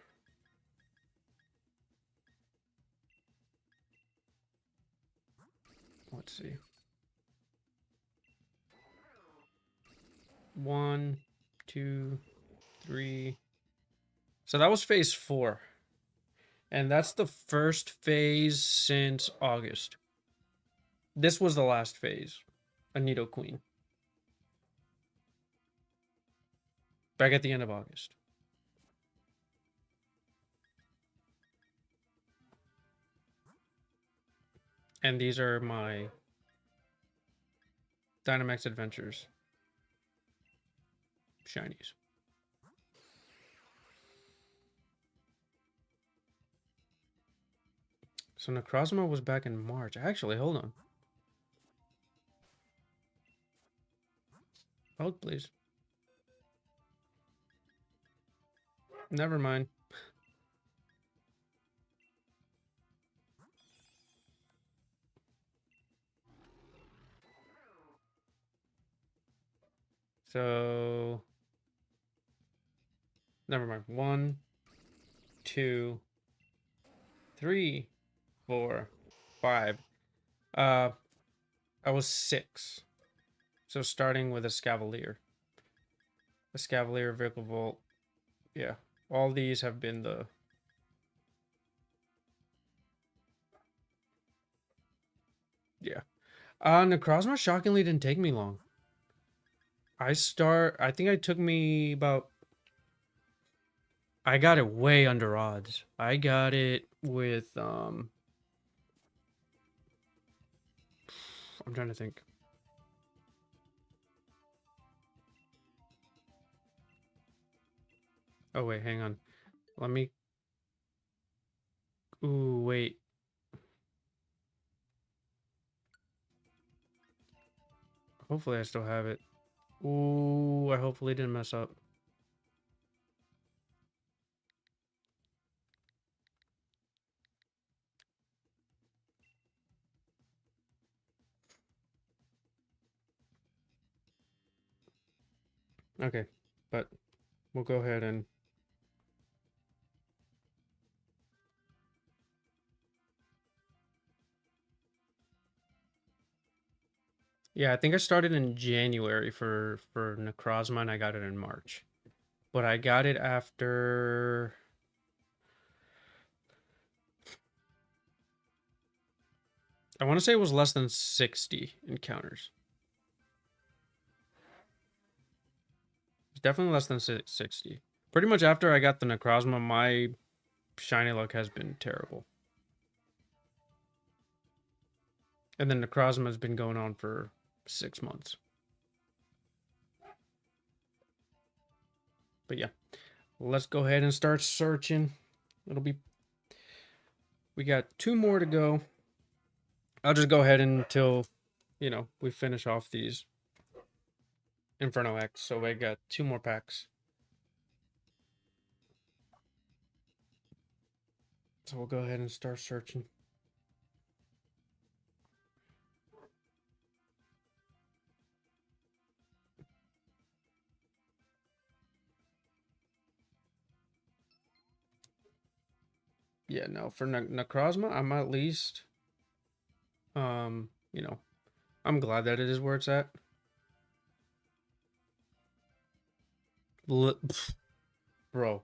S1: Let's see. 1, 2, 3. So that was phase 4. And that's the first phase since August. This was the last phase. A Nidoqueen. Back at the end of August. And these are my Dynamax Adventures shinies. So Necrozma was back in March. Actually, hold on. Hold, please. Never mind. So, never mind. 1, 2, 3, 4, 5. I was 6. So starting with a Scavalier. A Scavalier, Vikavolt. Yeah. All these have been the... Yeah. Necrozma shockingly didn't take me long. I think it took me about... I got it way under odds. I got it with, I'm trying to think. Oh, wait, hang on. Let me... Ooh, wait. Hopefully I still have it. Ooh, I hopefully didn't mess up. Okay, but we'll go ahead and... Yeah, I think I started in January for Necrozma, and I got it in March. But I got it after... I want to say it was less than 60 encounters. It's definitely less than 60. Pretty much after I got the Necrozma, my shiny luck has been terrible. And then Necrozma has been going on for 6 months. But yeah, let's go ahead and start searching. It'll be... We got 2 more to go. I'll just go ahead until, you know, we finish off these Inferno X. So I got 2 more packs. So we'll go ahead and start searching. Yeah, no, for Necrozma, I'm at least, you know, I'm glad that it is where it's at. Bro,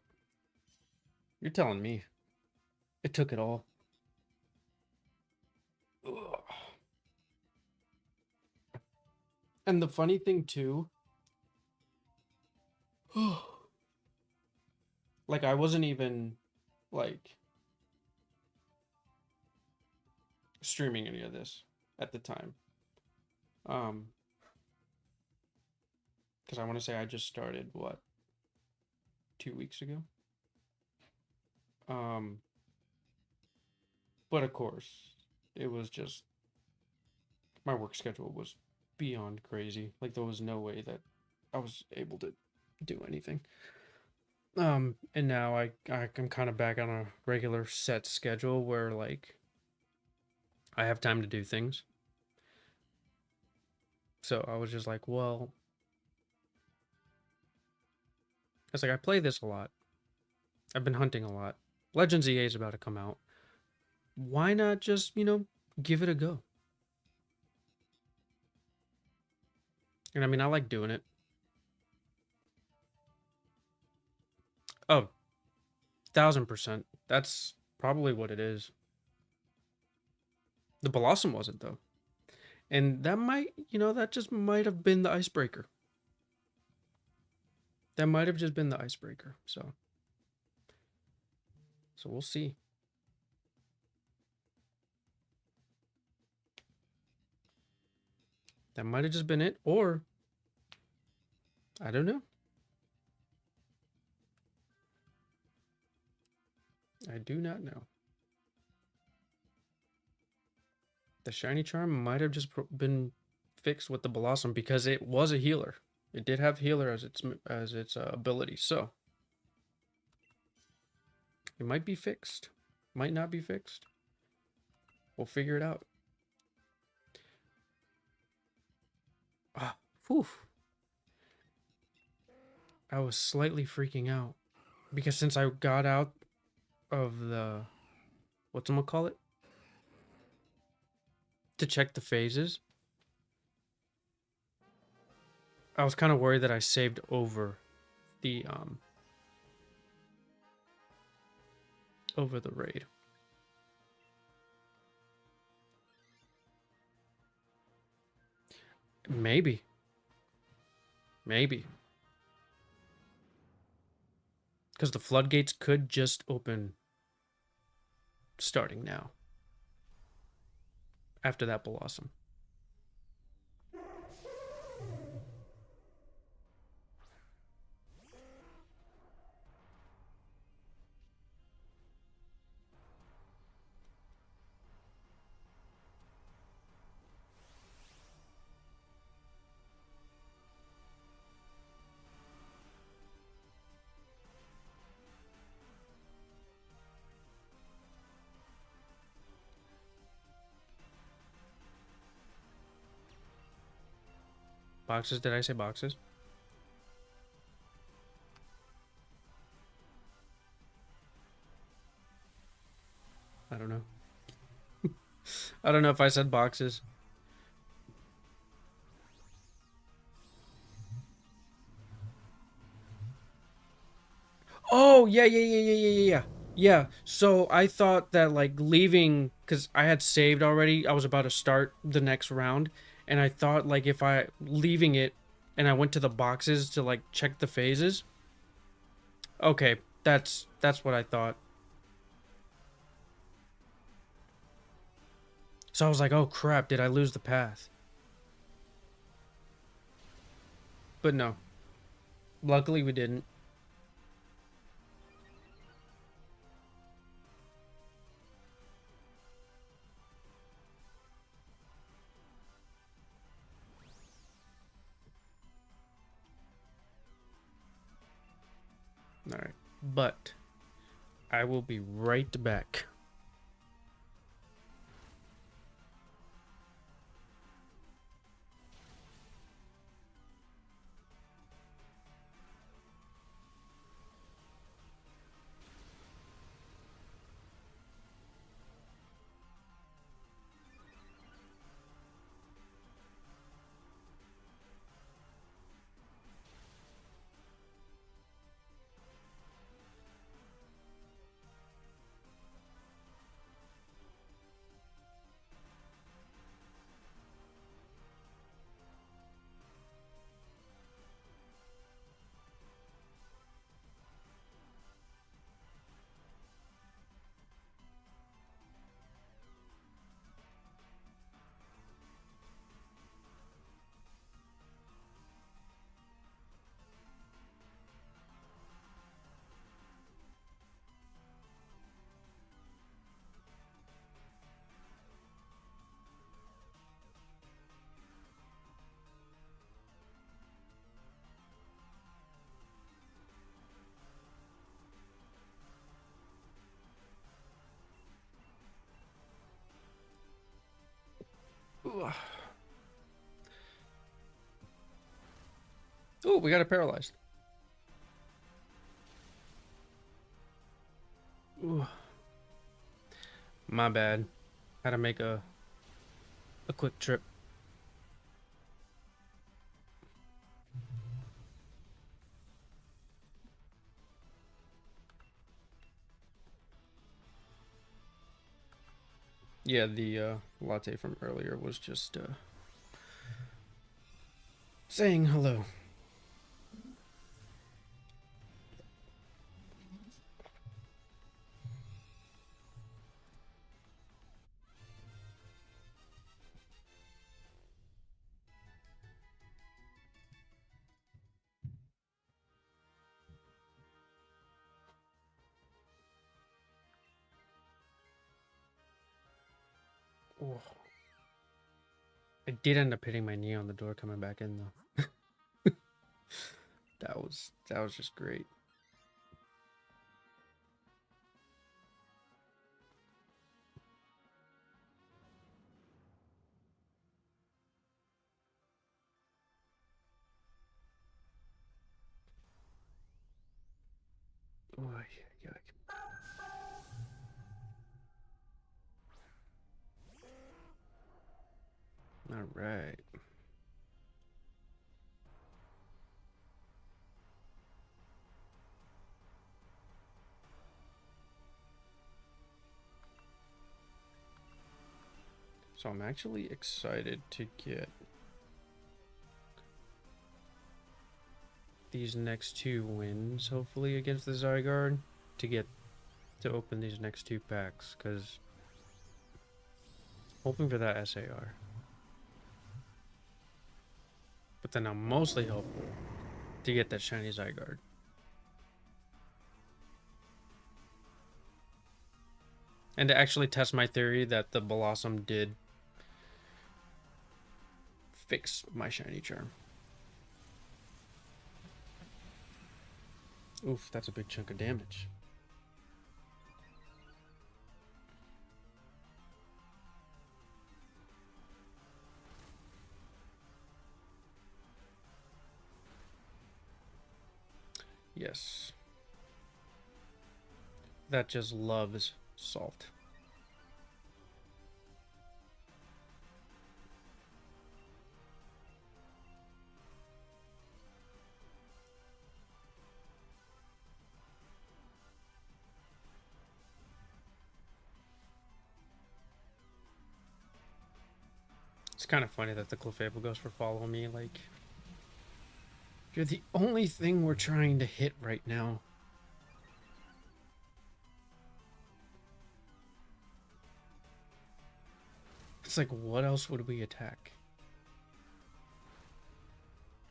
S1: you're telling me it took it all. Ugh. And the funny thing too, like I wasn't even like streaming any of this at the time. Because I want to say I just started what, 2 weeks ago. But of course, it was just my work schedule was beyond crazy. Like there was no way that I was able to do anything. And now I'm kind of back on a regular set schedule where like I have time to do things. So I was just like, well, I was like, I play this a lot. I've been hunting a lot. Legends EA is about to come out. Why not just, give it a go? And I mean, I like doing it. Oh, 1000%. That's probably what it is. The Blossom wasn't, though. And that might, that just might have been the icebreaker. That might have just been the icebreaker. So we'll see. That might have just been it, or I don't know. I do not know. The shiny charm might have just been fixed with the Blossom because it was a healer. It did have healer as its ability, so it might be fixed. Might not be fixed. We'll figure it out. Ah, whew. I was slightly freaking out because since I got out of the whatchamacallit to check the phases, I was kind of worried that I saved the over the raid. Maybe. Maybe. Because the floodgates could just open starting now. After that Blossom. Boxes? Did I say boxes? I don't know. I don't know if I said boxes. Oh, yeah. Yeah, so I thought that like leaving, because I had saved already, I was about to start the next round, and I thought like if I leaving it and I went to the boxes to like check the phases. Okay, that's what I thought. So I was like, oh crap, did I lose the path? But no, luckily we didn't. All right, but I will be right back. Oh, we got it paralyzed. Ooh, my bad. Had to make a quick trip. Yeah, the latte from earlier was just saying hello. Oh, I did end up hitting my knee on the door coming back in though. That was just great. Oh, yeah. All right. So I'm actually excited to get these next two wins, hopefully against the Zygarde, to get to open these next two packs, because hoping for that SAR. But then I'm mostly hopeful to get that shiny Zygarde. And to actually test my theory that the Blossom did fix my shiny charm. Oof, that's a big chunk of damage. Yes. That just loves salt. It's kind of funny that the Clefable goes for follow me. Like, you're the only thing we're trying to hit right now. It's like, what else would we attack?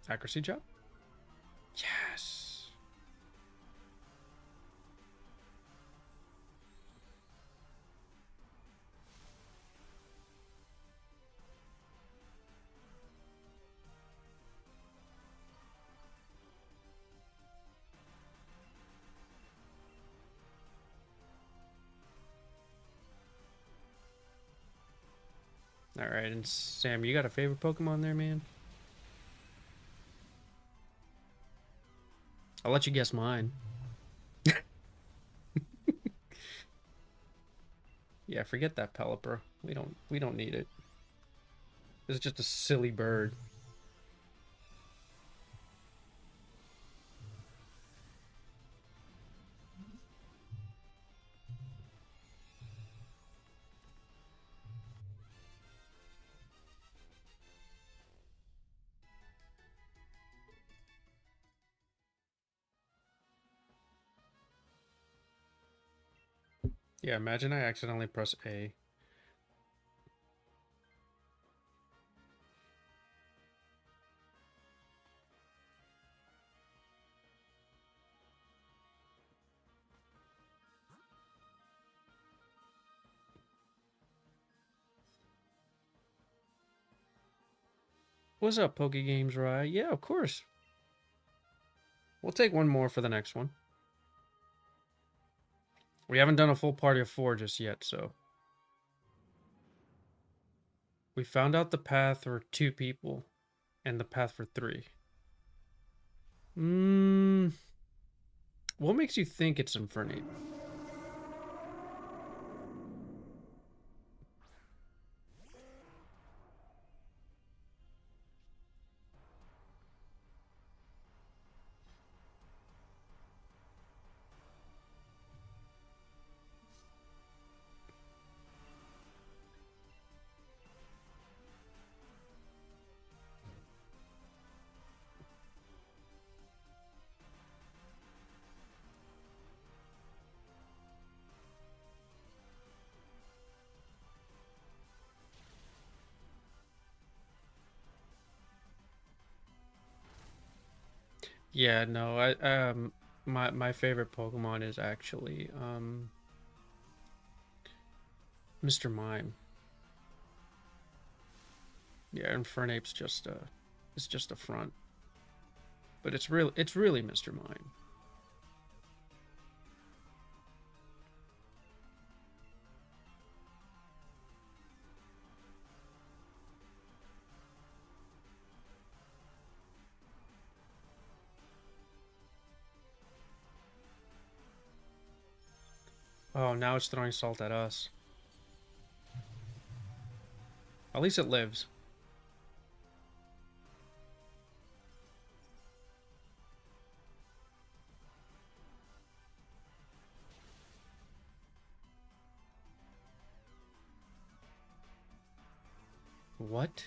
S1: Accuracy job? Yes. Alright, and Sam, you got a favorite Pokemon there, man? I'll let you guess mine. Yeah, forget that Pelipper. We don't need it. It's just a silly bird. Yeah, imagine I accidentally press A. What's up, Poke Games, Rye? Yeah, of course. We'll take one more for the next one. We haven't done a full party of 4 just yet, so. We found out the path for 2 people and the path for 3. Mm, what makes you think it's Infernape? Yeah, no, my favorite Pokemon is actually Mr. Mime. Yeah, Infernape's just it's just a front, but it's really Mr. Mime. Oh, now it's throwing salt at us. At least it lives. What?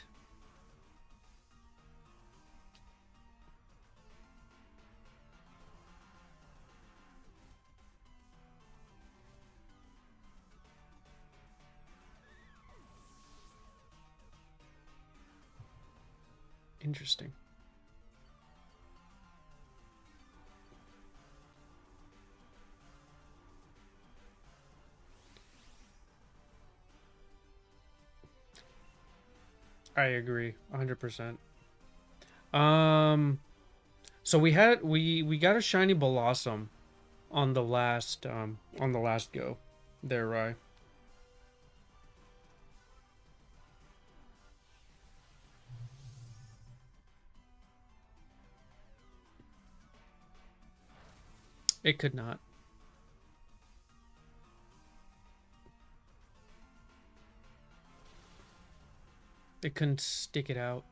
S1: Interesting. I agree, 100%. Um, so we got a shiny Blossom on the last go. There, right? It could not. It couldn't stick it out.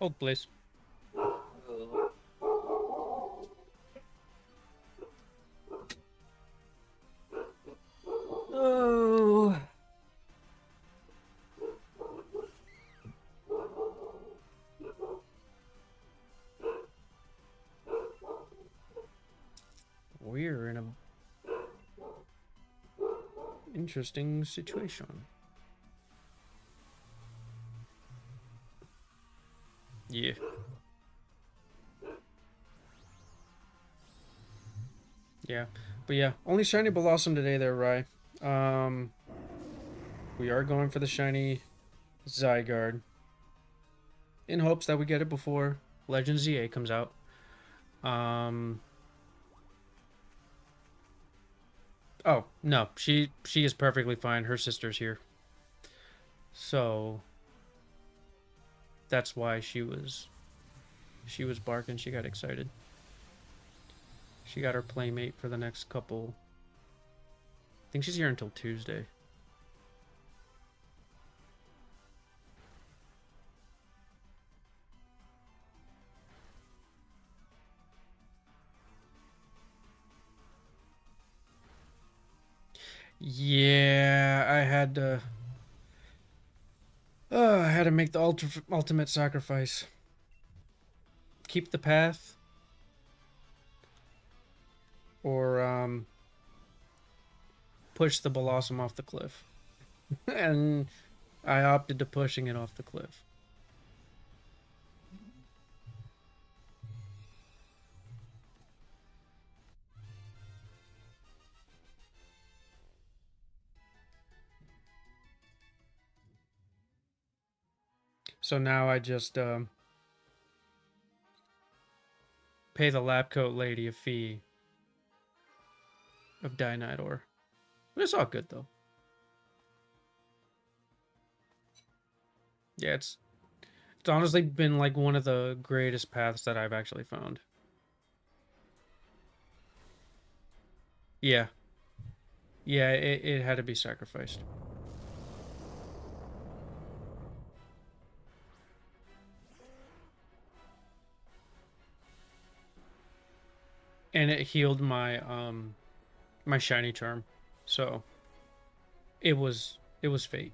S1: Hold, please. Oh. We're in a interesting situation. Yeah. Yeah. But yeah, only shiny Blossom today there, Rye. Um we are going for the shiny Zygarde in hopes that we get it before Legend ZA comes out. Um Oh, no. She is perfectly fine. Her sister's here. So that's why she was barking. She got excited. She got her playmate for the next couple. I think she's here until Tuesday. Yeah, I had to make the ultimate sacrifice. Keep the path, or push the Blossom off the cliff. And I opted to pushing it off the cliff. So now I just pay the lab coat lady a fee of Dynidor. But it's all good though. Yeah, it's honestly been like one of the greatest paths that I've actually found. Yeah. Yeah, it had to be sacrificed. And it healed my my shiny charm. So it was fate.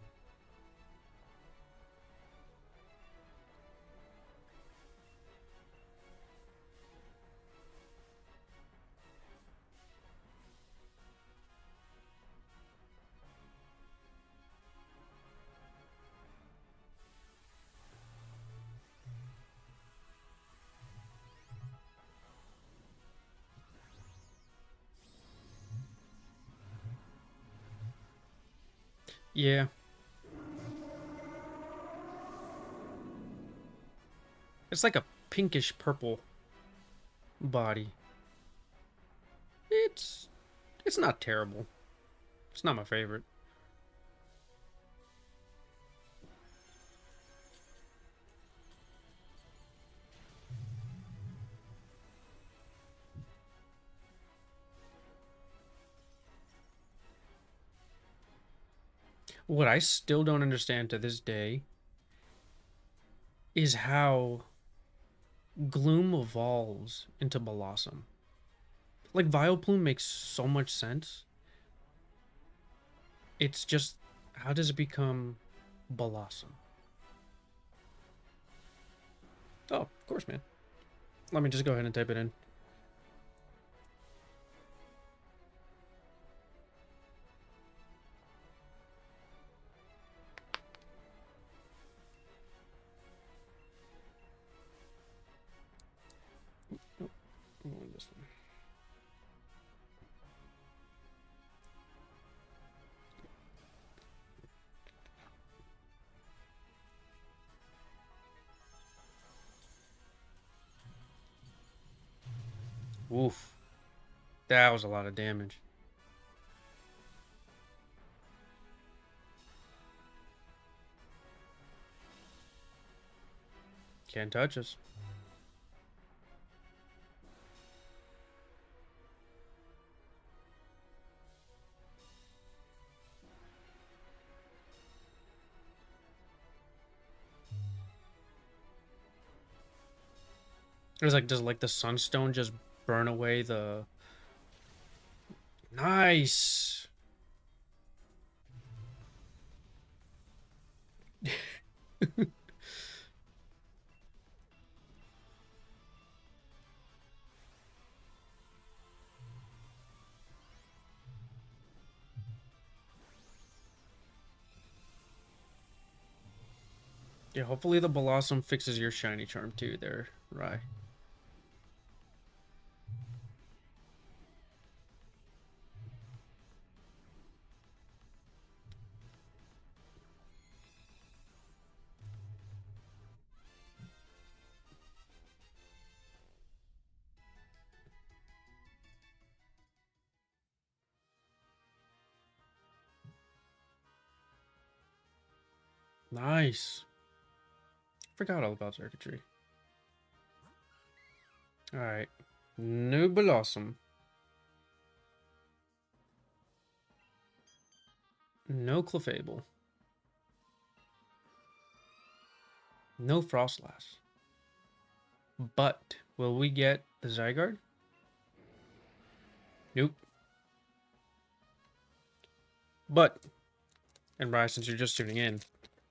S1: Yeah. It's like a pinkish purple body. It's it's not terrible. It's not my favorite. What I still don't understand to this day is how Gloom evolves into Blossom. Like Vileplume makes so much sense. It's just how does it become Blossom? Oh, of course, man. Let me just go ahead and type it in. This one. Oof. That was a lot of damage. Can't touch us. It's like, does like the sunstone just burn away the... Nice! Yeah, hopefully the Blossom fixes your shiny charm too there, Rye. Nice. Forgot all about circuitry. Alright. New Blossom. No Clefable. No Frostlass. But will we get the Zygarde? Nope. But, and Rye, since you're just tuning in,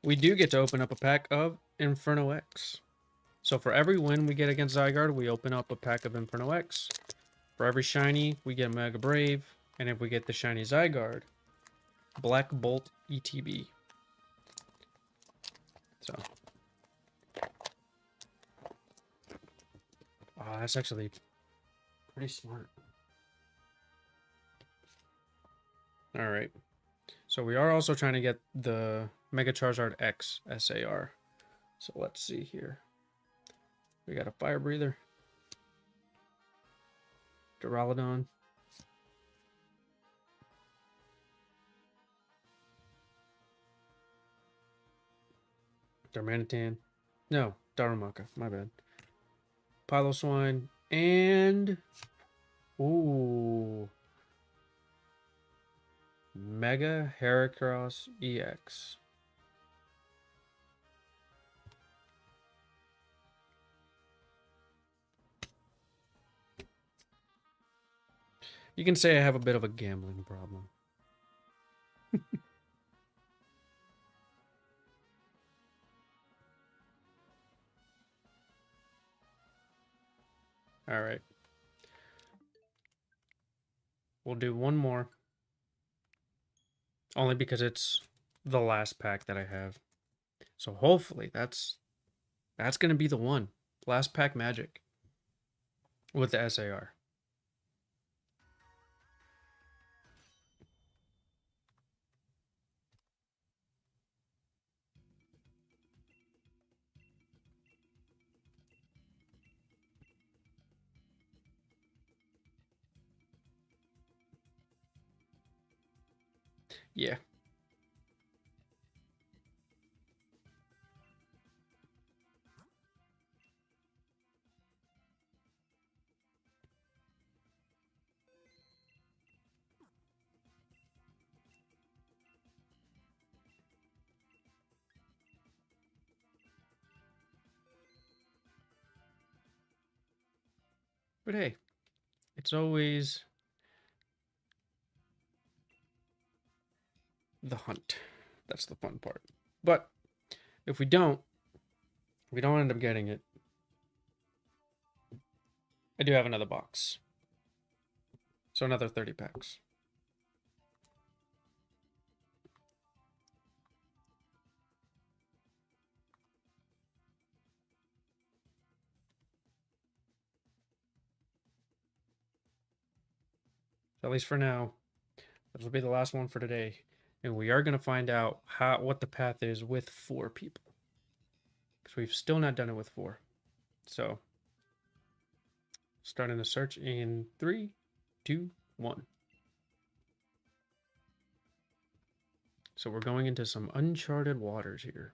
S1: we do get to open up a pack of Inferno X. So for every win we get against Zygarde, we open up a pack of Inferno X. For every shiny, we get Mega Brave. And if we get the shiny Zygarde, Black Bolt ETB. So. Oh, that's actually pretty smart. Alright. So we are also trying to get the Mega Charizard X SAR. So let's see here. We got a Fire Breather. Duraludon. Darmanitan. No, Darumaka. My bad. Piloswine. And... Ooh. Mega Heracross EX. You can say I have a bit of a gambling problem. All right. We'll do one more. Only because it's the last pack that I have. So hopefully that's going to be the one. Last pack magic with the SAR. Yeah. But hey, it's always the hunt. That's the fun part. But if we don't end up getting it, I do have another box. So another 30 packs. So at least for now, this will be the last one for today. And we are going to find out what the path is with 4 people. Because we've still not done it with 4. So, starting the search in 3, 2, 1. So we're going into some uncharted waters here.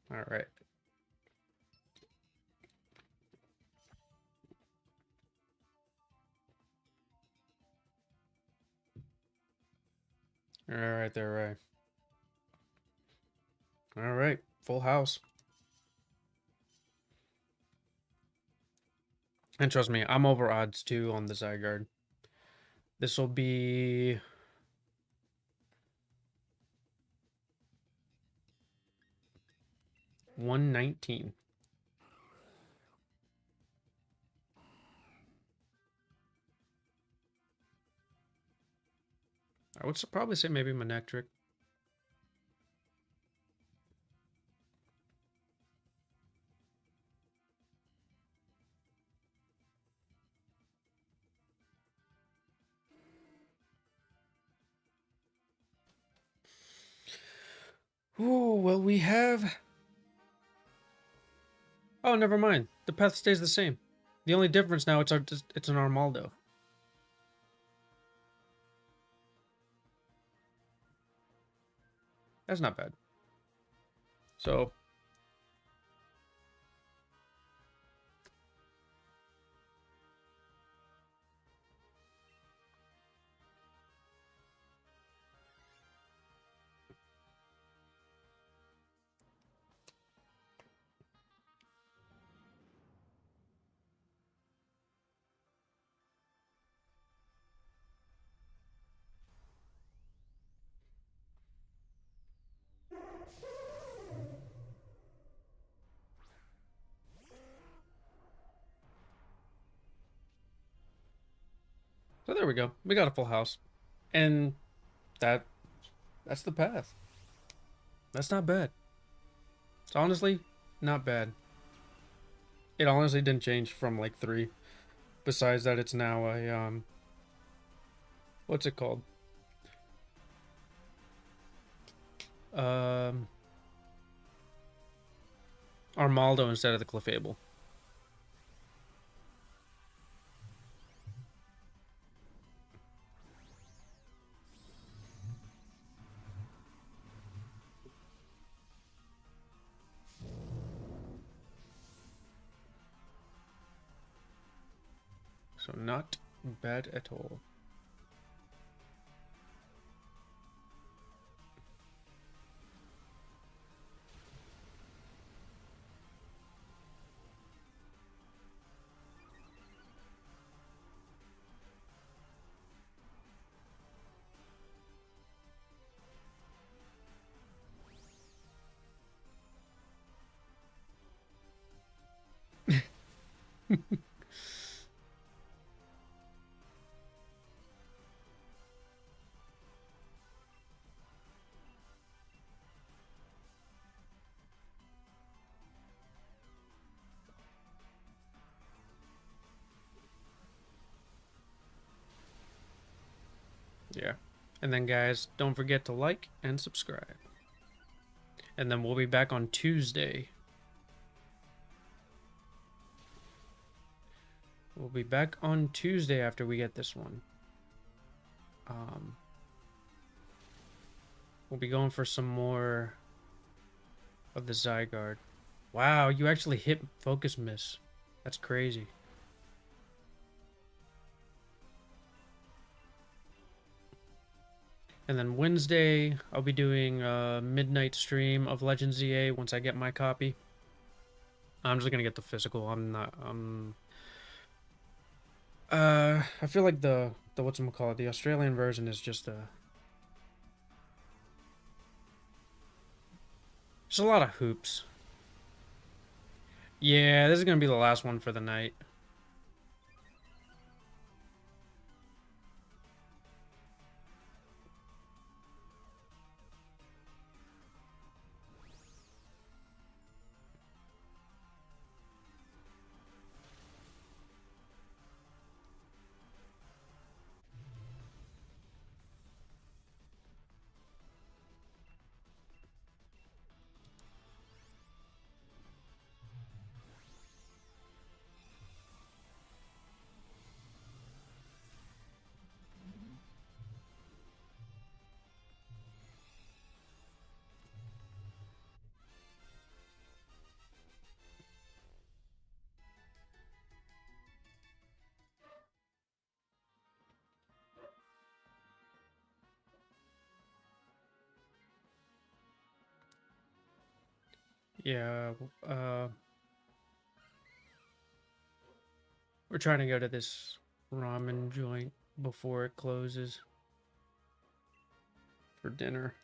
S1: All right. All right there, Ray. All right, full house. And trust me, I'm over odds too on the Zygarde. This will be 119. I would probably say maybe Manectric. Ooh, well, we have... Oh, never mind. The path stays the same. The only difference now, it's an Armaldo. That's not bad. So... So there we go. We got a full house. And that's the path. That's not bad. It's honestly not bad. It honestly didn't change from like 3. Besides that, it's now a what's it called? Um, Armaldo instead of the Clefable. So not bad at all. Yeah. And then, guys, don't forget to like and subscribe. And then we'll be back on Tuesday. We'll be back on Tuesday after we get this one. We'll be going for some more of the Zygarde. Wow, you actually hit focus miss. That's crazy. And then Wednesday, I'll be doing a midnight stream of Legends EA once I get my copy. I'm just gonna get the physical. I'm not. I feel like the whatchamacallit, the Australian version is just a. There's a lot of hoops. Yeah, this is gonna be the last one for the night. Yeah, we're trying to go to this ramen joint before it closes for dinner.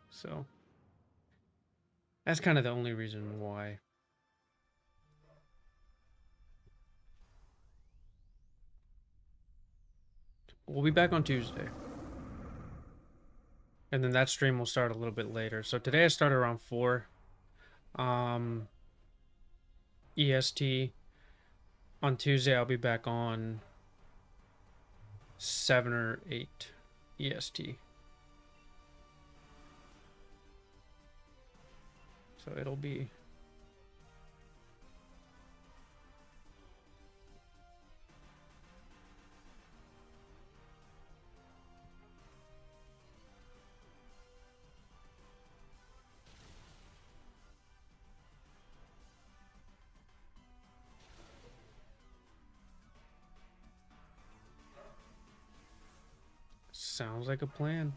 S1: So that's kind of the only reason why. We'll be back on Tuesday. And then that stream will start a little bit later. So today I started around 4 EST. On Tuesday I'll be back on 7 or 8 EST. So it'll be sounds like a plan.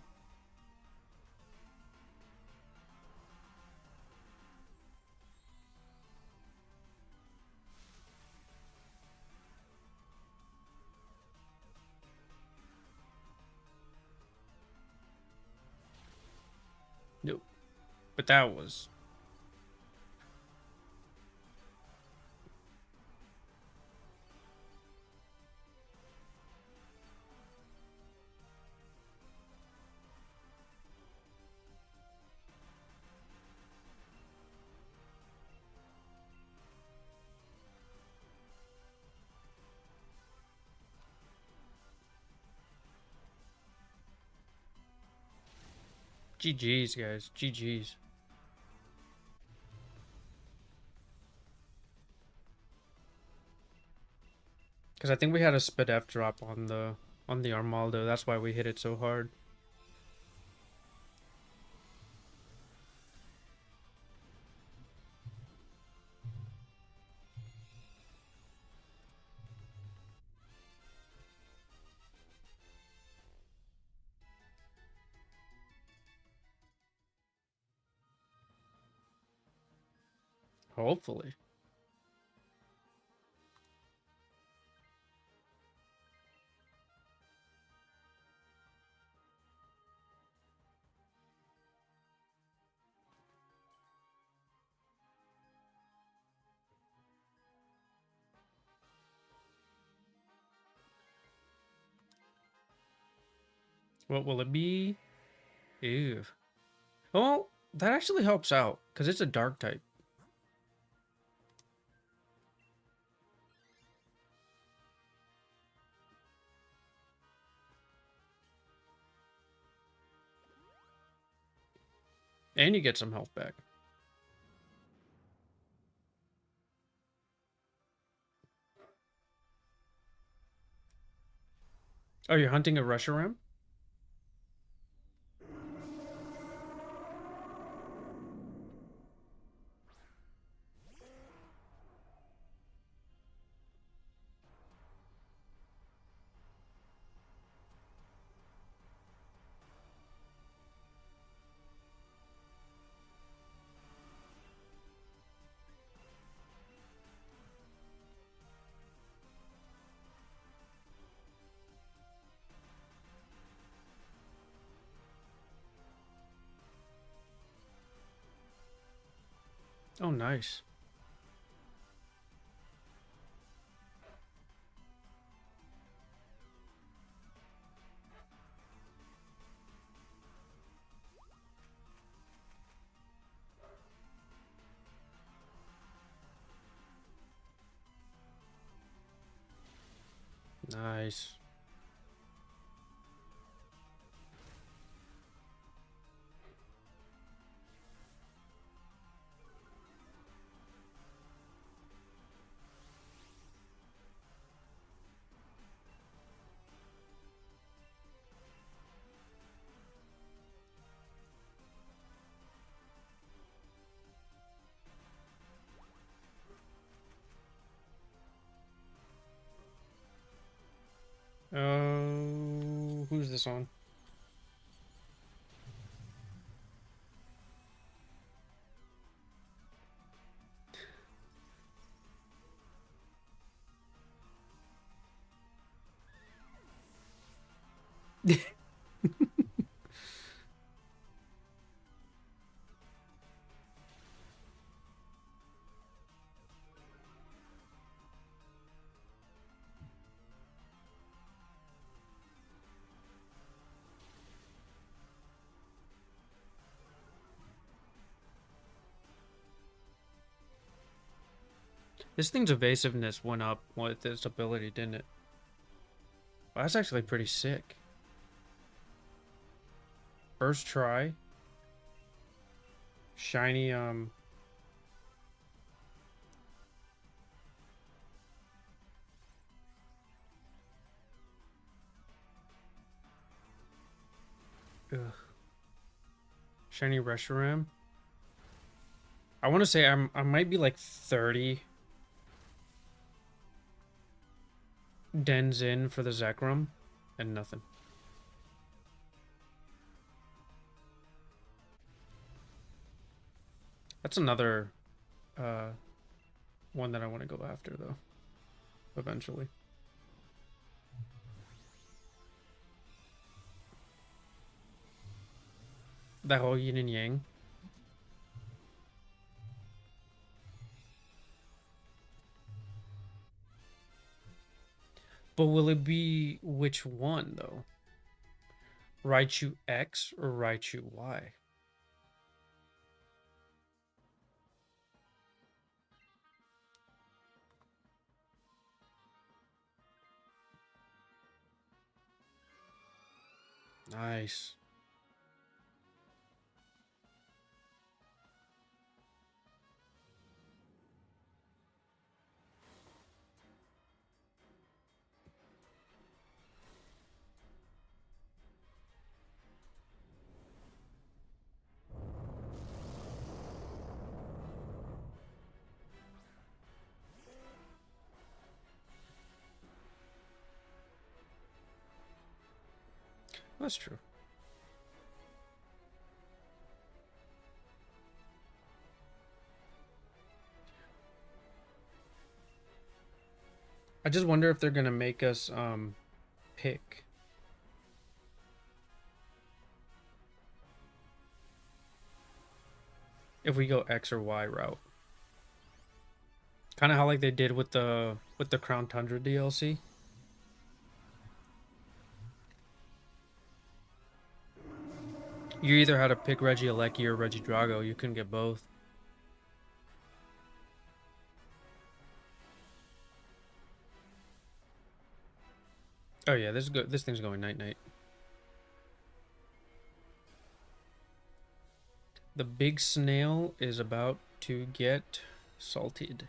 S1: Nope. But that was GG's, guys. GG's. Because I think we had a SPDF drop on the Armaldo. That's why we hit it so hard. Hopefully. What will it be? Ew. Oh, that actually helps out, because it's a dark type. And you get some health back. Oh, you're hunting a Reshiram? Oh, nice. Nice. Oh, who's this on? This thing's evasiveness went up with its ability, didn't it? Well, that's actually pretty sick. First try. Shiny, Ugh. Shiny Reshiram. I want to say I might be like 30 dens in for the Zekrom, and nothing. That's another one that I want to go after, though, eventually. That whole yin and yang. But will it be which one, though? Raichu X or Raichu Y? Nice. That's true. I just wonder if they're gonna make us pick. If we go X or Y route. Kind of how like they did with the Crown Tundra DLC. You either had to pick Regieleki or Regidrago. You couldn't get both. Oh yeah, this is good. This thing's going night night. The big snail is about to get salted.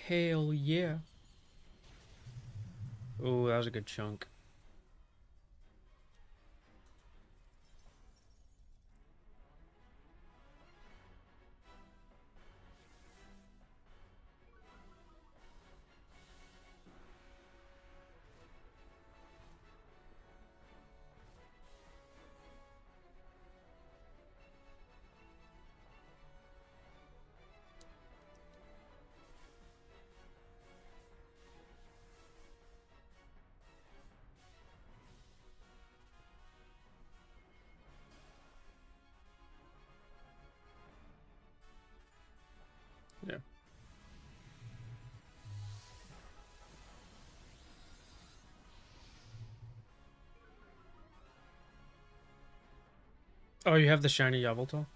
S1: Hell yeah. Oh, that was a good chunk. Yeah. Oh, you have the shiny Yveltal?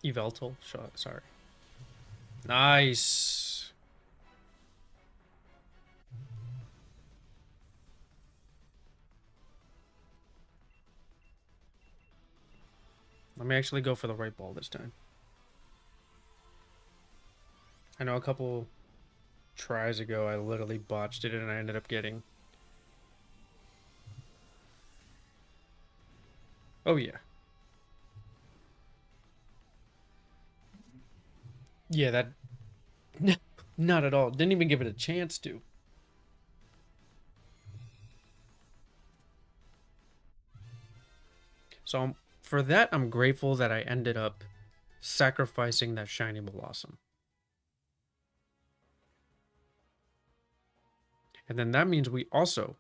S1: Yveltal? Sorry. Nice. Let me actually go for the right ball this time. I know a couple tries ago I literally botched it and I ended up getting... Oh yeah. Yeah, that... Not at all. Didn't even give it a chance to. So for that, I'm grateful that I ended up sacrificing that shiny Blossom. And then that means we also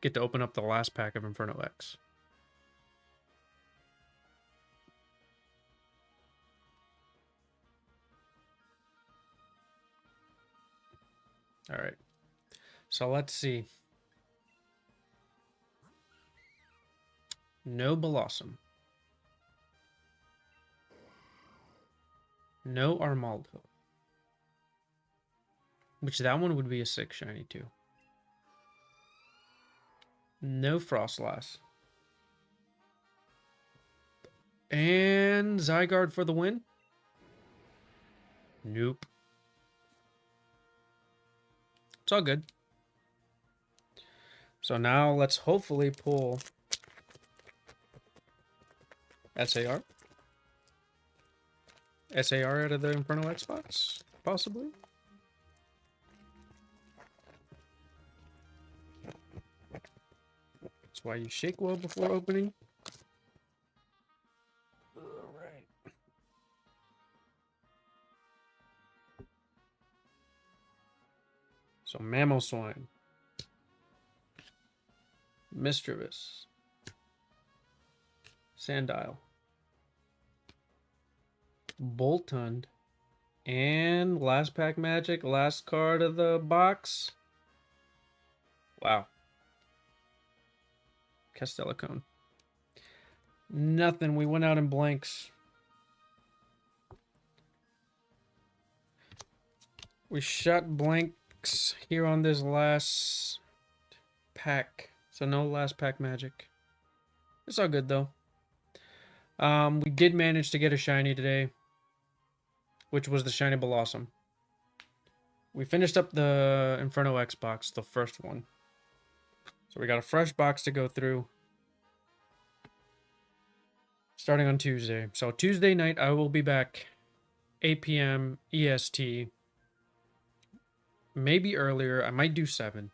S1: get to open up the last pack of Inferno X. All right. So let's see. No Blossom. No Armaldo. Which that one would be a 6 shiny too. No Frostlass. And Zygarde for the win? Nope. It's all good. So now let's hopefully pull SAR. SAR out of the Inferno Xbox, possibly. That's why you shake well before opening. All right. So Mamoswine, Mischievous, Sandile, Boltund, and last pack magic, last card of the box. Wow. Castellicone. Nothing. We went out in blanks. We shot blanks here on this last pack. So no last pack magic. It's all good though. We did manage to get a shiny today, which was the shiny Blossom. We finished up the Inferno X box, the first one. So we got a fresh box to go through. starting on Tuesday. So Tuesday night, I will be back 8 p.m. EST. Maybe earlier. I might do 7.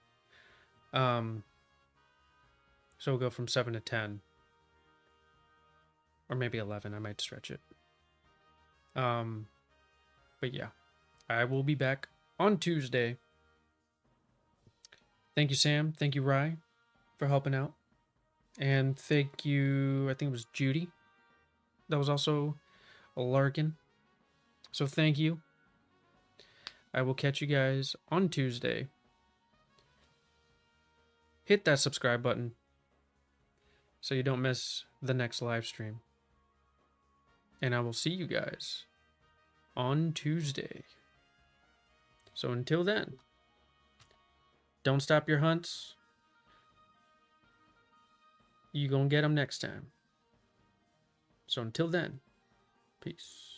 S1: So we'll go from 7 to 10. Or maybe 11. I might stretch it. But yeah. I will be back on Tuesday. Thank you, Sam. Thank you, Rye, for helping out. And thank you, I think it was Judy. That was also a Larkin. So thank you. I will catch you guys on Tuesday. Hit that subscribe button so you don't miss the next live stream. And I will see you guys on Tuesday. So until then, don't stop your hunts. You gonna get them next time. So until then, peace.